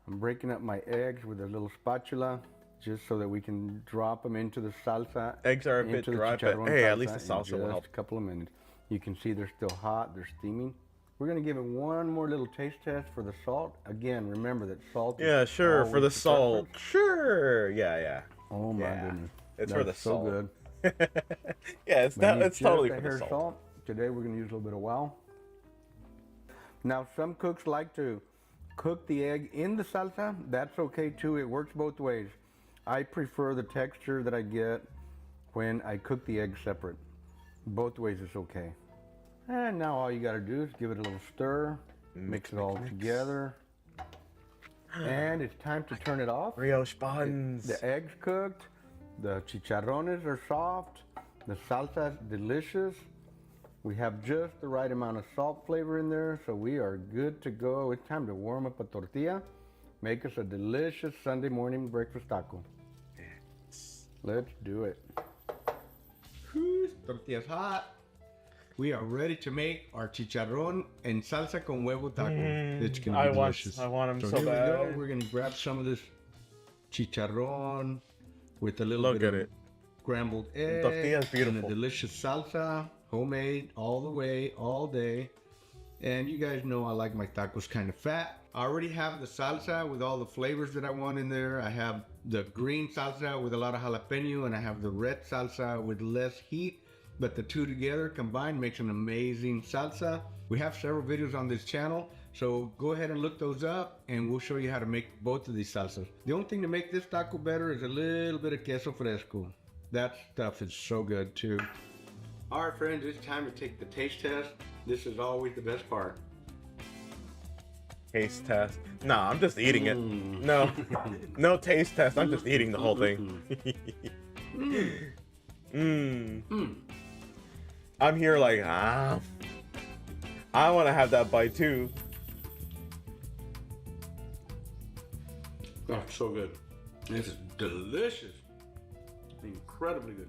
I'm breaking up my eggs with a little spatula just so that we can drop them into the salsa. Eggs are a bit dry, but hey, at least the salsa will help. A couple of minutes. You can see they're still hot, they're steaming. We're gonna give it one more little taste test for the salt. Again, remember that salt is sure, for the salt. Sure, yeah. Oh my goodness. It's for the salt. So good. Yeah, it's totally for the salt. Today we're gonna use a little bit of wow. Now some cooks like to cook the egg in the salsa. That's okay too, it works both ways. I prefer the texture that I get when I cook the egg separate. Both ways is okay. And now all you gotta do is give it a little stir, mix it all together. And it's time to turn it off. Brioche buns. The egg's cooked, the chicharrones are soft, the salsa is delicious. We have just the right amount of salt flavor in there, so we are good to go. It's time to warm up a tortilla. Make us a delicious Sunday morning breakfast taco. Let's do it. Tortilla's hot. We are ready to make our chicharrón and salsa con huevo taco. It's gonna be delicious. I want them so here bad. We go. We're gonna grab some of this chicharrón with a little bit of scrambled egg. Tortilla's beautiful. And a delicious salsa, homemade all the way, all day. And you guys know I like my tacos kind of fat. I already have the salsa with all the flavors that I want in there. I have the green salsa with a lot of jalapeno, and I have the red salsa with less heat. But the two together combined makes an amazing salsa. We have several videos on this channel, so go ahead and look those up and we'll show you how to make both of these salsas. The only thing to make this taco better is a little bit of queso fresco. That stuff is so good too. All right, friends, it's time to take the taste test. This is always the best part. Taste test. Nah, I'm just eating it. No, no taste test. I'm just eating the whole thing. I'm here like, I want to have that bite too. Oh, so good. This is delicious. Incredibly good.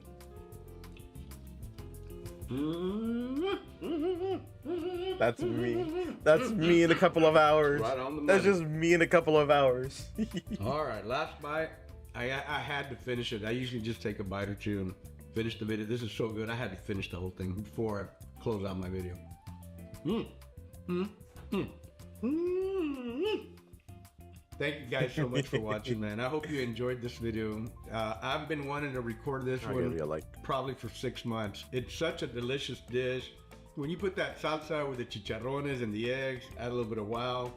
That's me. That's me in a couple of hours. Right on the money. That's just me in a couple of hours. All right, last bite. I had to finish it. I usually just take a bite or two and finish the video. This is so good. I had to finish the whole thing before I close out my video. Thank you guys so much for watching, man. I hope you enjoyed this video. I've been wanting to record this one probably for 6 months. It's such a delicious dish. When you put that salsa with the chicharrones and the eggs, add a little bit of wow,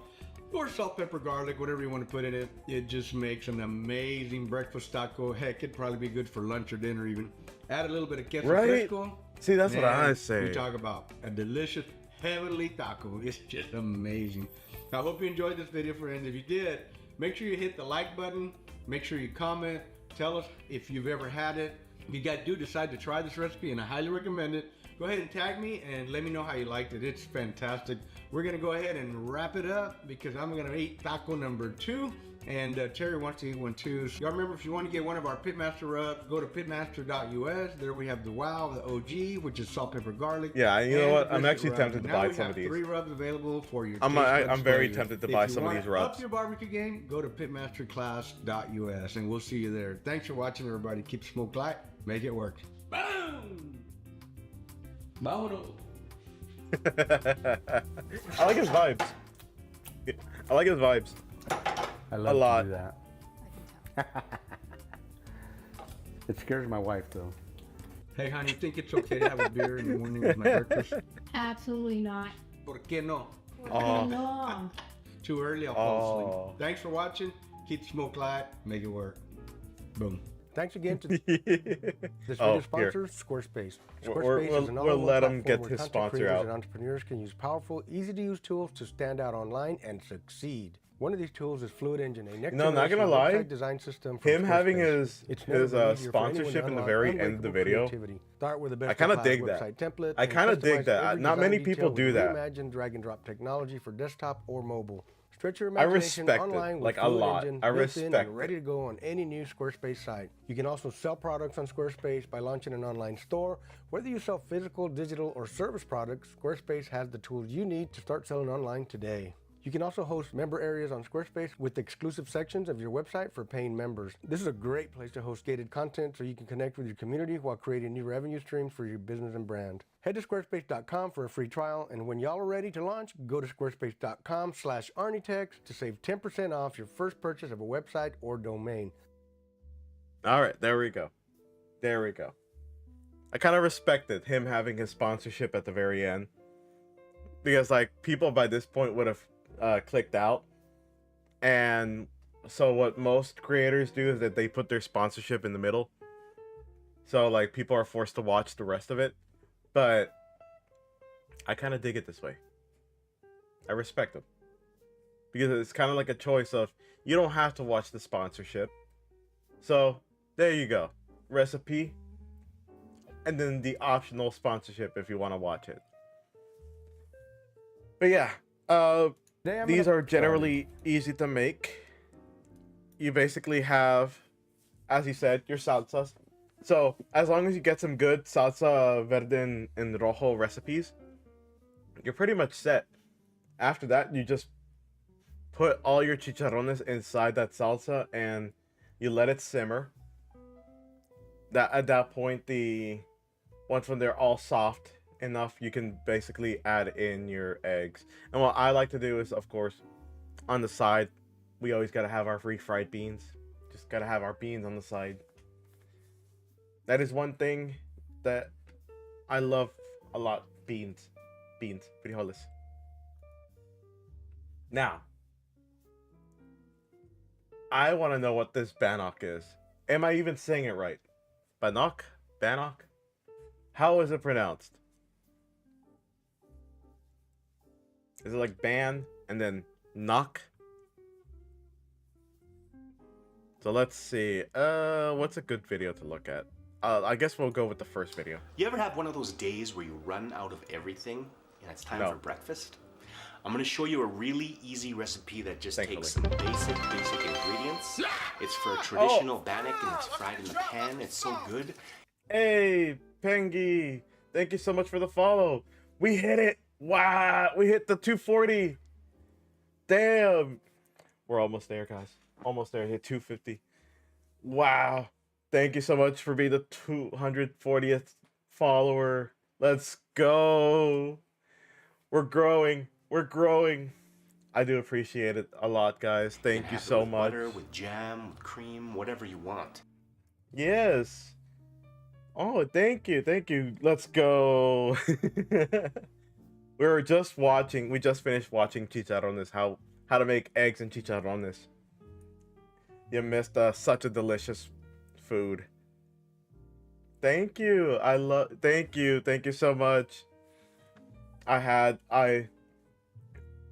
or salt, pepper, garlic, whatever you want to put in it, it just makes an amazing breakfast taco. Heck, it'd probably be good for lunch or dinner even. Add a little bit of queso fresco. See, that's what I say. We talk about a delicious, heavenly taco. It's just amazing. I hope you enjoyed this video, friends. If you did, make sure you hit the like button. Make sure you comment. Tell us if you've ever had it. If you guys do decide to try this recipe, and I highly recommend it, go ahead and tag me and let me know how you liked it. It's fantastic. We're gonna go ahead and wrap it up because I'm gonna eat taco number 2. And Terry wants to eat one too. So y'all remember, if you want to get one of our Pitmaster rubs, go to pitmaster.us. There we have the wow, the OG, which is salt, pepper, garlic. Yeah, you know what? I'm actually tempted to buy some of these. 3 rubs available for your I'm very tempted to buy some of these rubs. Up your barbecue game, go to pitmasterclass.us and we'll see you there. Thanks for watching, everybody. Keep the smoke light. Make it work. Boom! Vámonos. I like his vibes. I like his vibes. I love a lot. To do that. It scares my wife though. Hey honey, you think it's okay to have a beer in the morning with my breakfast? Absolutely not. ¿Por qué no? Oh. No. Too early, I'll fall asleep. Thanks for watching. Keep the smoke light. Make it work. Boom. Thanks again to this video sponsor, Squarespace. Squarespace is an we'll let him get where his content sponsor creators out. and entrepreneurs can use powerful, easy-to-use tools to stand out online and succeed. One of these tools is Fluid Engine, a not gonna lie, website design system from him having Squarespace. his sponsorship in the very end of the video, Start with a I kind of dig website that. template I kind of dig that. every Not design many detail people with do that. reimagined drag-and-drop technology for desktop or mobile. Stretch your I imagination respect online it, with like a Fluid lot. Engine, I built in respect and ready to go on any new Squarespace site. You can also sell products on Squarespace by launching an online store. Whether you sell physical, digital, or service products, Squarespace has the tools you need to start selling online today. You can also host member areas on Squarespace with exclusive sections of your website for paying members. This is a great place to host gated content so you can connect with your community while creating new revenue streams for your business and brand. Head to squarespace.com for a free trial, and when y'all are ready to launch, go to squarespace.com/ArnieTex to save 10% off your first purchase of a website or domain. All right, there we go. There we go. I kind of respected him having his sponsorship at the very end, because like people by this point would have clicked out. And so what most creators do is that they put their sponsorship in the middle, so like people are forced to watch the rest of it. But I kind of dig it this way. I respect him, because it's kind of like a choice of, you don't have to watch the sponsorship, so there you go, recipe, and then the optional sponsorship if you want to watch it. But yeah, these are generally easy to make. You basically have, as you said, your salsas. So as long as you get some good salsa verde and rojo recipes, you're pretty much set. After that, you just put all your chicharrones inside that salsa and you let it simmer. At that point, once when they're all soft enough, you can basically add in your eggs. And what I like to do is, of course, on the side, we always got to have our refried beans. Just got to have our beans on the side. That is one thing that I love a lot. Beans, frijoles. Now, I want to know what this Bannock is. Am I even saying it right? Bannock? Bannock? How is it pronounced? Is it like ban and then knock? So let's see. What's a good video to look at? I guess we'll go with the first video. You ever have one of those days where you run out of everything and it's time for breakfast? I'm gonna show you a really easy recipe that just takes some basic ingredients. It's for a traditional bannock and it's fried in the pan. It's so good. Hey, Pengi, thank you so much for the follow. We hit it. Wow, we hit the 240. Damn. We're almost there, guys. Almost there. Hit 250. Wow. Thank you so much for being the 240th follower. Let's go. We're growing. We're growing. I do appreciate it a lot, guys. Thank you so much. Butter, with jam, with cream, whatever you want. Yes. Oh, thank you. Thank you. Let's go. We just finished watching chicharrones, how to make eggs and chicharrones. You missed such a delicious food. Thank you. Thank you so much.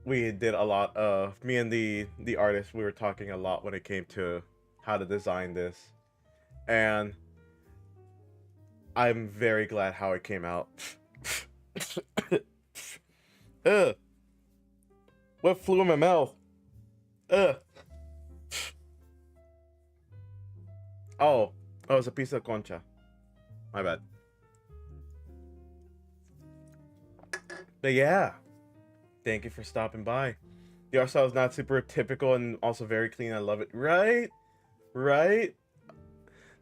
We did a lot of, me and the artist, we were talking a lot when it came to how to design this. And I'm very glad how it came out. What flew in my mouth? Oh, it's a piece of concha. My bad. But yeah, thank you for stopping by. The art style is not super typical and also very clean. I love it. Right?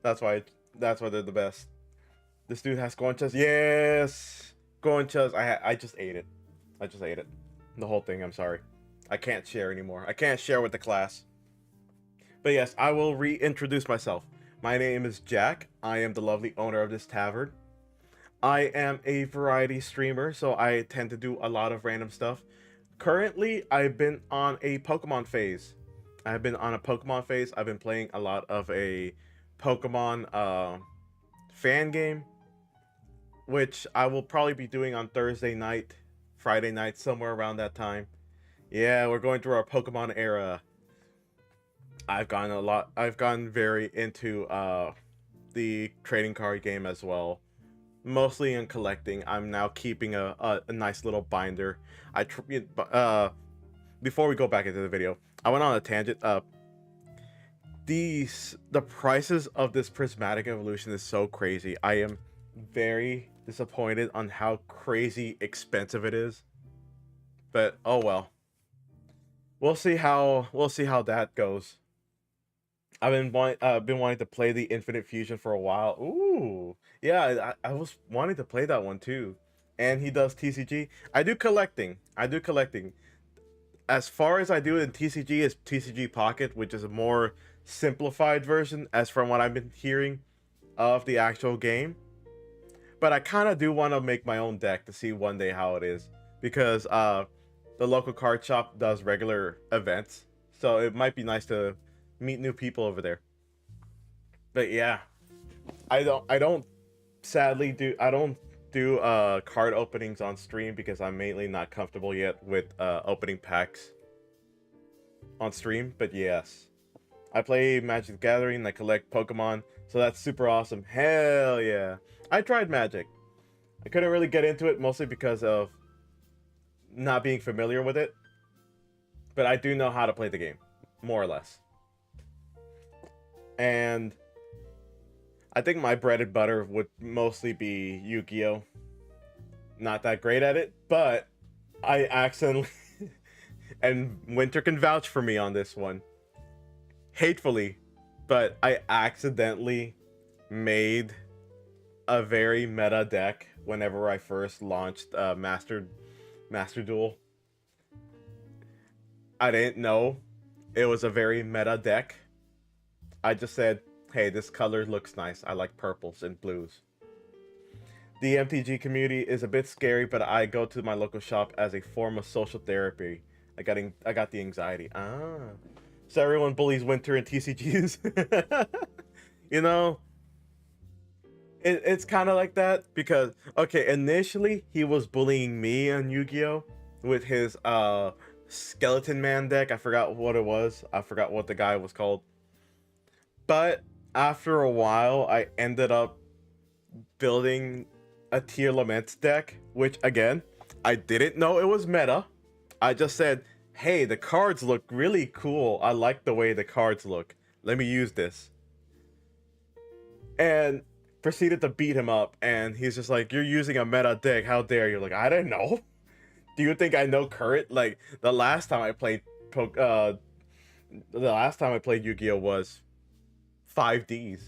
That's why they're the best. This dude has conchas. Yes, conchas. I just ate it. The whole thing. I'm sorry. I can't share anymore. I can't share with the class. But yes, I will reintroduce myself. My name is Jack. I am the lovely owner of this tavern. I am a variety streamer, so I tend to do a lot of random stuff. Currently, I've been on a Pokemon phase. I've been playing a lot of a Pokemon fan game, which I will probably be doing on Thursday night, Friday night, somewhere around that time. Yeah, we're going through our Pokemon era. I've gone very into the trading card game as well. Mostly in collecting. I'm now keeping a nice little binder. Before we go back into the video, I went on a tangent. The prices of this prismatic evolution is so crazy. I am very disappointed on how crazy expensive it is. But oh well. We'll see how that goes. I've been wanting to play the Infinite Fusion for a while. Ooh, yeah, I was wanting to play that one too. And he does TCG. I do collecting. As far as I do in TCG is TCG Pocket, which is a more simplified version, as from what I've been hearing of the actual game. But I kind of do want to make my own deck to see one day how it is, because the local card shop does regular events, so it might be nice to meet new people over there. But yeah, I don't do card openings on stream because I'm mainly not comfortable yet with opening packs on stream. But yes, I play Magic the Gathering and I collect Pokemon, so that's super awesome. Hell yeah. I tried Magic. I couldn't really get into it, mostly because of not being familiar with it, but I do know how to play the game, more or less. And I think my bread and butter would mostly be Yu-Gi-Oh! Not that great at it, but I accidentally, and Winter can vouch for me on this one, hatefully, but I accidentally made a very meta deck whenever I first launched Master Duel. I didn't know it was a very meta deck. I just said, hey, this color looks nice. I like purples and blues. The MTG community is a bit scary, but I go to my local shop as a form of social therapy. I got the anxiety. So everyone bullies Winter in TCGs. You know, it's kind of like that because, okay, initially he was bullying me on Yu-Gi-Oh with his Skeleton Man deck. I forgot what it was. I forgot what the guy was called. But after a while, I ended up building a Tier Laments deck, which again, I didn't know it was meta. I just said, hey, the cards look really cool. I like the way the cards look. Let me use this. And proceeded to beat him up, and he's just like, you're using a meta deck, how dare you? Like, I don't know. Do you think I know current? Like, the last time I played Yu-Gi-Oh was 5Ds.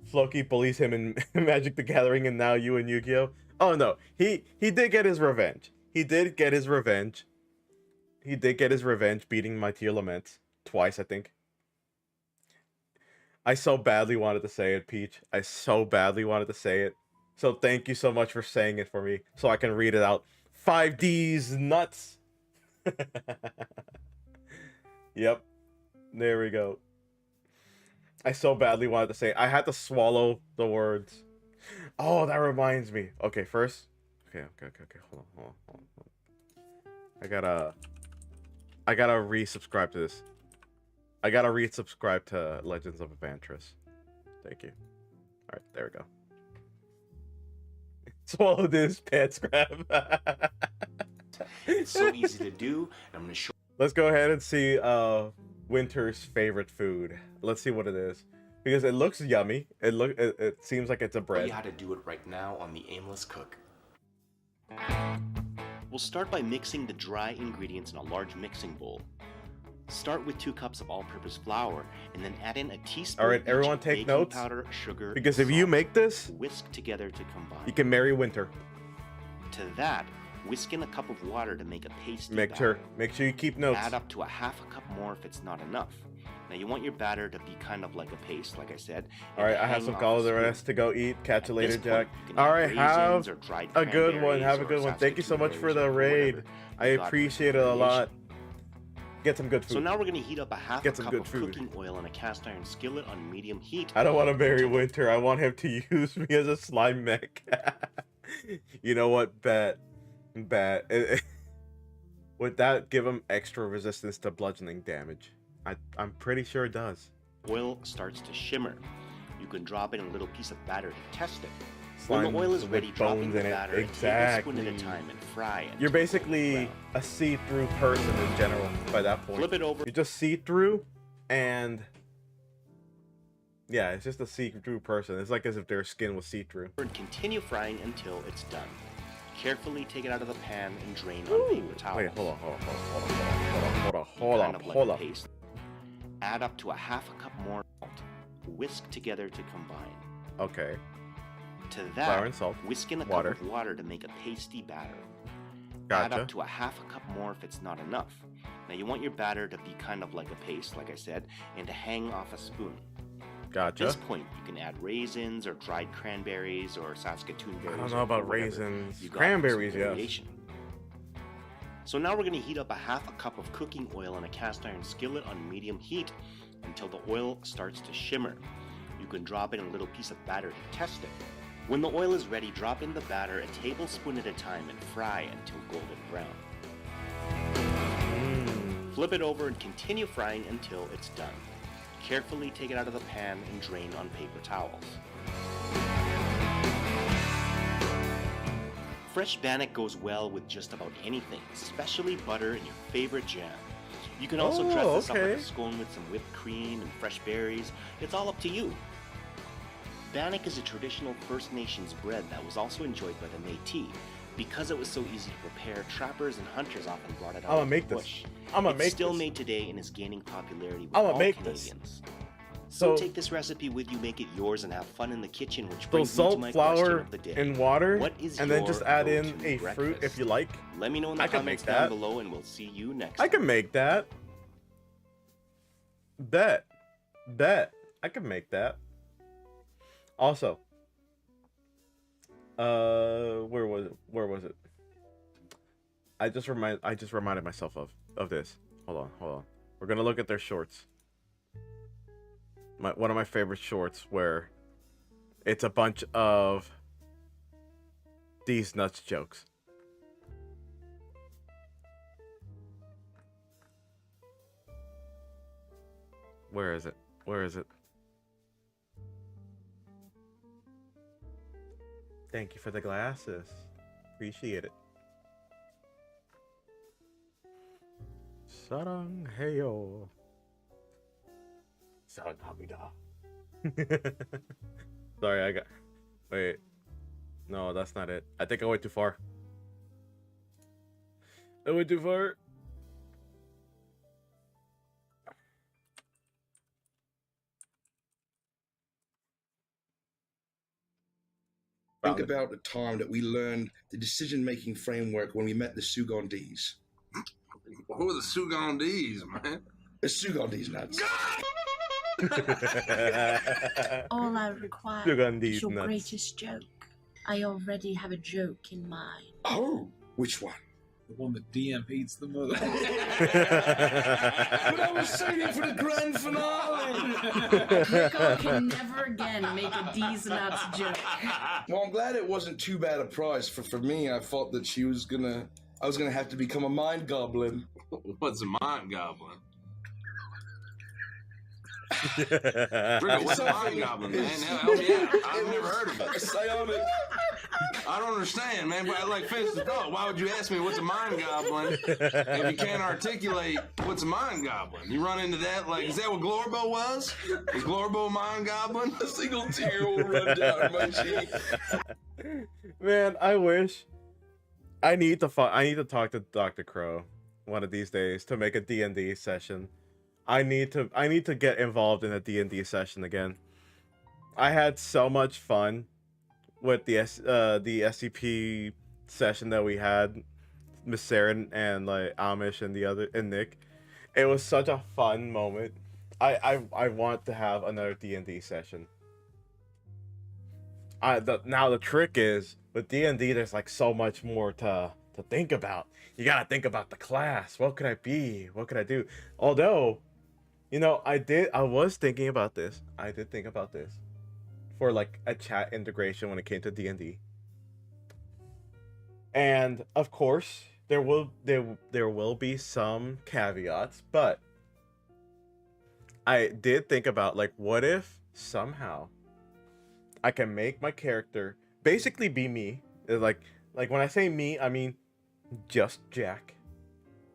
Floki bullies him in Magic the Gathering, and now you in Yu-Gi-Oh. Oh no, he did get his revenge. He did get his revenge beating my Tier Laments twice, I think. I so badly wanted to say it, Peach. I so badly wanted to say it. So thank you so much for saying it for me, so I can read it out. 5D's nuts. Yep. There we go. I so badly wanted to say it. I had to swallow the words. Oh, that reminds me. Okay, first. Okay. Hold on. I gotta resubscribe to this. I gotta resubscribe to Legends of Evantris. Thank you. Alright, there we go. Swallow this, pants grab. It's so easy to do. I'm gonna show. Let's go ahead and see Winter's favorite food. Let's see what it is. Because it looks yummy. It seems like it's a bread. Show you how to do it right now on the Aimless Cook. We'll start by mixing the dry ingredients in a large mixing bowl. Start with 2 cups of all-purpose flour, and then add in a teaspoon Alright, each everyone of take baking notes. powder, sugar, Because and if you salt. make this, Whisk together to combine. you can marry Winter. To that, whisk in a cup of water to make a pasty Make batter. sure you keep notes. Add up to a half a cup more if it's not enough. Now you want your batter to be kind of like a paste, like I said. Alright, I have some Galderas to go eat. Catch you later, Jack. Alright, Alright, have a good one. Have a good one. Thank you so much for the raid. I appreciate it a lot. Get some good food. So now we're going to heat up a half Get a some cup good of food. cooking oil in a cast iron skillet on medium heat. I don't want to marry Winter. I want him to use me as a slime mech. You know what? Bet. Would that give him extra resistance to bludgeoning damage? I'm pretty sure it does. Oil starts to shimmer. You can drop in a little piece of batter to test it. Slime when the oil is with ready, drop in bones the in it. batter a tablespoon at a time and fry it. You're basically a see-through person in general by that point. Flip it over. You just see through, and yeah, it's just a see-through person. It's like as if their skin was see-through. And continue frying until it's done. Carefully take it out of the pan and drain on paper towel. Wait, hold on. Paste. Add up to a half a cup more salt. Whisk together to combine. Okay. To that, flour and salt, whisk in a water. cup of water to make a pasty batter. Gotcha. Add up to a half a cup more if it's not enough. Now you want your batter to be kind of like a paste, like I said, and to hang off a spoon. Gotcha. At this point, you can add raisins or dried cranberries or Saskatoon berries. I don't know about raisins. Cranberries, yeah. So now we're going to heat up a half a cup of cooking oil in a cast iron skillet on medium heat until the oil starts to shimmer. You can drop in a little piece of batter to test it. When the oil is ready, drop in the batter a tablespoon at a time and fry until golden brown. Flip it over and continue frying until it's done. Carefully take it out of the pan and drain on paper towels. Fresh bannock goes well with just about anything, especially butter and your favorite jam. You can also dress this up like a scone with some whipped cream and fresh berries. It's all up to you. Bannock is a traditional First Nations bread that was also enjoyed by the Métis. Because it was so easy to prepare, trappers and hunters often brought it out of the bush. It's still made today and is gaining popularity with all Canadians. So take this recipe with you, make it yours, and have fun in the kitchen, which brings me to my question of the day. And water, What is and then just add in go-to a breakfast? fruit if you like. Let me know in the comments down below, and we'll see you next time. I can make that. Bet. I can make that. Also, where was it? I just reminded myself of this. Hold on. We're gonna look at their shorts. One of my favorite shorts where it's a bunch of these nuts jokes. Where is it? Where is it? Thank you for the glasses. Appreciate it. Sarang heyo. Sarang hamida. Sorry, I got... Wait. No, that's not it. I think I went too far. I went too far. Think about the time that we learned the decision-making framework when we met the Sugandese. Who are the Sugandese, man? The Sugandese nuts. All I require Sugandese is your nuts. greatest joke. I already have a joke in mind. Oh, which one? The one that DM eats the most. But I was saving for the grand finale. Rico can never again make a D's nuts joke. Well, I'm glad it wasn't too bad a price. For me, I thought that I was gonna have to become a mind goblin. What's a mind goblin? What's a mind goblin, man? Hell yeah, I've never heard of it. Psionic. I don't understand, man. But like, face the thought. Why would you ask me what's a mind goblin if you can't articulate what's a mind goblin? You run into that, like, is that what Glorbo was? Is Glorbo a mind goblin? A single tear will run down my cheek. Man, I wish. I need to talk to Dr. Crow one of these days to make a D&D session. I need to get involved in a D&D session again. I had so much fun with the SCP session that we had, Miss Sarah and like Amish and Nick. It was such a fun moment. I want to have another D&D session. Now the trick is with D&D, there's like so much more to think about. You gotta think about the class. What could I be? What could I do? Although, you know, I was thinking about this. I did think about this for like a chat integration when it came to D&D. And of course, there will be some caveats, but I did think about like, what if somehow I can make my character basically be me. Like when I say me, I mean just Jack.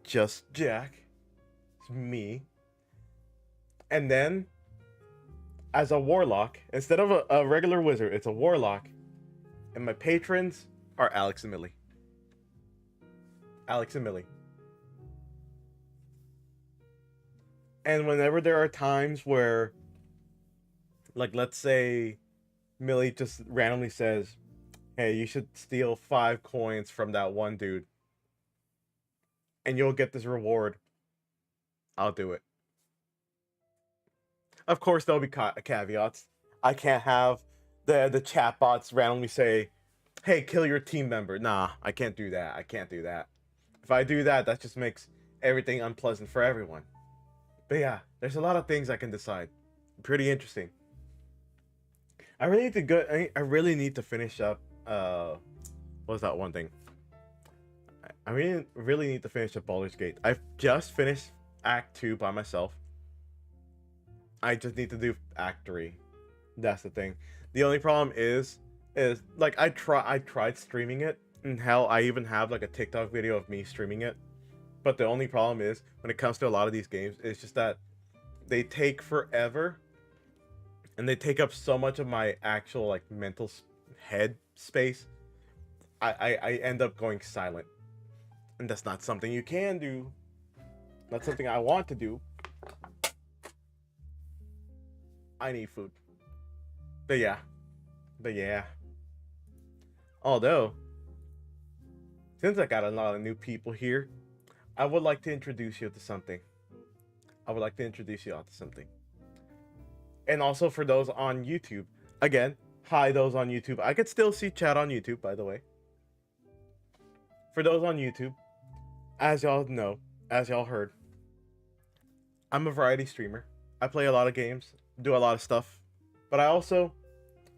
Just Jack. It's me. And then, as a warlock, instead of a regular wizard, it's a warlock. And my patrons are Alex and Millie. Alex and Millie. And whenever there are times where, like, let's say Millie just randomly says, hey, you should steal 5 coins from that one dude, and you'll get this reward, I'll do it. Of course, there'll be caveats. I can't have the chatbots randomly say, hey, kill your team member. Nah, I can't do that. I can't do that. If I do that, that just makes everything unpleasant for everyone. But yeah, there's a lot of things I can decide. Pretty interesting. I really need to finish up. What was that one thing? I really need to finish up Baldur's Gate. I've just finished Act 2 by myself. I just need to do Act 3. That's the thing. The only problem is like I tried streaming it, and hell, I even have like a TikTok video of me streaming it. But the only problem is when it comes to a lot of these games, it's just that they take forever, and they take up so much of my actual like mental head space. I end up going silent, and that's not something you can do. Not something I want to do. I need food. But yeah. Although, since I got a lot of new people here, I would like to introduce you to something. And also for those on YouTube, again, hi those on YouTube. I could still see chat on YouTube, by the way. For those on YouTube, as y'all know, as y'all heard, I'm a variety streamer. I play a lot of games, do a lot of stuff, but I also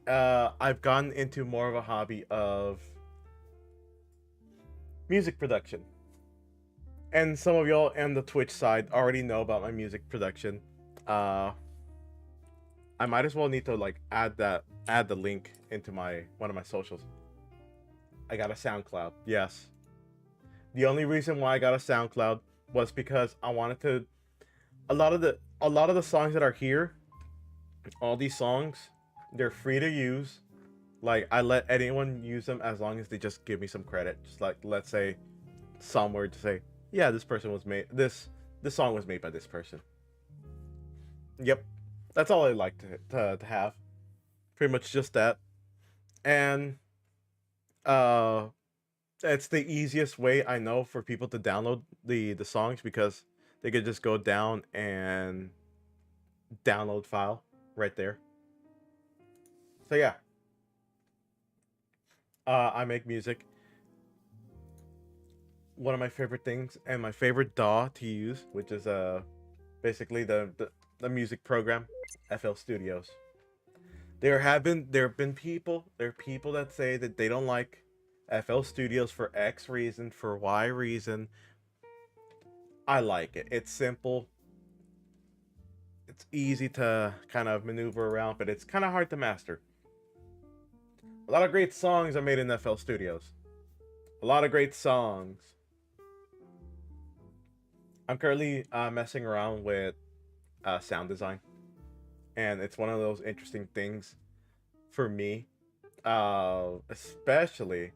I've gotten into more of a hobby of music production. And some of y'all on the Twitch side already know about my music production. I might as well need to like add the link into one of my socials. I got a SoundCloud. Yes. The only reason why I got a SoundCloud was because I wanted to a lot of the songs that are here, all these songs, they're free to use. Like, I let anyone use them as long as they just give me some credit. Just like, let's say somewhere to say, yeah, this song was made by this person. Yep. That's all I like to have. Pretty much just that. And it's the easiest way I know for people to download the songs, because they could just go down and download file right there. So yeah. I make music. One of my favorite things and my favorite DAW to use, which is basically the music program, FL Studios. There have been people that say that they don't like FL Studios for X reason, for Y reason. I like it. It's simple. It's easy to kind of maneuver around, but it's kind of hard to master. A lot of great songs are made in FL Studios. A lot of great songs. I'm currently messing around with sound design, and it's one of those interesting things for me, especially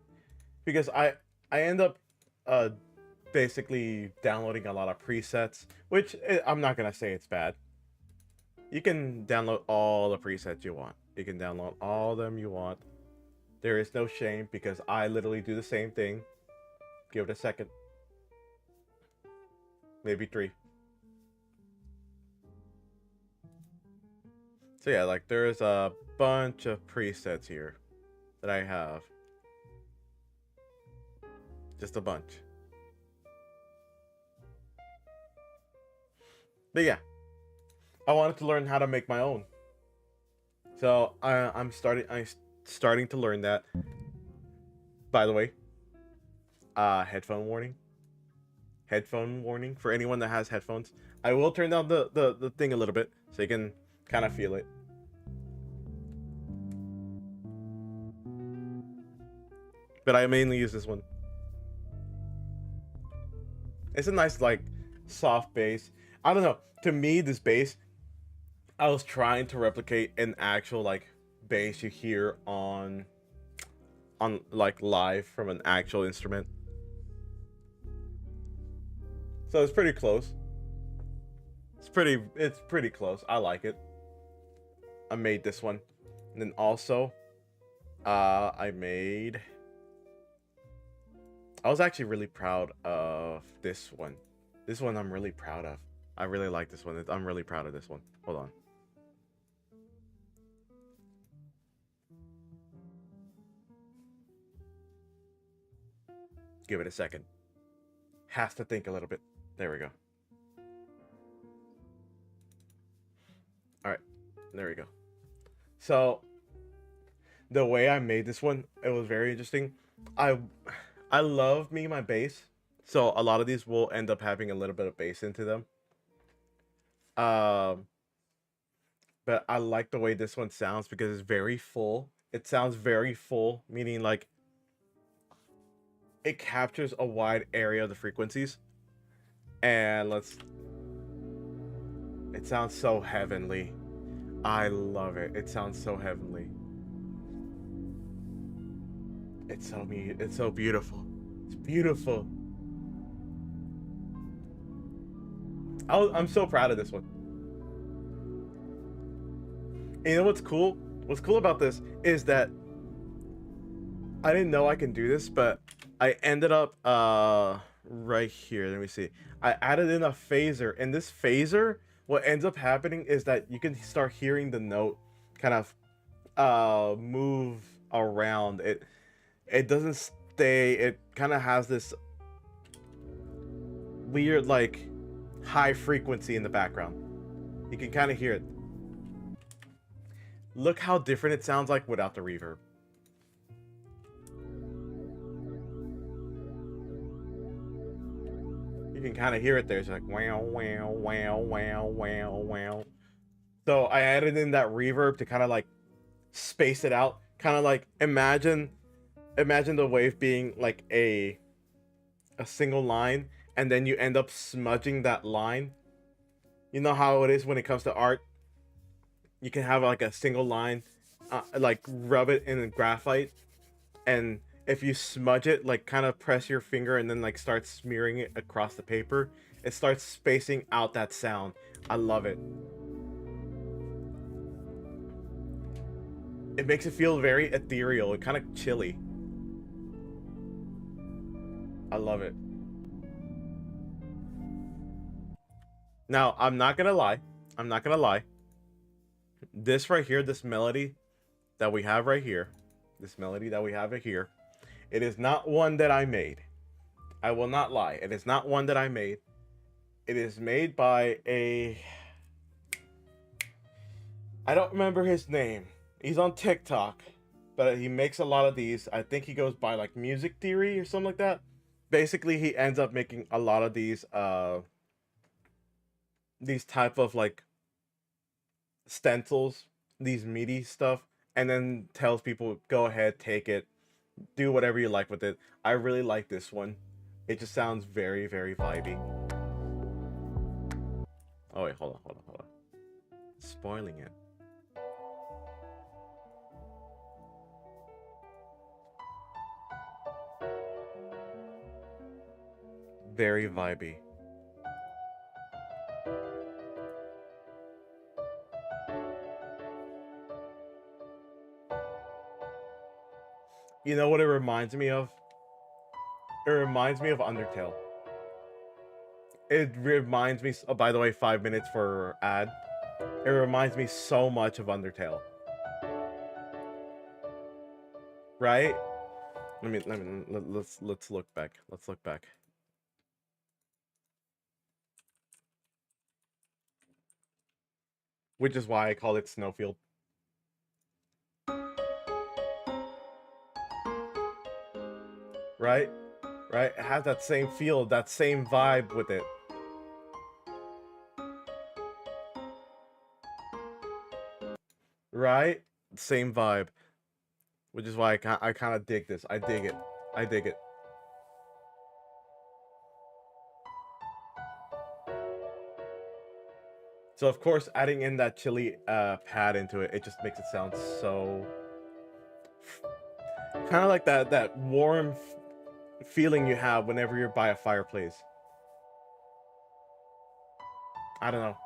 because I end up basically downloading a lot of presets, which I'm not gonna say it's bad. You can download all the presets you want. You can download all of them you want. There is no shame, because I literally do the same thing. Give it a second. Maybe 3. So yeah, like there's a bunch of presets here that I have. Just a bunch. But yeah, I wanted to learn how to make my own. So I'm starting to learn that. By the way, headphone warning for anyone that has headphones. I will turn down the thing a little bit so you can kind of feel it. But I mainly use this one. It's a nice, like, soft bass. I don't know, to me, this bass, I was trying to replicate an actual, like, bass you hear on like live from an actual instrument. So it's pretty close. It's pretty close. I like it. I made this one. And then also I was actually really proud of this one. This one I'm really proud of. I really like this one. I'm really proud of this one. Hold on. Give it a second. Has to think a little bit. There we go. All right. There we go. So the way I made this one, it was very interesting. I love my bass. So a lot of these will end up having a little bit of bass into them. But I like the way this one sounds because it's very full. It sounds very full, meaning like it captures a wide area of the frequencies. And it sounds so heavenly. I love it. It sounds so heavenly. It's so beautiful. It's beautiful. I'm so proud of this one. And you know what's cool? What's cool about this is that I didn't know I can do this, but I ended up right here. Let me see. I added in a phaser, and this phaser, what ends up happening is that you can start hearing the note kind of move around. It doesn't stay. It kind of has this weird, like, high frequency in the background. You can kind of hear it. Look how different it sounds like without the reverb. You can kind of hear it there. It's like wow, wow, wow, wow, wow, wow. So I added in that reverb to kind of like space it out. Kind of like imagine the wave being like a single line, and then you end up smudging that line. You know how it is when it comes to art. You can have like a single line, like rub it in graphite, and if you smudge it, like kind of press your finger and then like start smearing it across the paper, it starts spacing out that sound. I love it. It makes it feel very ethereal and kind of chilly. I love it. Now, I'm not gonna lie. This right here, this melody that we have right here, it is not one that I made. I will not lie. It is not one that I made. It is made by I don't remember his name. He's on TikTok, but he makes a lot of these. I think he goes by like Music Theory or something like that. Basically, he ends up making a lot of these type of like stencils, these MIDI stuff, and then tells people, go ahead, take it, do whatever you like with it. I really like this one. It just sounds very, very vibey. Oh wait, hold on. Spoiling it. Very vibey. You know what it reminds me of? It reminds me of Undertale. It reminds me, oh, by the way, 5 minutes for ad. It reminds me so much of Undertale. Right? Let's look back. Let's look back. Which is why I call it Snowfield. Right? Right? It has that same feel, that same vibe with it. Right? Same vibe. Which is why I kind of dig this. I dig it. I dig it. So of course, adding in that chili pad into it, it just makes it sound so kind of like that warm feeling you have whenever you're by a fireplace. I don't know.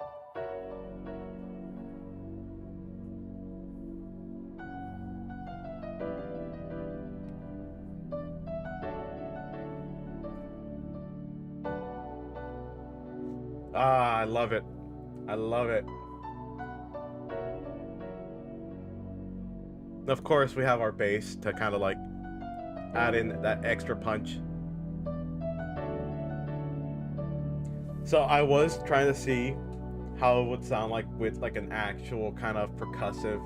Ah, I love it. I love it. Of course, we have our bass to kind of like add in that extra punch. So I was trying to see how it would sound like with like an actual kind of percussive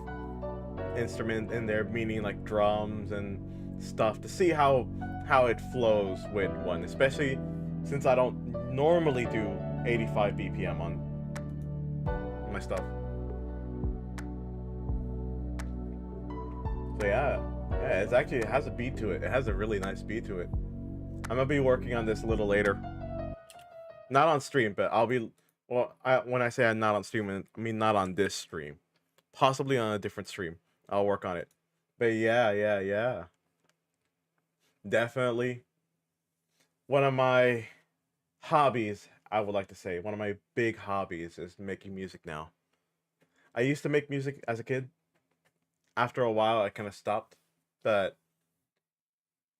instrument in there, meaning like drums and stuff, to see how it flows with one, especially since I don't normally do 85 BPM on my stuff. So yeah, it has a beat to it. It has a really nice beat to it. I'm gonna be working on this a little later. Not on stream, but I'll be, well, when I say I'm not on stream, I mean not on this stream. Possibly on a different stream. I'll work on it. But yeah. Definitely one of my hobbies, I would like to say, one of my big hobbies is making music now. I used to make music as a kid. After a while, I kind of stopped. But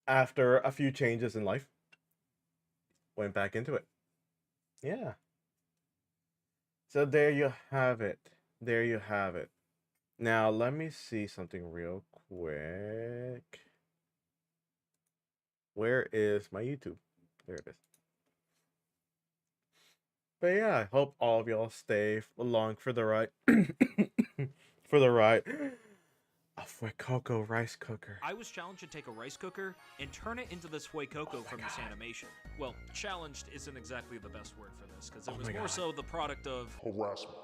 after a few changes in life, went back into it. Yeah. So there you have it. There you have it. Now, let me see something real quick. Where is my YouTube? There it is. But yeah, I hope all of y'all stay along for the ride. For the ride. A Fuecoco rice cooker. I was challenged to take a rice cooker and turn it into this Fuecoco from this animation. Well, challenged isn't exactly the best word for this, because it was more so the product of harassment.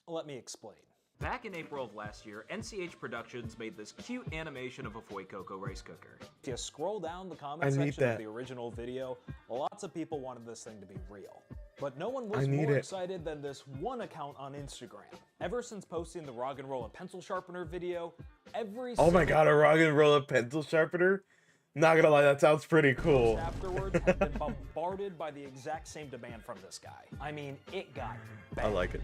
Let me explain. Back in April of last year, NCH Productions made this cute animation of a Fuecoco rice cooker. If you scroll down the comment section of the original video, lots of people wanted this thing to be real. But no one was more excited than this one account on Instagram. Ever since posting the Rock and Roll Pencil Sharpener video, oh my god, a Rock and Roll Pencil Sharpener? Not gonna lie, that sounds pretty cool. Afterwards, have been bombarded by the exact same demand from this guy. I mean, it got bad. I like it.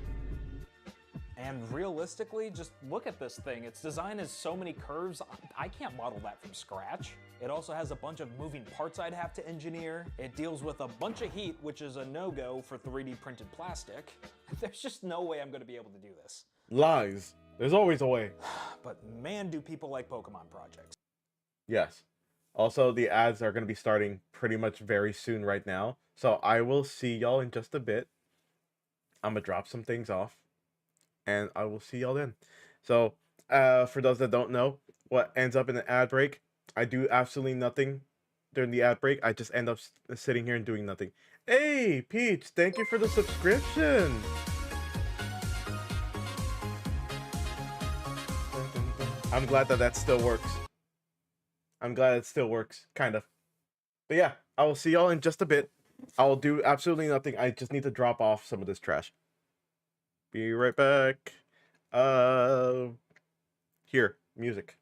And realistically, just look at this thing. Its design has so many curves, I can't model that from scratch. It also has a bunch of moving parts I'd have to engineer. It deals with a bunch of heat, which is a no-go for 3D printed plastic. There's just no way I'm gonna be able to do this. Lies. There's always a way. But man, do people like Pokemon projects. Yes. Also, the ads are going to be starting pretty much very soon right now. So I will see y'all in just a bit. I'm going to drop some things off. And I will see y'all then. So, for those that don't know, what ends up in an ad break, I do absolutely nothing during the ad break. I just end up sitting here and doing nothing. Hey, Peach, thank you for the subscription. I'm glad that still works. I'm glad it still works, kind of. But yeah, I will see y'all in just a bit. I will do absolutely nothing. I just need to drop off some of this trash. Be right back. Here, music.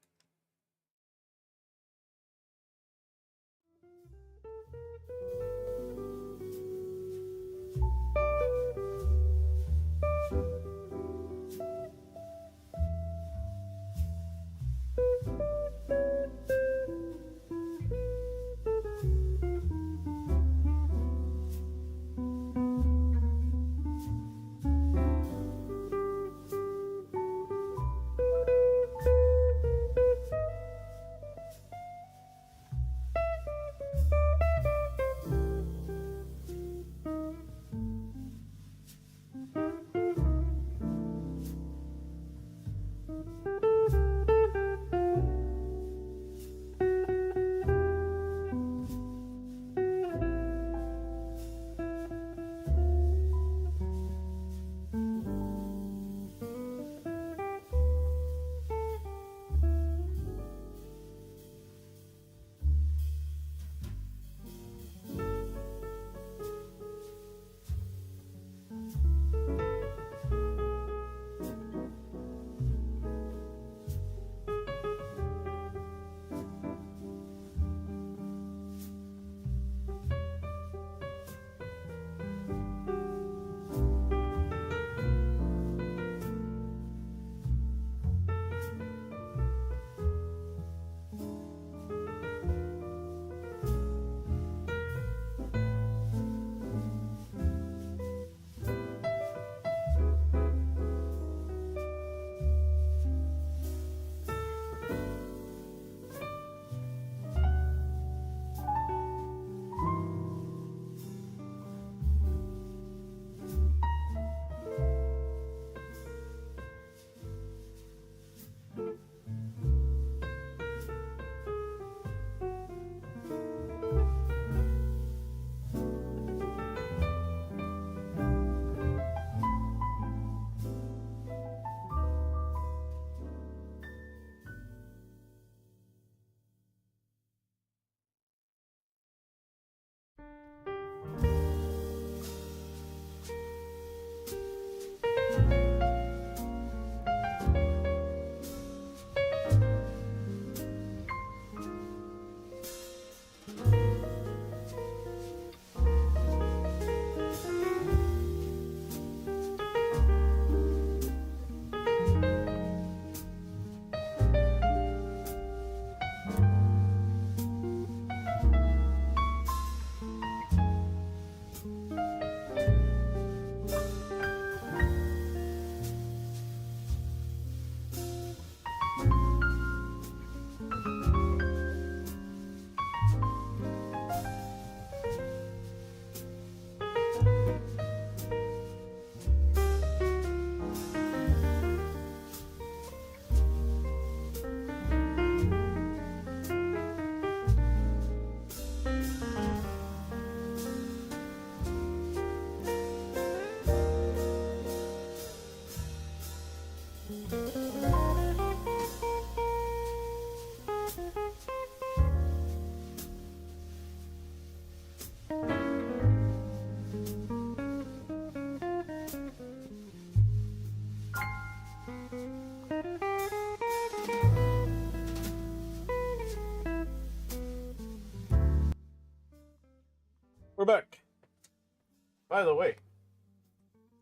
By the way,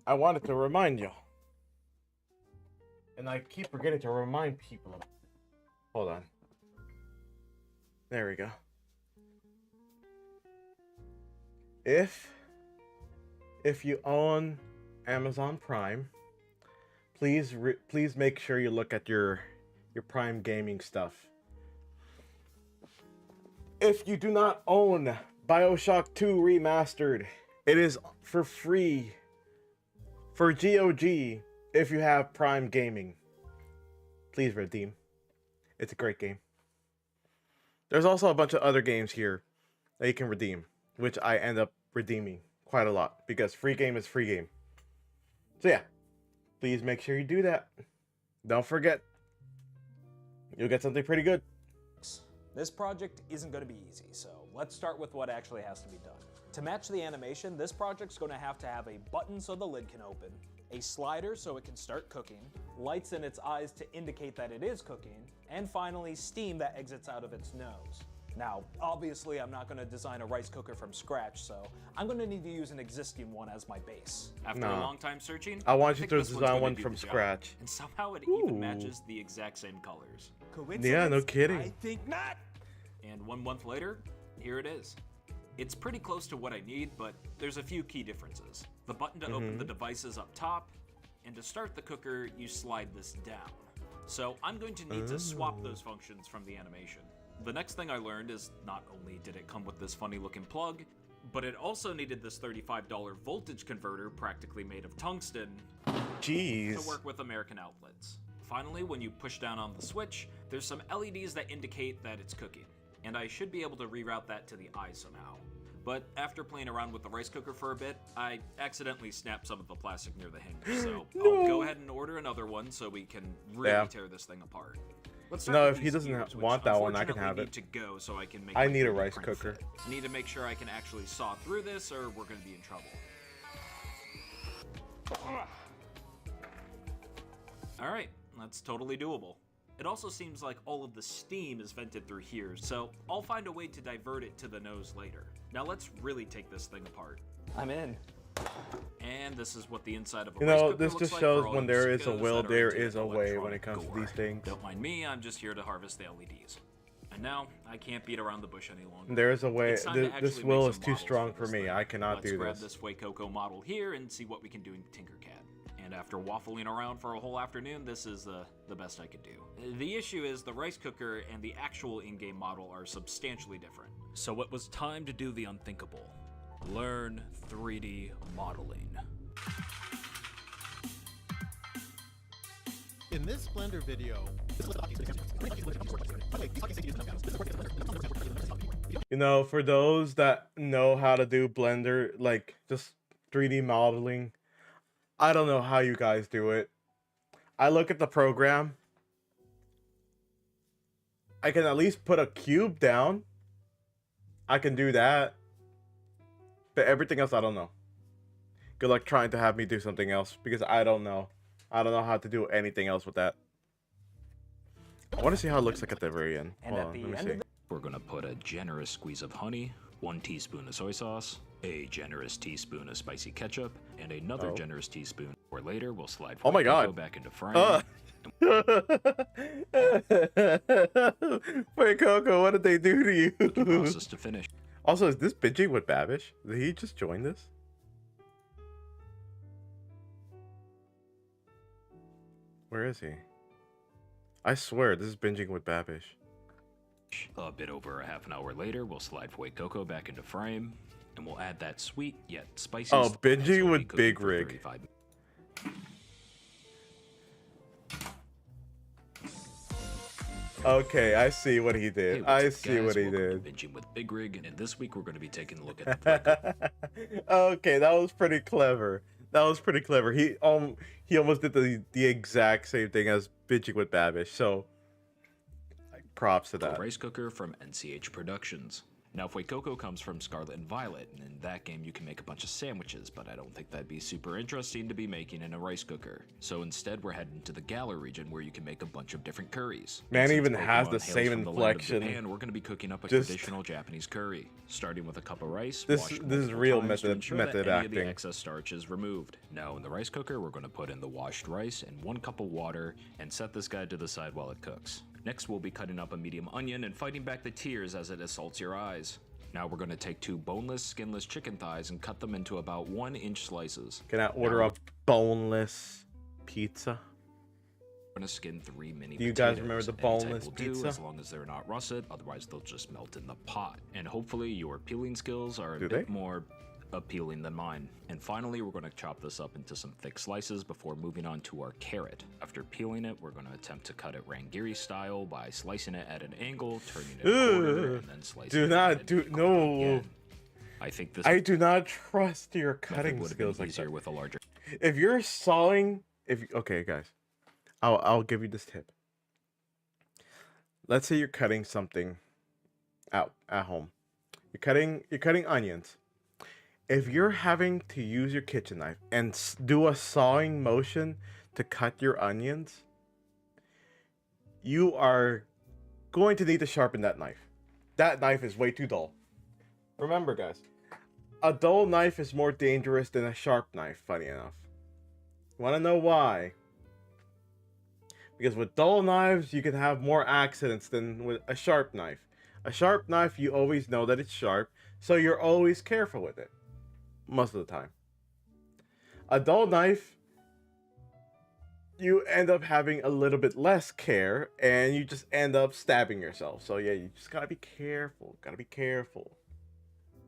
I wanted to remind you, and I keep forgetting to remind people of it. Hold on. There we go. If you own Amazon Prime, please make sure you look at your Prime gaming stuff. If you do not own BioShock 2 Remastered, it is for free for GOG if you have Prime Gaming. Please redeem. It's a great game. There's also a bunch of other games here that you can redeem, which I end up redeeming quite a lot because free game is free game. So yeah, please make sure you do that. Don't forget, you'll get something pretty good. This project isn't going to be easy, so let's start with what actually has to be done. To match the animation, this project's going to have a button so the lid can open, a slider so it can start cooking, lights in its eyes to indicate that it is cooking, and finally steam that exits out of its nose. Now, obviously I'm not going to design a rice cooker from scratch, so I'm going to need to use an existing one as my base. After a long time searching, I want you to design one from scratch. And somehow it even matches the exact same colors. Yeah, no kidding. I think not. And 1 month later, here it is. It's pretty close to what I need, but there's a few key differences. The button to open the device is up top, and to start the cooker, you slide this down. So I'm going to need to swap those functions from the animation. The next thing I learned is not only did it come with this funny looking plug, but it also needed this $35 voltage converter practically made of tungsten to work with American outlets. Finally, when you push down on the switch, there's some LEDs that indicate that it's cooking, and I should be able to reroute that to the eye somehow. But after playing around with the rice cooker for a bit, I accidentally snapped some of the plastic near the hinge, so I'll go ahead and order another one so we can really tear this thing apart. No, if he doesn't want that one, I can have it. I need a rice cooker. Need to make sure I can actually saw through this, or we're going to be in trouble. Alright, that's totally doable. It also seems like all of the steam is vented through here, so I'll find a way to divert it to the nose later. Now let's really take this thing apart. I'm in. And this is what the inside of a rice cooker this looks just like shows for all when you there is a sickos will, that are there into is a way when it electronic comes to gore. these things. Don't mind me, I'm just here to harvest the LEDs. And now, I can't beat around the bush any longer. There is a way. It's time to This actually will make is some too models strong for for this me. thing. I cannot Let's do grab this. this Fuecoco model here and see what we can do in Tinkercad. And after waffling around for a whole afternoon, this is the best I could do. The issue is the rice cooker and the actual in-game model are substantially different. So it was time to do the unthinkable. Learn 3D modeling. In this Blender video, You know, for those that know how to do Blender, like just 3D modeling, I don't know how you guys do it. I look at the program. I can at least put a cube down. I can do that. But everything else, I don't know. Good luck trying to have me do something else because I don't know. I don't know how to do anything else with that. I want to see how it looks like at the very end. Hold on, let me see. We're gonna put a generous squeeze of honey, 1 teaspoon of soy sauce, a generous teaspoon of spicy ketchup, and another generous teaspoon. Or later, we'll slide oh my God. back into frying. Wait, Coco, what did they do to you? Process to finish. Also, is this binging with Babish? Did he just join this? Where is he? I swear, this is binging with Babish. A bit over a half an hour later, we'll slide Fuecoco back into frame, and we'll add that sweet yet spicy. Oh, binging with Big Rig. Okay, I see what he did. I see what he did. Binging with Big Rig, and this week we're going to be taking a look at the Okay, that was pretty clever. That was pretty clever. He almost did the exact same thing as binging with Babish. So, like, props to that. Rice cooker from NCH Productions. Now, Fuecoco comes from Scarlet and Violet, and in that game you can make a bunch of sandwiches, but I don't think that'd be super interesting to be making in a rice cooker. So instead we're heading to the Galar region where you can make a bunch of different curries. Man even Pokemon has the hails same from the land of inflection. Japan, we're going to be cooking up a Just- traditional Japanese curry, starting with a cup of rice. This washed is multiple real times to method ensure that any of the acting. excess starch is removed. Now in the rice cooker, we're going to put in the washed rice and 1 cup of water and set this guy to the side while it cooks. Next, we'll be cutting up a medium onion and fighting back the tears as it assaults your eyes. Now we're going to take 2 boneless, skinless chicken thighs and cut them into about 1-inch slices. Can I order a boneless pizza? We're going to skin 3 mini Do you guys potatoes. remember the Any type boneless will do, pizza? as long as they're not russet, otherwise they'll just melt in the pot. And hopefully your peeling skills are a Do bit they? more appealing than mine. And finally, we're going to chop this up into some thick slices before moving on to our carrot. After peeling it, we're going to attempt to cut it Rangiri style by slicing it at an angle, turning it a quarter, and then slicing Do it not at do an no. again. I think this I do not trust your method cutting would have been skills like easier that. with a larger. If you're sawing, okay, guys, I'll give you this tip. Let's say you're cutting something out at home. You're cutting onions. If you're having to use your kitchen knife and do a sawing motion to cut your onions, you are going to need to sharpen that knife. That knife is way too dull. Remember, guys, a dull knife is more dangerous than a sharp knife, funny enough. Want to know why? Because with dull knives, you can have more accidents than with a sharp knife. A sharp knife, you always know that it's sharp, so you're always careful with it. Most of the time. A dull knife, you end up having a little bit less care, and you just end up stabbing yourself. So yeah, you just gotta be careful. Gotta be careful.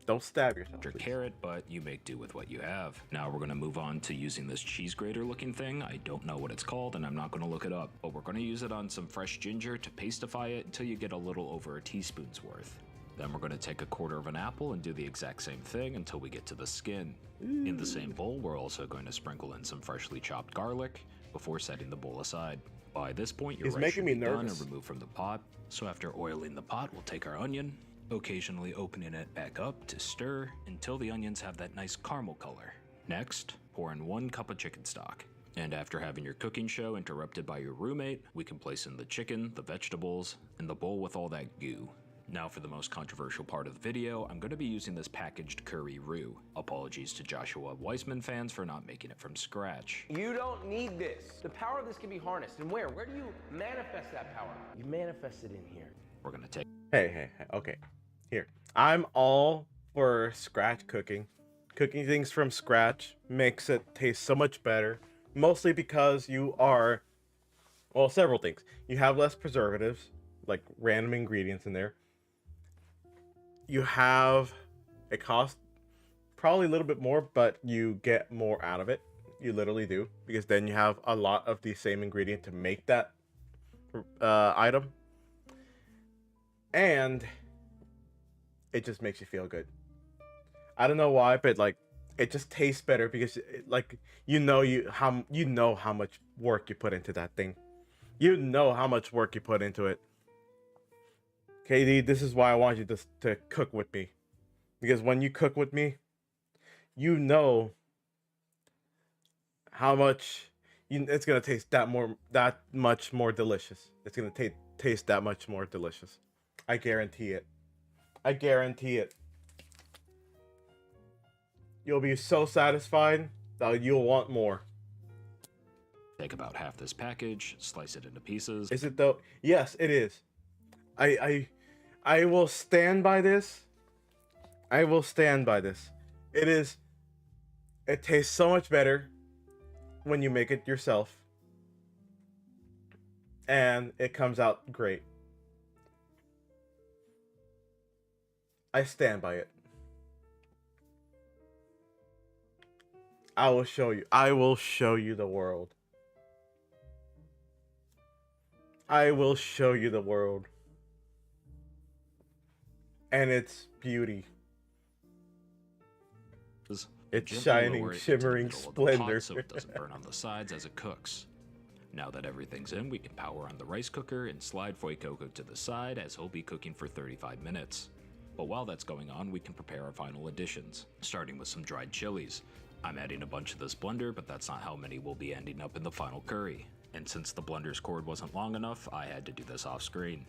Don't stab yourself. Your carrot, but you make do with what you have. Now we're going to move on to using this cheese grater looking thing. I don't know what it's called and I'm not going to look it up, but we're going to use it on some fresh ginger to pastify it until you get a little over a teaspoon's worth. Then we're going to take a quarter of an apple and do the exact same thing until we get to the skin. In the same bowl, we're also going to sprinkle in some freshly chopped garlic before setting the bowl aside. By this point, your He's rice making should me be done nervous. and removed from the pot. So after oiling the pot, we'll take our onion, occasionally opening it back up to stir until the onions have that nice caramel color. Next, pour in 1 cup of chicken stock. And after having your cooking show interrupted by your roommate, we can place in the chicken, the vegetables, and the bowl with all that goo. Now for the most controversial part of the video, I'm going to be using this packaged curry roux. Apologies to Joshua Weissman fans for not making it from scratch. You don't need this. The power of this can be harnessed. And where? Where do you manifest that power? You manifest it in here. We're going to take... Hey, okay. Here. I'm all for scratch cooking. Cooking things from scratch makes it taste so much better. Mostly because you are... Well, several things. You have less preservatives, like random ingredients in there. You have... It costs probably a little bit more, but you get more out of it. You literally do. Because then you have a lot of the same ingredient to make that item. And it just makes you feel good. I don't know why, but like it just tastes better because you know how much work you put into that thing. You know how much work you put into it. KD, this is why I want you to cook with me. Because when you cook with me, you know how much it's gonna taste that much more delicious. It's gonna taste that much more delicious. I guarantee it. I guarantee it. You'll be so satisfied that you'll want more. Take about half this package, slice it into pieces. Is it though? Yes, it is. I will stand by this. I will stand by this. It is. It tastes so much better when you make it yourself. And it comes out great. I stand by it. I will show you. I will show you the world. I will show you the world. And its beauty. It's Gently shining, lower it into the shimmering middle of the pot splendor. so it doesn't burn on the sides as it cooks. Now that everything's in, we can power on the rice cooker and slide Fuecoco to the side as he'll be cooking for 35 minutes. But while that's going on, we can prepare our final additions, starting with some dried chilies. I'm adding a bunch of this blender, but that's not how many will be ending up in the final curry. And since the blender's cord wasn't long enough, I had to do this off screen.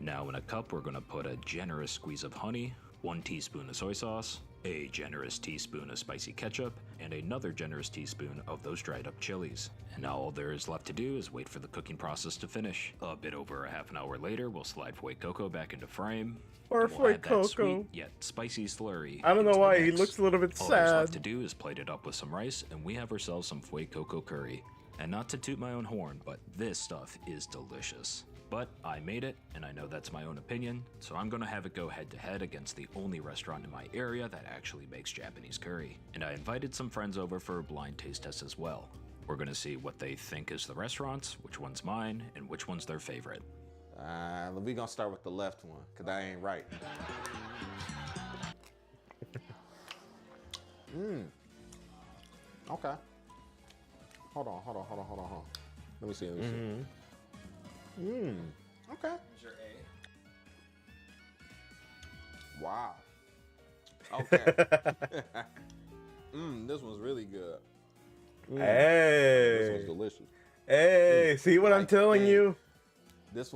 Now in a cup, we're gonna put a generous squeeze of honey, 1 teaspoon of soy sauce, a generous teaspoon of spicy ketchup, and another generous teaspoon of those dried up chilies. And now all there is left to do is wait for the cooking process to finish. A bit over a half an hour later, we'll slide Fue Coco back into frame. Or We'll Fue add that Coco. sweet yet spicy slurry. I don't know into the why he mix. looks a little bit All there's sad. left to do is plate it up with some rice, and we have ourselves some Fue Coco curry. And not to toot my own horn, but this stuff is delicious. But I made it, and I know that's my own opinion, so I'm gonna have it go head to head against the only restaurant in my area that actually makes Japanese curry. And I invited some friends over for a blind taste test as well. We're gonna see what they think is the restaurant's, which one's mine, and which one's their favorite. We gonna start with the left one, cause that ain't right. Okay. Hold on. Let me see. Okay. Here's your A. Wow. Okay. This one's really good. Hey. This one's delicious. Hey, see what I'm telling you? This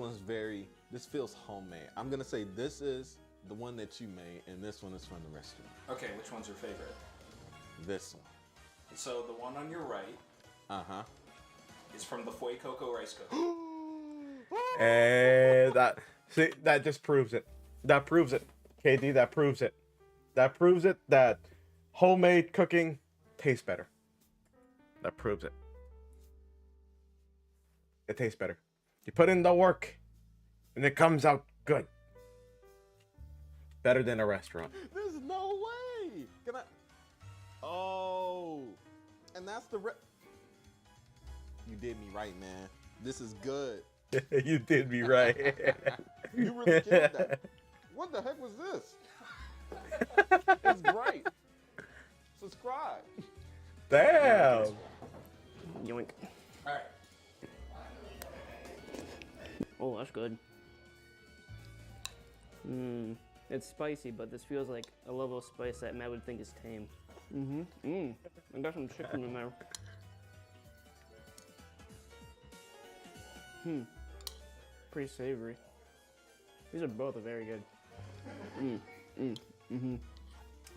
feels homemade. I'm gonna say this is the one that you made, and this one is from the restaurant. Okay, which one's your favorite? This one. So the one on your right is from the Fue Coco rice cooker. And that just proves it. That proves it. KD, that proves it. That proves it that homemade cooking tastes better. That proves it. It tastes better. You put in the work and it comes out good. Better than a restaurant. There's no way. Can I? Oh, and that's the. You did me right, man. This is good. You did me right. You really killed that. What the heck was this? It's great. Subscribe. Damn. Yoink. All right. Oh, that's good. It's spicy, but this feels like a level of spice that Matt would think is tame. I got some chicken in there. Pretty savory. These are both very good.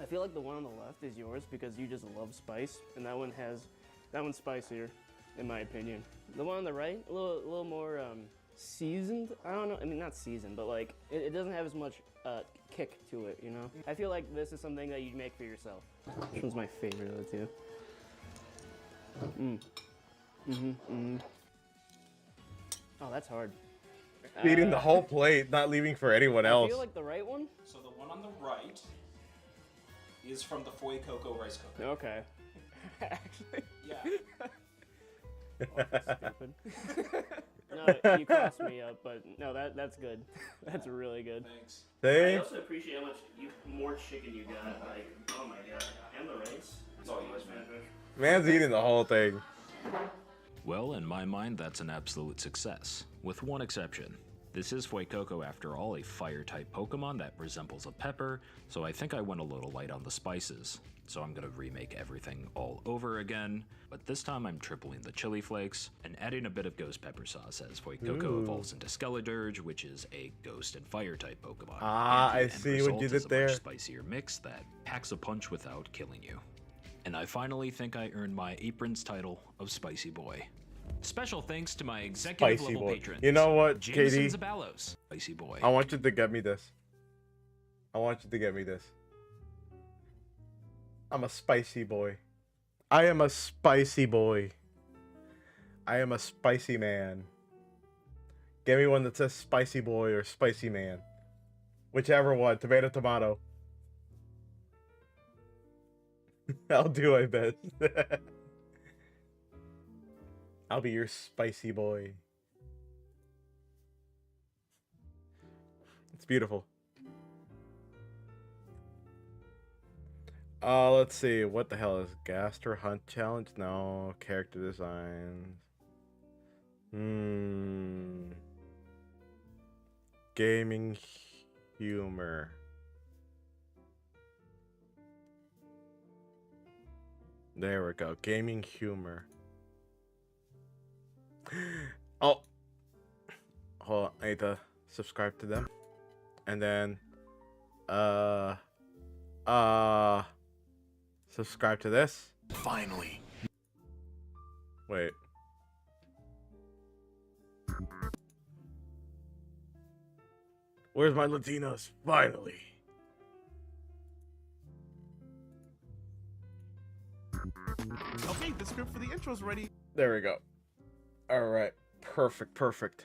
I feel like the one on the left is yours because you just love spice, and that one's spicier, in my opinion. The one on the right, a little more seasoned. I don't know. I mean, not seasoned, but like it doesn't have as much kick to it. You know. I feel like this is something that you'd make for yourself. Which one's my favorite of the two? Oh, that's hard. Eating the whole plate, not leaving for anyone else. I feel like the right one. So the one on the right is from the Fue Coco rice cooker. Okay. Actually. Yeah. Oh, stupid. No, you crossed me up, but no, that's good. That's really good. Thanks. I also appreciate how much more chicken you got. Like, oh my god, and the rice. It's all yours, man. Man's eating the whole thing. Well, in my mind, that's an absolute success, with one exception. This is Fue Coco, after all, a fire-type Pokemon that resembles a pepper, so I think I went a little light on the spices. So I'm gonna remake everything all over again, but this time I'm tripling the chili flakes and adding a bit of ghost pepper sauce as Fue Coco evolves into Skeledirge, which is a ghost and fire-type Pokemon. Ah, And the I end see what result you is did a there. much spicier mix that packs a punch without killing you. And I finally think I earned my apron's title of Spicy Boy. Special thanks to my executive Spicy level boy. patrons. You know what, Jameson KD? Zaballos, Spicy Boy. I want you to get me this. I want you to get me this. I'm a spicy boy. I am a spicy boy. I am a spicy man. Get me one that says spicy boy or spicy man. Whichever one. Tomato, tomato. I'll do my best. I'll be your spicy boy. It's beautiful. Let's see. What the hell is Gaster Hunt Challenge? No. Character designs. Gaming humor. There we go. Gaming humor. Oh. Hold on. I need to subscribe to them. And then subscribe to this. Finally. Wait. Where's my Latinos? Finally. Okay, the script for the intro's ready. There we go. All right. Perfect. Perfect.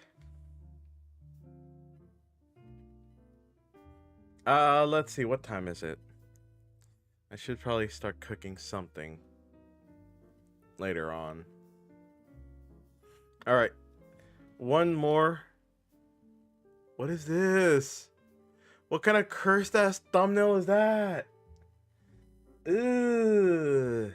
Let's see. What time is it? I should probably start cooking something later on. All right. One more. What is this? What kind of cursed ass thumbnail is that? Ugh.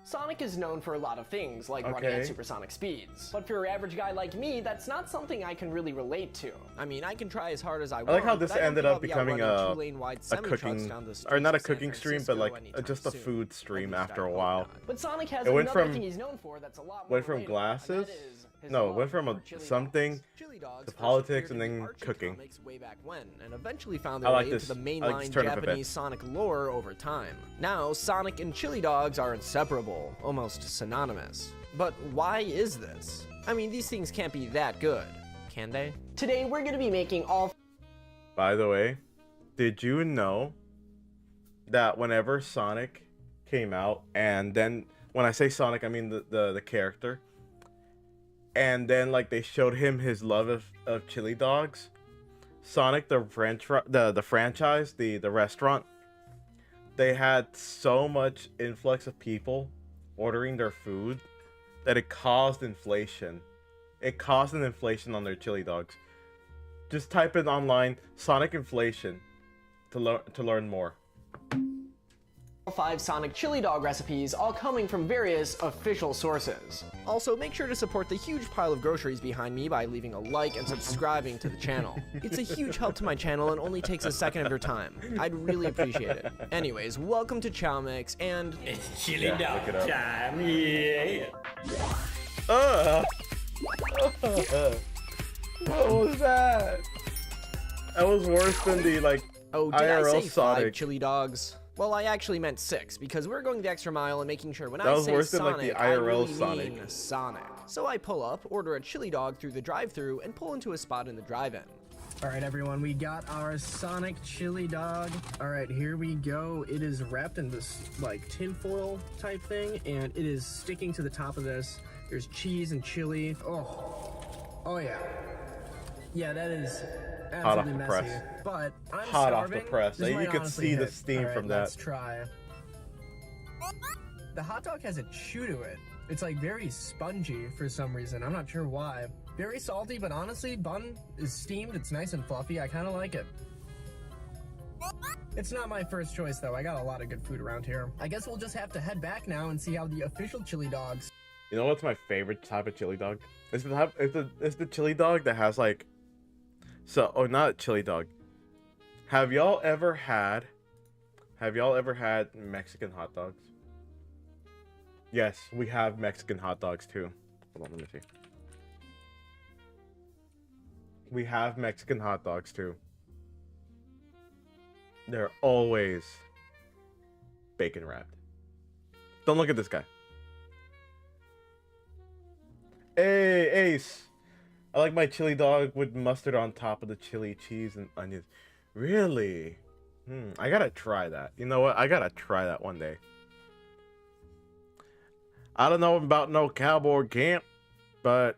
Sonic is known for a lot of things, like running at supersonic speeds. But for your average guy like me, that's not something I can really relate to. I mean, I can try as hard as I want. I like how this but I don't ended think up I'll be becoming outrunning a two-lane-wide cooking, semi-trucks down the or streets not a of San cooking stream, but Francisco like anytime just a soon. food stream At least after I a hope while. not. But Sonic has It went another from thing he's known for that's a lot more went from relatable, glasses, and that is his no, love went from for a chili something dogs. Chili dogs to first politics appeared and in the then Archie cooking. comics way back when, and eventually found I their like way this. into the I like this mainline turn of Japanese events. Sonic lore over time. Now, Sonic and chili dogs are inseparable, almost synonymous. But why is this? I mean, these things can't be that good, can they? Today, we're gonna be making all... By the way, did you know that whenever Sonic came out, and then when I say Sonic, I mean the character, and then like they showed him his love of chili dogs, Sonic the franchise, the restaurant, they had so much influx of people ordering their food that it caused inflation. It caused an inflation on their chili dogs. Just type in online Sonic inflation to learn more. 5 Sonic chili dog recipes, all coming from various official sources. Also, make sure to support the huge pile of groceries behind me by leaving a like and subscribing to the channel. It's a huge help to my channel and only takes a second of your time. I'd really appreciate it. Anyways, welcome to Chow Mix, and it's chili dog time, yeah! What was that? That was worse than the like oh, did IRL I say Sonic. 5 chili dogs? Well, I actually meant 6, because we're going the extra mile and making sure when That I was say worse than, Sonic, like, the I IRL really Sonic. mean Sonic. So I pull up, order a chili dog through the drive-thru, and pull into a spot in the drive-in. All right, everyone, we got our Sonic chili dog. All right, here we go. It is wrapped in this like tinfoil type thing, and it is sticking to the top of this. There's cheese and chili. Oh yeah. Yeah, that is Hot off absolutely the messy. press. But I'm Hot off starving. the press. This You might could honestly see the hit. steam All right, from let's that. try. The hot dog has a chew to it. It's like very spongy for some reason. I'm not sure why. Very salty, but honestly, bun is steamed. It's nice and fluffy. I kind of like it. It's not my first choice though. I got a lot of good food around here. I guess we'll just have to head back now and see how the official chili dogs. You know what's my favorite type of chili dog? It's the chili dog that has like, not chili dog. Have y'all ever had Mexican hot dogs? Yes, we have Mexican hot dogs too. Hold on, let me see. We have Mexican hot dogs too. They're always bacon wrapped. Don't look at this guy. Hey, Ace. I like my chili dog with mustard on top of the chili, cheese, and onions. Really? I gotta try that. You know what? I gotta try that one day. I don't know about no cowboy camp, but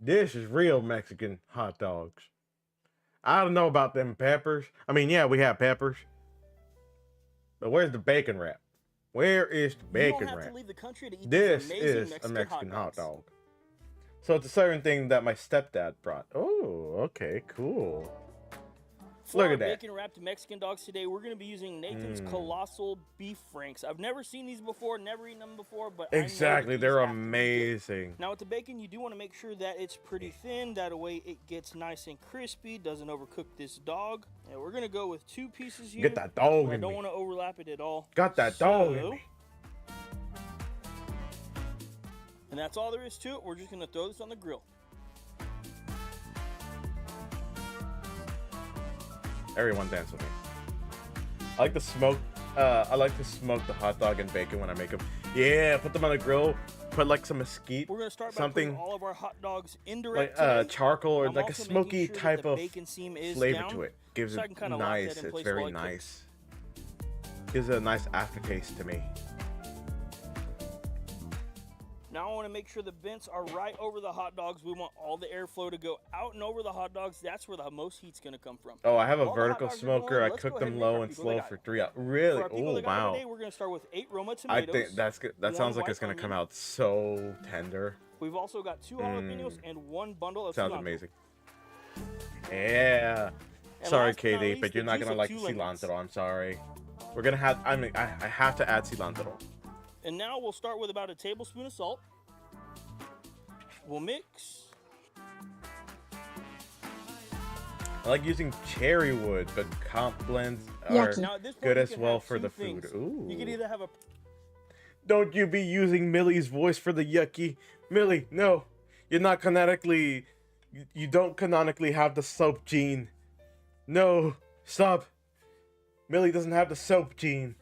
this is real Mexican hot dogs. I don't know about them peppers. I mean, yeah, we have peppers. But where's the bacon wrap? Where is the bacon wrap? This is a Mexican hot dog. So it's a certain thing that my stepdad brought. Oh, okay, cool. For Look our at that. bacon wrapped Mexican dogs today, we're going to be using Nathan's Colossal Beef Franks. I've never seen these before, never eaten them before, but Exactly, I know that they're these have to be good. amazing. Now with the bacon, you do want to make sure that it's pretty thin. That way it gets nice and crispy, doesn't overcook this dog. And we're going to go with 2 pieces here. Get that dog I in don't me. want to overlap it at all. Got that dog in me. And that's all there is to it. We're just going to throw this on the grill. Everyone dance with me. I like to smoke. I like to smoke the hot dog and bacon when I make them. Yeah, put them on the grill. Put like some mesquite. We're gonna start by something putting all of our hot dogs indirect like charcoal or I'm like a also smoky making sure type that the of bacon seam is flavor down, to it. Gives so I it can kinda lock that nice. in It's place very while it cooks. nice. Gives it a nice aftertaste to me. Now I want to make sure the vents are right over the hot dogs. We want all the airflow to go out and over the hot dogs. That's where the most heat's going to come from. Oh, I have a While the hot vertical dogs are going, smoker. I let's cook go ahead them make low our and pico slow de for gallo. 3 hours. Really? For our pico Oh, de gallo wow. today, we're going to start with 8 Roma I tomatoes. think that's good. That 1 sounds like white it's gonna come onion. out so tender. We've also got 2 jalapenos and 1 bundle of Sounds cilantro. amazing. Yeah. And Sorry, last but not KD, least, but you're the not juice gonna of like 2 the lemons. cilantro. I'm sorry. We're gonna have. I mean, I have to add cilantro. And now we'll start with about a tablespoon of salt. We'll mix. I like using cherry wood, but comp blends are Yucky. Now, at this point, good you as can well have for 2 the food. things. Ooh. You can either have a Don't you be using Millie's voice for the yucky. Millie, no. You're not canonically. You don't canonically have the soap gene. No. Stop. Millie doesn't have the soap gene.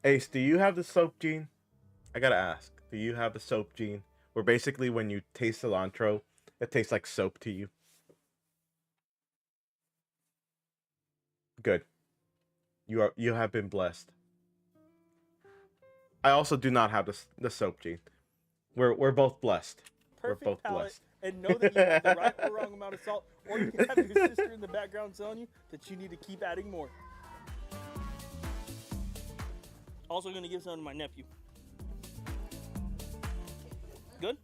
Ace, do you have the soap gene? I gotta ask. Do you have the soap gene? Where basically when you taste cilantro, it tastes like soap to you. Good. You have been blessed. I also do not have the soap gene. We're both blessed. perfect We're both palate blessed. and know that you have the right or wrong amount of salt, or you can have your sister in the background telling you that you need to keep adding more. Also going to give some to my nephew. Good?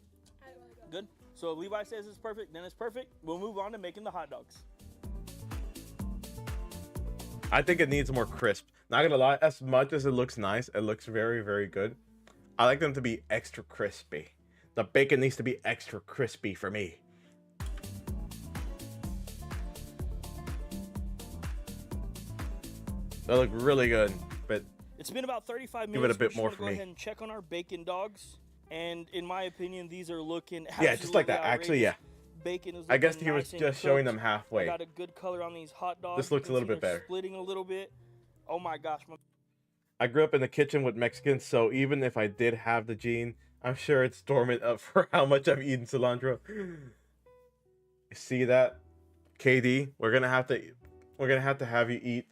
Good. So if Levi says it's perfect, then it's perfect. We'll move on to making the hot dogs. I think it needs more crisp. Not gonna lie, as much as it looks nice, it looks very, very good. I like them to be extra crispy. The bacon needs to be extra crispy for me. They look really good, but It's been about 35 minutes. give it a bit We're just more gonna for go me. ahead and check on our bacon dogs. And in my opinion, these are looking Yeah, just like that. absolutely Actually, yeah. outrageous. Bacon is I guess looking he was nice and just showing cooked. them halfway. I got a good color on these hot dogs. This You looks can a little see bit they're better. Splitting a little bit. Oh my gosh. I grew up in the kitchen with Mexicans, so even if I did have the gene, I'm sure it's dormant up for how much I've eaten cilantro. You see that? KD, we're gonna have to have you eat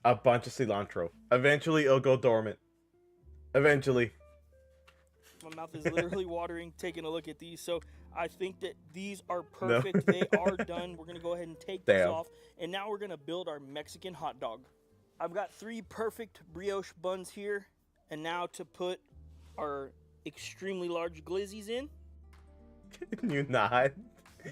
a bunch of cilantro. Eventually it'll go dormant. Eventually. My mouth is literally watering taking a look at these. So I think that these are perfect. They are done. We're going to go ahead and take this Damn. off. And now we're going to build our Mexican hot dog. I've got 3 perfect brioche buns here. And now to put our extremely large glizzies in. Can you not?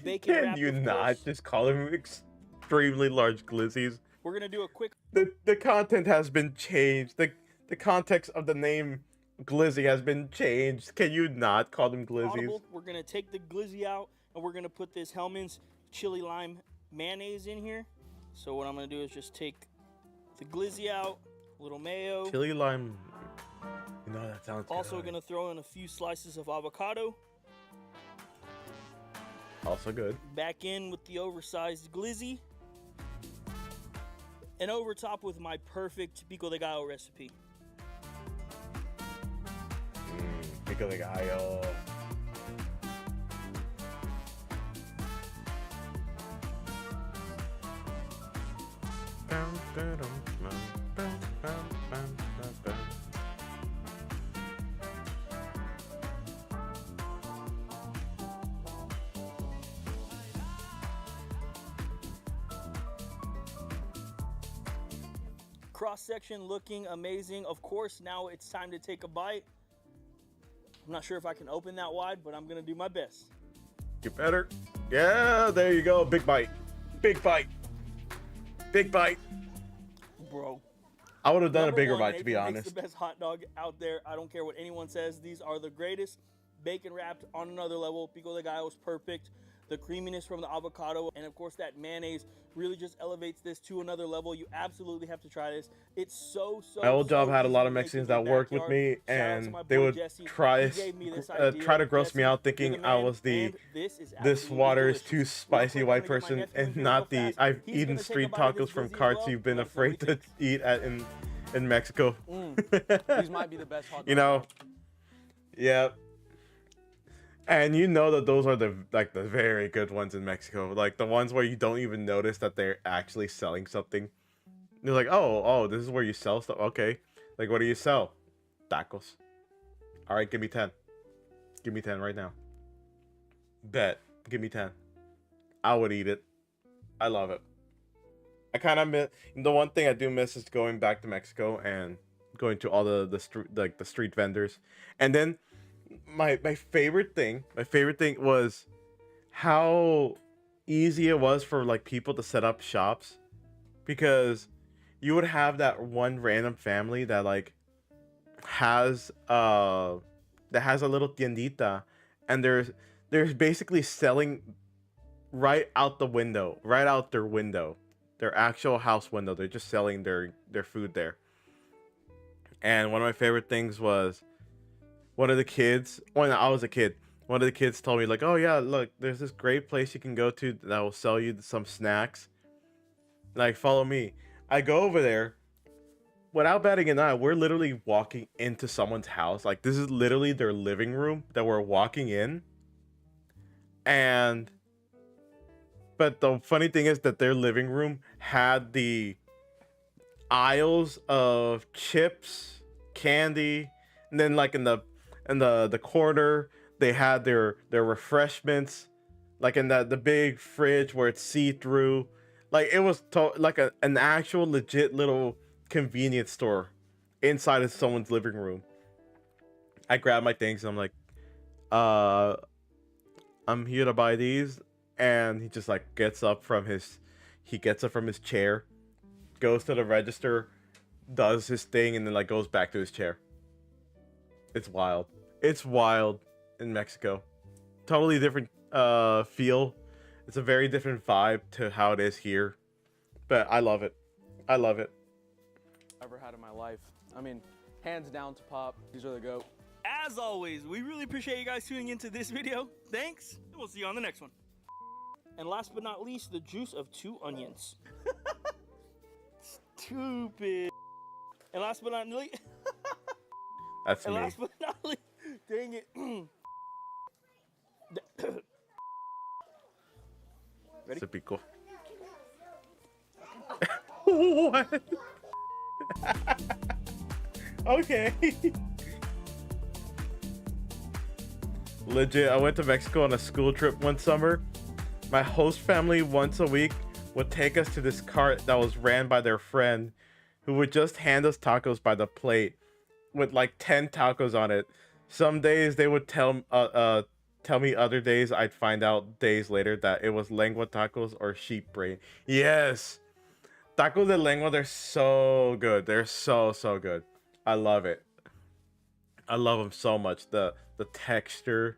Bacon Can wrapped, you of not course. just call them extremely large glizzies? We're going to do a quick The content has been changed. The context of the name glizzy has been changed. Can you not call them glizzies? audible. We're going to take the glizzy out. And we're going to put this Hellman's chili lime mayonnaise in here. So what I'm going to do is just take the glizzy out. A little mayo. Chili lime. You know, that sounds Also good. going to throw in a few slices of avocado. Also good. Back in with the oversized glizzy. And over top with my perfect pico de gallo recipe. Pico de gallo. Cross section looking amazing. Of course, now it's time to take a bite. I'm not sure if I can open that wide, but I'm going to do my best. You better. Yeah, there you go. Big bite. Big bite. Big bite. Bro. I would have done a Number bigger one, bite, to be Nathan honest. makes the best hot dog out there. I don't care what anyone says. These are the greatest. Bacon wrapped on another level. Pico de gallo is perfect. The creaminess from the avocado and of course that mayonnaise really just elevates this to another level. You absolutely have to try this. It's so My old job had a easy lot to of make Mexicans in your that worked with backyard. me, Shout out to and my they boy would Jesse. try He gave me this idea. try to gross me Jesse, out, you're thinking the I man, was the and this is this absolutely water is delicious. too Real spicy quick, white I'm gonna get my person, next and one here not real the fast. I've He's eaten gonna take a street bite of this tacos from glizzy as carts well. you've been Let us know what he afraid to eat at in Mexico. These might be the best hot You dogs. know, yeah. And you know that those are the very good ones in Mexico, like the ones where you don't even notice that they're actually selling something. You're like, oh, this is where you sell stuff. Okay, like what do you sell? Tacos. All right, give me 10. Give me 10 right now. Bet. Give me 10. I would eat it. I love it. I kind of miss the one thing I do miss is going back to Mexico and going to all the street vendors, and then. My favorite thing was how easy it was for like people to set up shops, because you would have that one random family that like has a little tiendita, and there's basically selling right out their window, their actual house window. They're just selling their food there. And one of my favorite things was one of the kids, when I was a kid, one of the kids told me like, oh yeah, look, there's this great place you can go to that will sell you some snacks. Like, follow me. I go over there. Without batting an eye, we're literally walking into someone's house. Like, this is literally their living room that we're walking in. But the funny thing is that their living room had the aisles of chips, candy, and then like in the corner they had their refreshments, like in the big fridge where it's see-through. Like it was like an actual legit little convenience store inside of someone's living room. I grabbed my things and I'm like, I'm here to buy these, and he just like gets up from his chair, goes to the register, does his thing, and then like goes back to his chair. It's wild. It's wild in Mexico. Totally different feel. It's a very different vibe to how it is here. But I love it. I love it. Ever had in my life. I mean, hands down to Pop. These are the GOAT. As always, we really appreciate you guys tuning into this video. Thanks, and we'll see you on the next one. And last but not least, the juice of 2 onions. Stupid. And last but not least... That's and me. last but not least, dang it. Ready? Typical. What? Okay. Legit, I went to Mexico on a school trip one summer. My host family once a week would take us to this cart that was ran by their friend, who would just hand us tacos by the plate with like 10 tacos on it. Some days they would tell me, other days I'd find out days later that it was lengua tacos or sheep brain. Yes, tacos de lengua, they're so good. They're so good. I love it. I love them so much. The texture,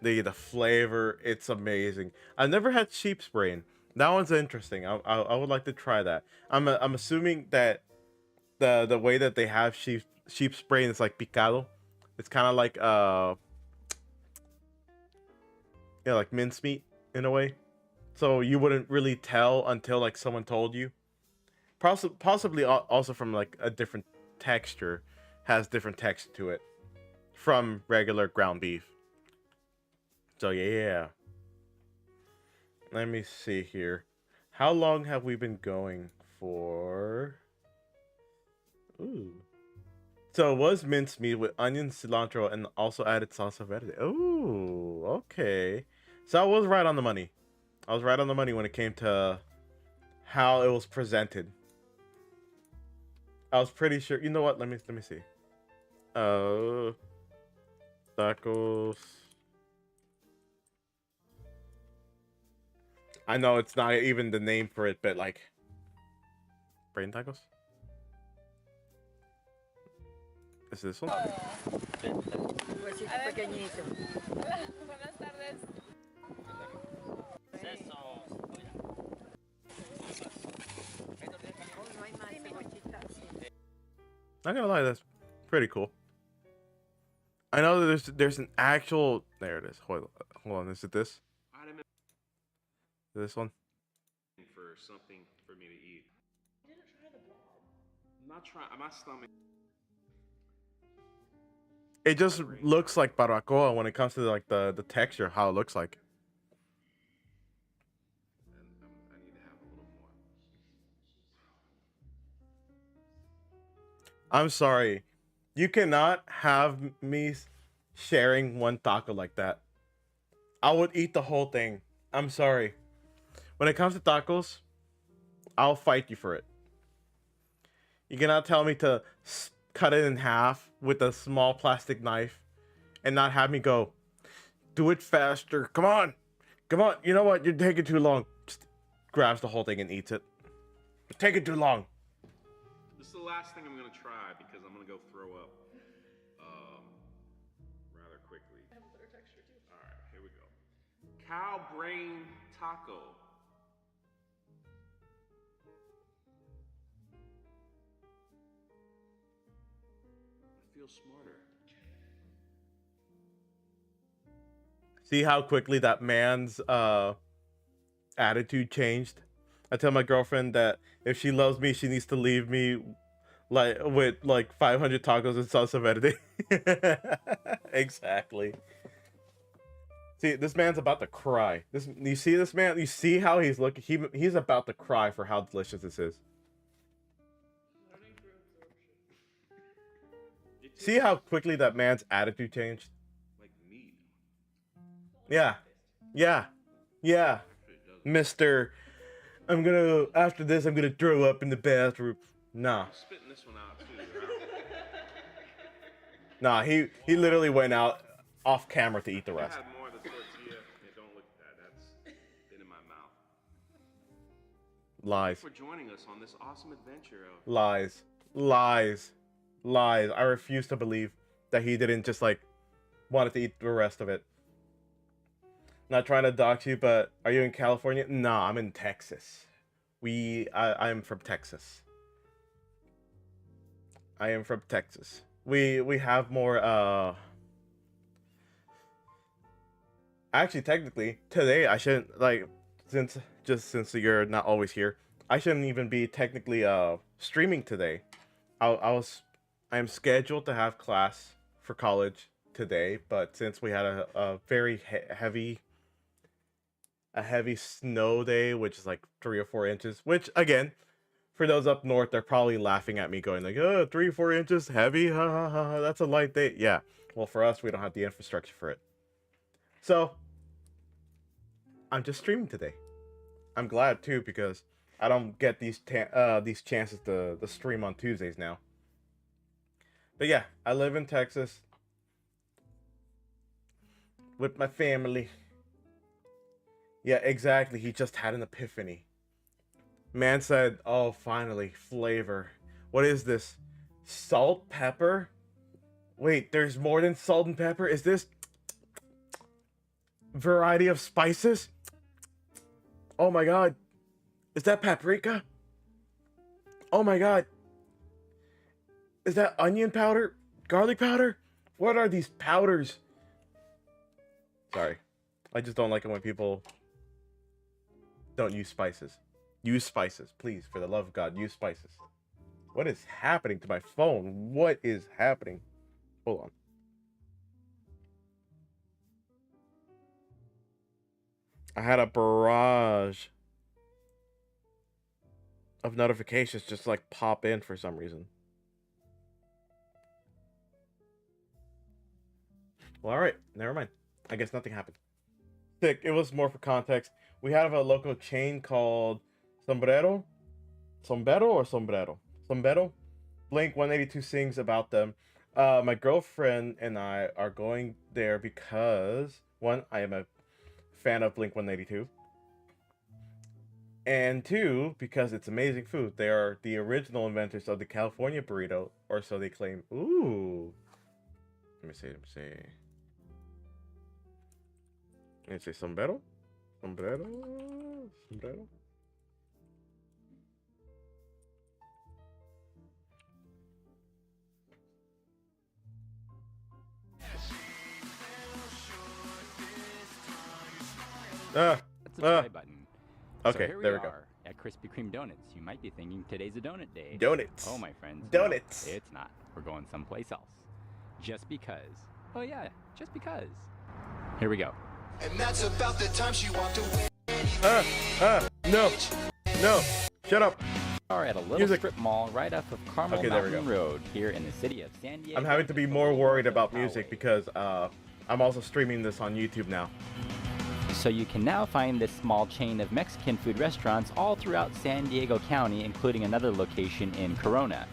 the flavor, it's amazing. I've never had sheep's brain. That one's interesting. I would like to try that. I'm assuming that the way that they have sheep's brain is like picado. It's kind of like like mincemeat in a way. So you wouldn't really tell until like someone told you. Possibly also from like a different texture, has different texture to it from regular ground beef. So yeah. Let me see here. How long have we been going for? Ooh. So it was mincemeat with onion, cilantro, and also added salsa verde. Ooh, okay. So I was right on the money. I was right on the money when it came to how it was presented. I was pretty sure. You know what? Let me see. Tacos. I know it's not even the name for it, but like brain tacos. Is this one? Not gonna lie, that's pretty cool. I know that there's an actual. There it is. Hold on. Is it this? This one? For something for me to eat. You didn't try the blob. I'm not trying. My stomach. It just looks like barbacoa when it comes to like the texture, how it looks like. I need to have a little more. I'm sorry. You cannot have me sharing one taco like that. I would eat the whole thing. I'm sorry. When it comes to tacos, I'll fight you for it. You cannot tell me to cut it in half with a small plastic knife and not have me go, do it faster. Come on. Come on. You know what? You're taking too long. Just grabs the whole thing and eats it. You're taking too long. This is the last thing I'm gonna try because I'm gonna go throw up rather quickly. I have a better texture too. All right, here we go. Cow brain taco. I feel smarter. See how quickly that man's attitude changed? I tell my girlfriend that if she loves me, she needs to leave me like with like 500 tacos and salsa verde. Exactly. See, this man's about to cry. You see this man? You see how he's looking? He's about to cry for how delicious this is. See how quickly that man's attitude changed? Like meat. Yeah. Yeah. Yeah. Mr. After this, I'm gonna throw up in the bathroom. Nah. I'm spitting this one out too. Nah, he literally went out off camera to eat the rest. I had more of the tortilla. Yeah, don't look at that. That's been in my mouth. Lies. Thank you for joining us on this awesome adventure of Lies. Lies. Lies. I refuse to believe that he didn't just like wanted to eat the rest of it. Not trying to dox you, but are you in California? Nah, I'm in Texas. I'm from Texas. I am from Texas. We have more actually technically today I shouldn't like since you're not always here, I shouldn't even be technically streaming today. I am scheduled to have class for college today, but since we had a very heavy snow day, which is like 3 or 4 inches, which again, for those up north, they're probably laughing at me going like, oh, 3 or 4 inches heavy, ha ha ha, that's a light day. Yeah, well, for us, we don't have the infrastructure for it, so I'm just streaming today. I'm glad too, because I don't get these chances to stream on Tuesdays now. But yeah, I live in Texas with my family. Yeah, exactly. He just had an epiphany. Man said, oh, finally, flavor. What is this? Salt, pepper? Wait, there's more than salt and pepper? Is this variety of spices? Oh my god. Is that paprika? Oh my god. Is that onion powder? Garlic powder? What are these powders? Sorry. I just don't like it when people don't use spices. Use spices, please. For the love of God, use spices. What is happening to my phone? What is happening? Hold on. I had a barrage of notifications just like pop in for some reason. Well, alright. Never mind. I guess nothing happened. Sick. It was more for context. We have a local chain called Sombrero. Sombrero. Blink 182 sings about them. My girlfriend and I are going there because, one, I am a fan of Blink 182. And 2, because it's amazing food. They are the original inventors of the California burrito, or so they claim. Ooh. Let me see. Let me say sombrero. Sombrero. That's the try button. Okay, so here there we we go. are at Krispy Kreme Donuts. You might be thinking today's a donut day. Donuts. Oh, my friends. Donuts. No, it's not. We're going someplace else. Just because. Oh, yeah, just because. Here we go. And that's about the time she walked away. No. Shut up. We are at a little strip mall right off of Carmel Mountain Road here in the city of San Diego. I'm having to be more worried about music because I'm also streaming this on YouTube now. So you can now find this small chain of Mexican food restaurants all throughout San Diego County, including another location in Corona.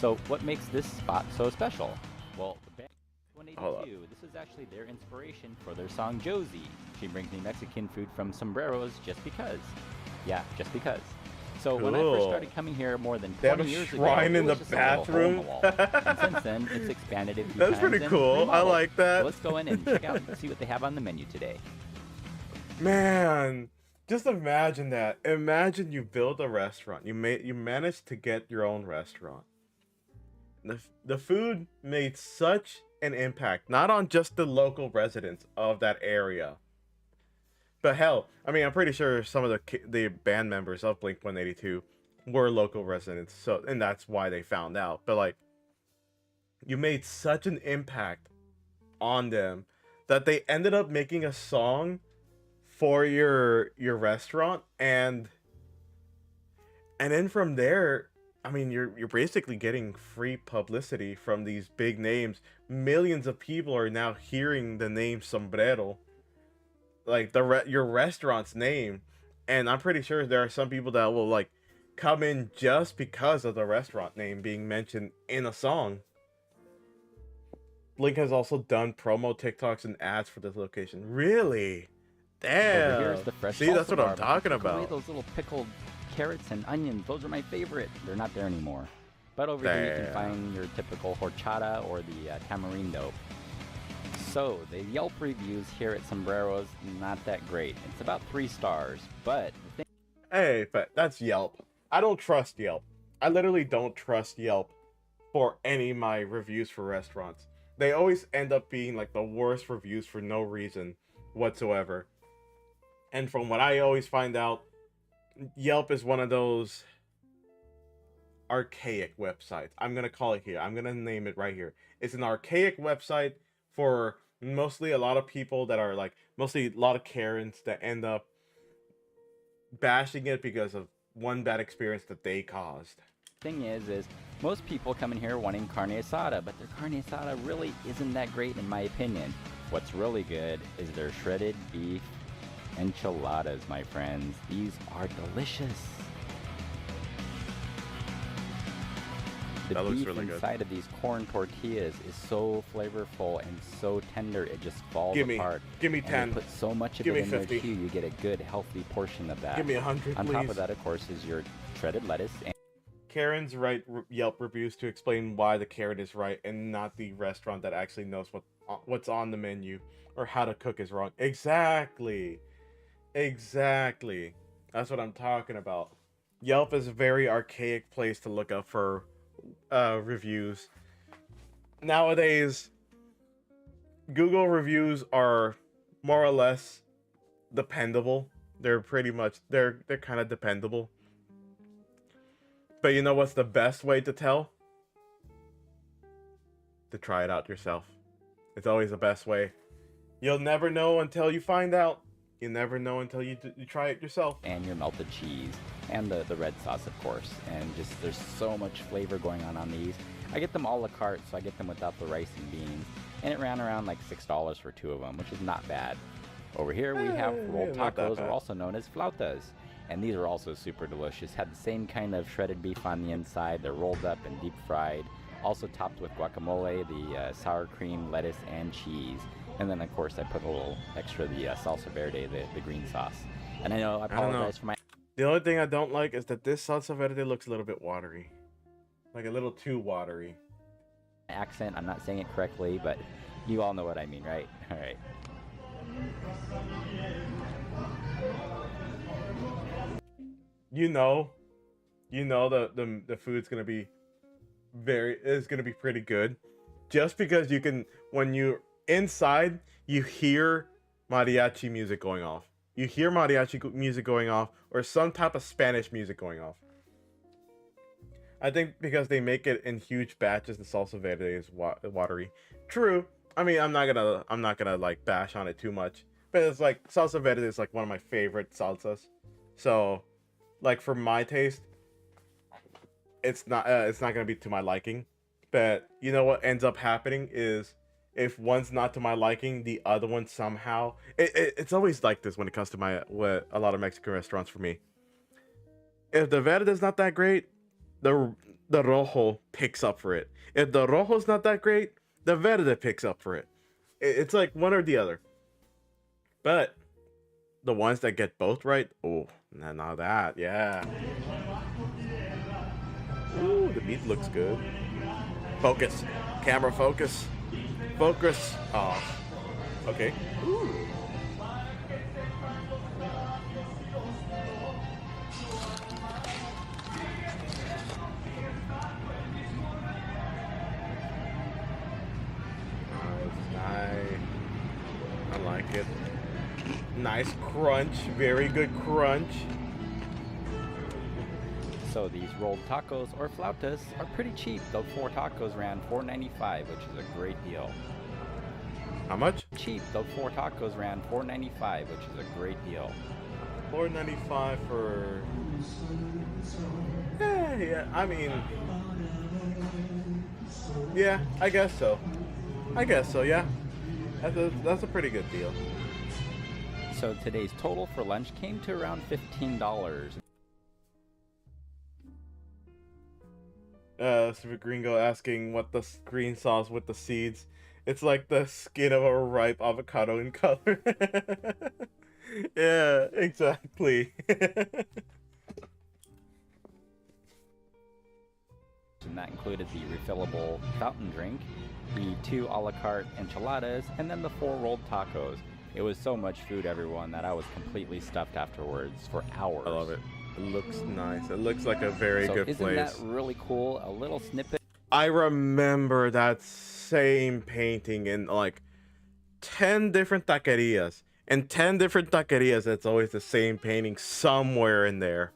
So what makes this spot so special? Well, the band 182, this is actually their inspiration for their song Josie. She brings me Mexican food from sombreros just because. Yeah, just because. So when I first started coming here more than 20 years ago, shrine in the it was just a little hole in the bathroom. wall. And since then, it's expanded a few That's times pretty and cool. I remodeled. like that. So let's go in and check out and see what they have on the menu today. Man, just imagine that. Imagine you build a restaurant. You managed to get your own restaurant. The food made such an impact, not on just the local residents of that area. But hell, I mean, I'm pretty sure some of the band members of Blink-182 were local residents, so and that's why they found out. But like, you made such an impact on them that they ended up making a song for your restaurant, and then from there, I mean, you're basically getting free publicity from these big names. Millions of people are now hearing the name Sombrero, like your restaurant's name, and I'm pretty sure there are some people that will like come in just because of the restaurant name being mentioned in a song. Blink has also done promo TikToks and ads for this location. Really? Damn. Over here's the fresh See, that's salsa what bar, I'm but talking take away about. those little pickled carrots and onions, those are my favorite. They're not there anymore. But over here you can Damn. find your typical horchata or the tamarindo. So, the Yelp reviews here at Sombreros, not that great. It's about 3 stars, but the thing Hey, but that's Yelp. I don't trust Yelp. I literally don't trust Yelp for any of my reviews for restaurants. They always end up being like the worst reviews for no reason whatsoever. And from what I always find out, Yelp is one of those archaic websites. I'm gonna call it here. I'm gonna name it right here. It's an archaic website for mostly a lot of people that are like, mostly a lot of Karens that end up bashing it because of one bad experience that they caused. thing is most people come in here wanting carne asada, but their carne asada really isn't that great in my opinion. What's really good is their shredded beef enchiladas, my friends. These are delicious. The That looks beef really good. inside of these corn tortillas is so flavorful and so tender, it just falls apart. Give me And 10. they put so much of Give it me in 50. there too, you get a good healthy portion of that. Give me 100, On top please. of that, of course, is your shredded lettuce and Karens write Yelp reviews to explain why the Karen is right and not the restaurant that actually knows what's on the menu or how to cook is wrong. Exactly. That's what I'm talking about. Yelp is a very archaic place to look up for reviews. Nowadays, Google reviews are more or less dependable. They're pretty much they're kind of dependable. But you know what's the best way to tell? To try it out yourself. It's always the best way. You'll never know until you find out. You never know until you try it yourself. and your melted cheese and the red sauce, of course. And just there's so much flavor going on these. I get them a la carte, so I get them without the rice and beans, and it ran around like $6 for 2 of them, which is not bad. Over here we have rolled not that tacos, bad. or also known as flautas, and these are also super delicious. Had the same kind of shredded beef on the inside. They're rolled up and deep fried, also topped with guacamole, the sour cream, lettuce, and cheese. And then, of course, I put a little extra the salsa verde, the green sauce. And I know I I don't know. apologize for my The only thing I don't like is that this salsa verde looks a little bit watery. Like a little too watery. Accent, I'm not saying it correctly, but you all know what I mean, right? All right. You know the food's gonna be pretty good, just because you can, when you're inside, you hear mariachi music going off. You hear mariachi music going off, or some type of Spanish music going off. I think because they make it in huge batches, the salsa verde is watery. True. I mean, I'm not gonna like bash on it too much, but it's like salsa verde is like one of my favorite salsas. So, like for my taste, it's not gonna be to my liking. But you know what ends up happening is, if one's not to my liking, the other one somehow. It's always like this when it comes to a lot of Mexican restaurants for me. If the verde is not that great, the rojo picks up for it. If the rojo's not that great, the verde picks up for it. It's like one or the other. But the ones that get both right, oh, now that, yeah. Ooh, the meat looks good. Focus, camera, focus, focus. Oh, okay. Ooh. I like it. Nice crunch, very good crunch. So these rolled tacos or flautas are pretty cheap. Those 4 tacos ran $4.95, which is a great deal. How much? Cheap. Those 4 tacos ran $4.95, which is a great deal. $4.95 for. Yeah. I mean, yeah. I guess so. Yeah. That's a pretty good deal. So today's total for lunch came to around $15. Super Gringo asking what the green sauce with the seeds. It's like the skin of a ripe avocado in color. Yeah, exactly. And that included the refillable fountain drink, the 2 a la carte enchiladas, and then the 4 rolled tacos. It was so much food, everyone, that I was completely stuffed afterwards for hours. I love it. It looks nice. It looks like a very good place. Isn't that really cool? A little snippet. I remember that same painting in like 10 different taquerias. In 10 different taquerias, it's always the same painting somewhere in there.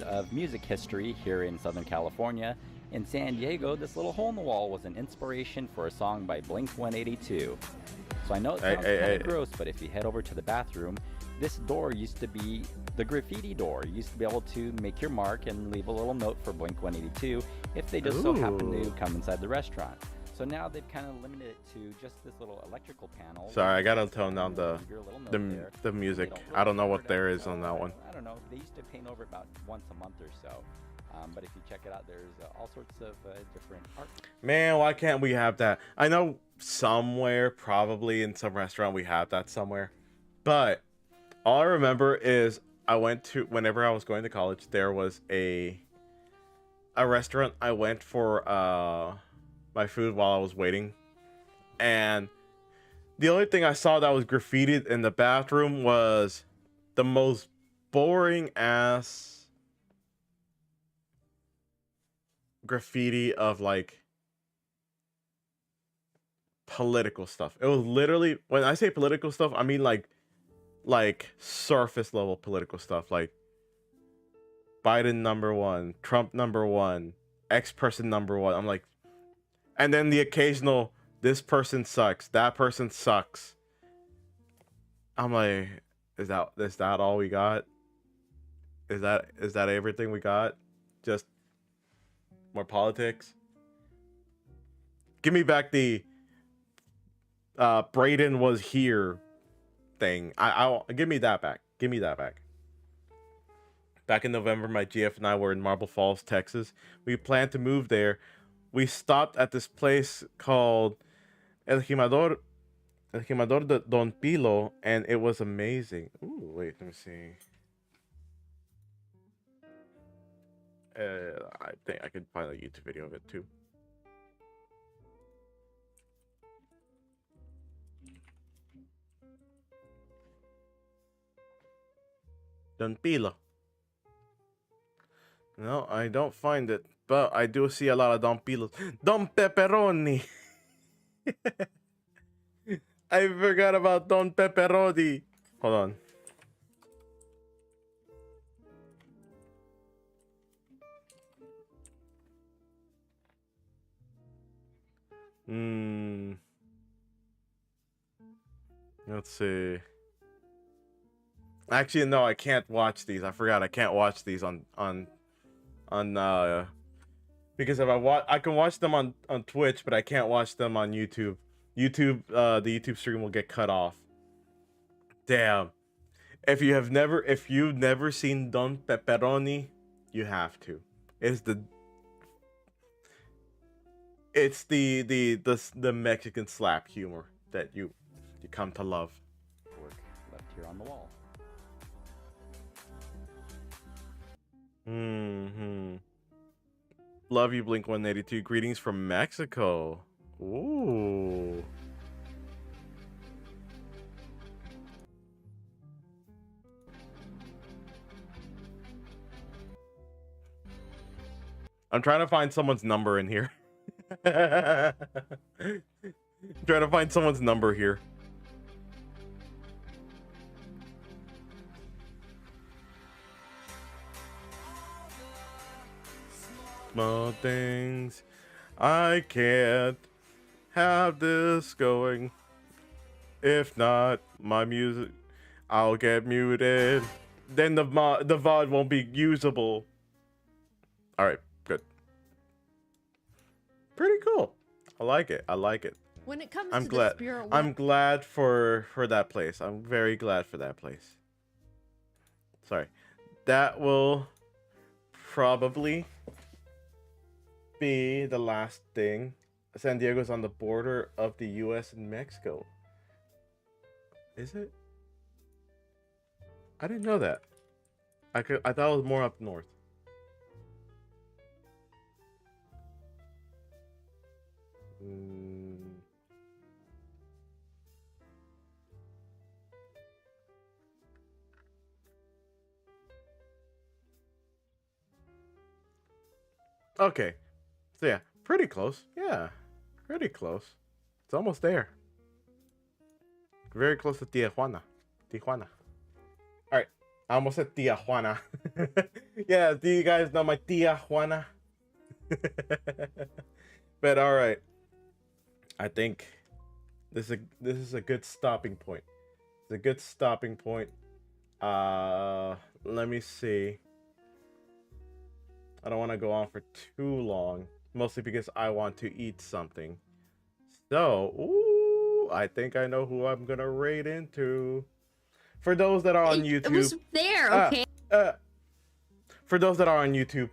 Of music history here in Southern California. In San Diego, this little hole in the wall was an inspiration for a song by Blink-182. So I know it sounds kind of gross, but if you head over to the bathroom, this door used to be the graffiti door. You used to be able to make your mark and leave a little note for Blink-182 if they just so happen to come inside the restaurant. So now they've kind of limited it to just this little electrical panel. Sorry, I gotta tone down the music. I don't know what there is on that one. I don't know. They used to paint over about once a month or so. But if you check it out, there's all sorts of different art. Man, why can't we have that? I know somewhere, probably in some restaurant, we have that somewhere. But all I remember is whenever I was going to college, there was a restaurant I went for my food while I was waiting. And the only thing I saw that was graffitied in the bathroom was the most boring ass graffiti of like political stuff. It was literally, when I say political stuff, I mean like surface level political stuff, like Biden #1, Trump #1, X person #1. I'm like, and then the occasional, this person sucks, that person sucks. I'm like, is that all we got? Is that everything we got? Just more politics? Give me back the Braden was here thing. I'll give me that back. Give me that back. Back in November, my GF and I were in Marble Falls, Texas. We planned to move there. We stopped at this place called El Jimador de Don Pilo, and it was amazing. Ooh, wait, let me see. I think I could find a YouTube video of it too. Don Pilo. No, I don't find it, but I do see a lot of Don Pilos. Don Pepperoni. I forgot about Don Pepperoni. Hold on. Let's see. Actually, no, I can't watch these. I forgot I can't watch these on because if I can watch them on Twitch, but I can't watch them on YouTube. The YouTube stream will get cut off. Damn. If you've never seen Don Pepperoni, you have to. It's the Mexican slap humor that you come to love. Work left here on the wall. Love you, Blink 182. Greetings from Mexico. Ooh. I'm trying to find someone's number in here. Trying to find someone's number here. Small things. I can't have this going. If not, my music, I'll get muted. Then the VOD won't be usable. All right, good. Pretty cool. I like it. I like it. When it comes I'm to glad. the spirit I'm glad for that place. I'm very glad for that place. Sorry. That will probably be the last thing. San Diego's on the border of the US and Mexico. Is it? I didn't know that. I thought it was more up north. Okay. So yeah, pretty close. Yeah, pretty close. It's almost there. Very close to Tijuana. All right, I almost said Tijuana. Yeah, do you guys know my Tijuana? But all right, I think this is a good stopping point. It's a good stopping point. Let me see. I don't want to go on for too long, mostly because I want to eat something. So, ooh, I think I know who I'm gonna raid into. For those that are on YouTube, It was there, okay? For those that are on YouTube,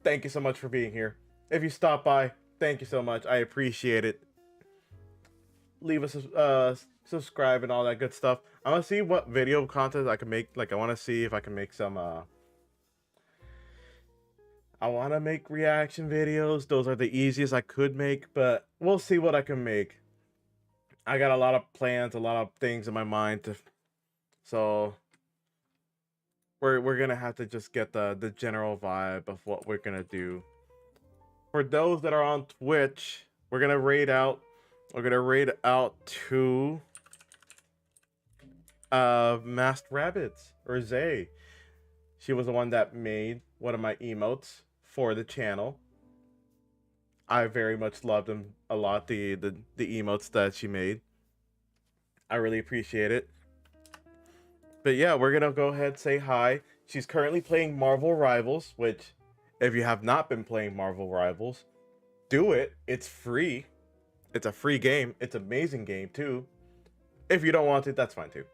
thank you so much for being here. If you stop by, thank you so much. I appreciate it. Leave us subscribe and all that good stuff. I want to see what video content I can make. Like, I want to see if I can make some I want to make reaction videos. Those are the easiest I could make, but we'll see what I can make. I got a lot of plans, a lot of things in my mind, so we're gonna have to just get the general vibe of what we're gonna do. For those that are on Twitch, we're gonna raid out. We're gonna raid out to Masked Rabbits, or Zay. She was the one that made one of my emotes for the channel. I very much loved them a lot, the emotes that she made. I really appreciate it. But yeah, we're gonna go ahead and say hi. She's currently playing Marvel Rivals, which, if you have not been playing Marvel Rivals, do it. It's free. It's a free game. It's an amazing game too. If you don't want it, that's fine too.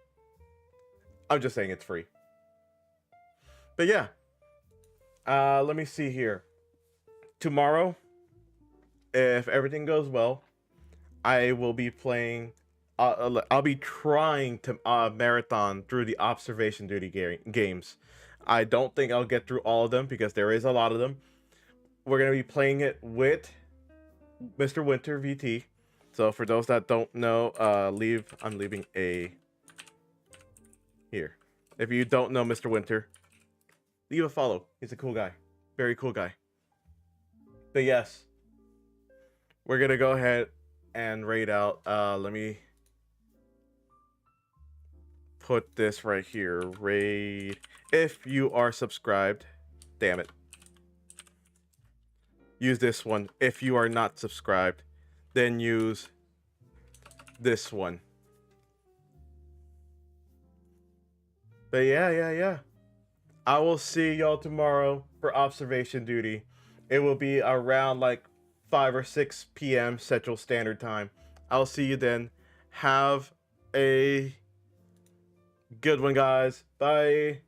I'm just saying it's free. But yeah, let me see here. Tomorrow, if everything goes well, I will be playing. I'll be trying to marathon through the observation duty games. I don't think I'll get through all of them because there is a lot of them. We're going to be playing it with Mr. Winter VT. So for those that don't know, I'm leaving a here. If you don't know Mr. Winter, leave a follow. He's a cool guy. Very cool guy. But yes, we're going to go ahead and raid out. Let me put this right here. Raid if you are subscribed. Damn it. Use this one. If you are not subscribed, then use this one. But yeah. I will see y'all tomorrow for observation duty. It will be around like 5 or 6 p.m. Central Standard Time. I'll see you then. Have a good one, guys. Bye.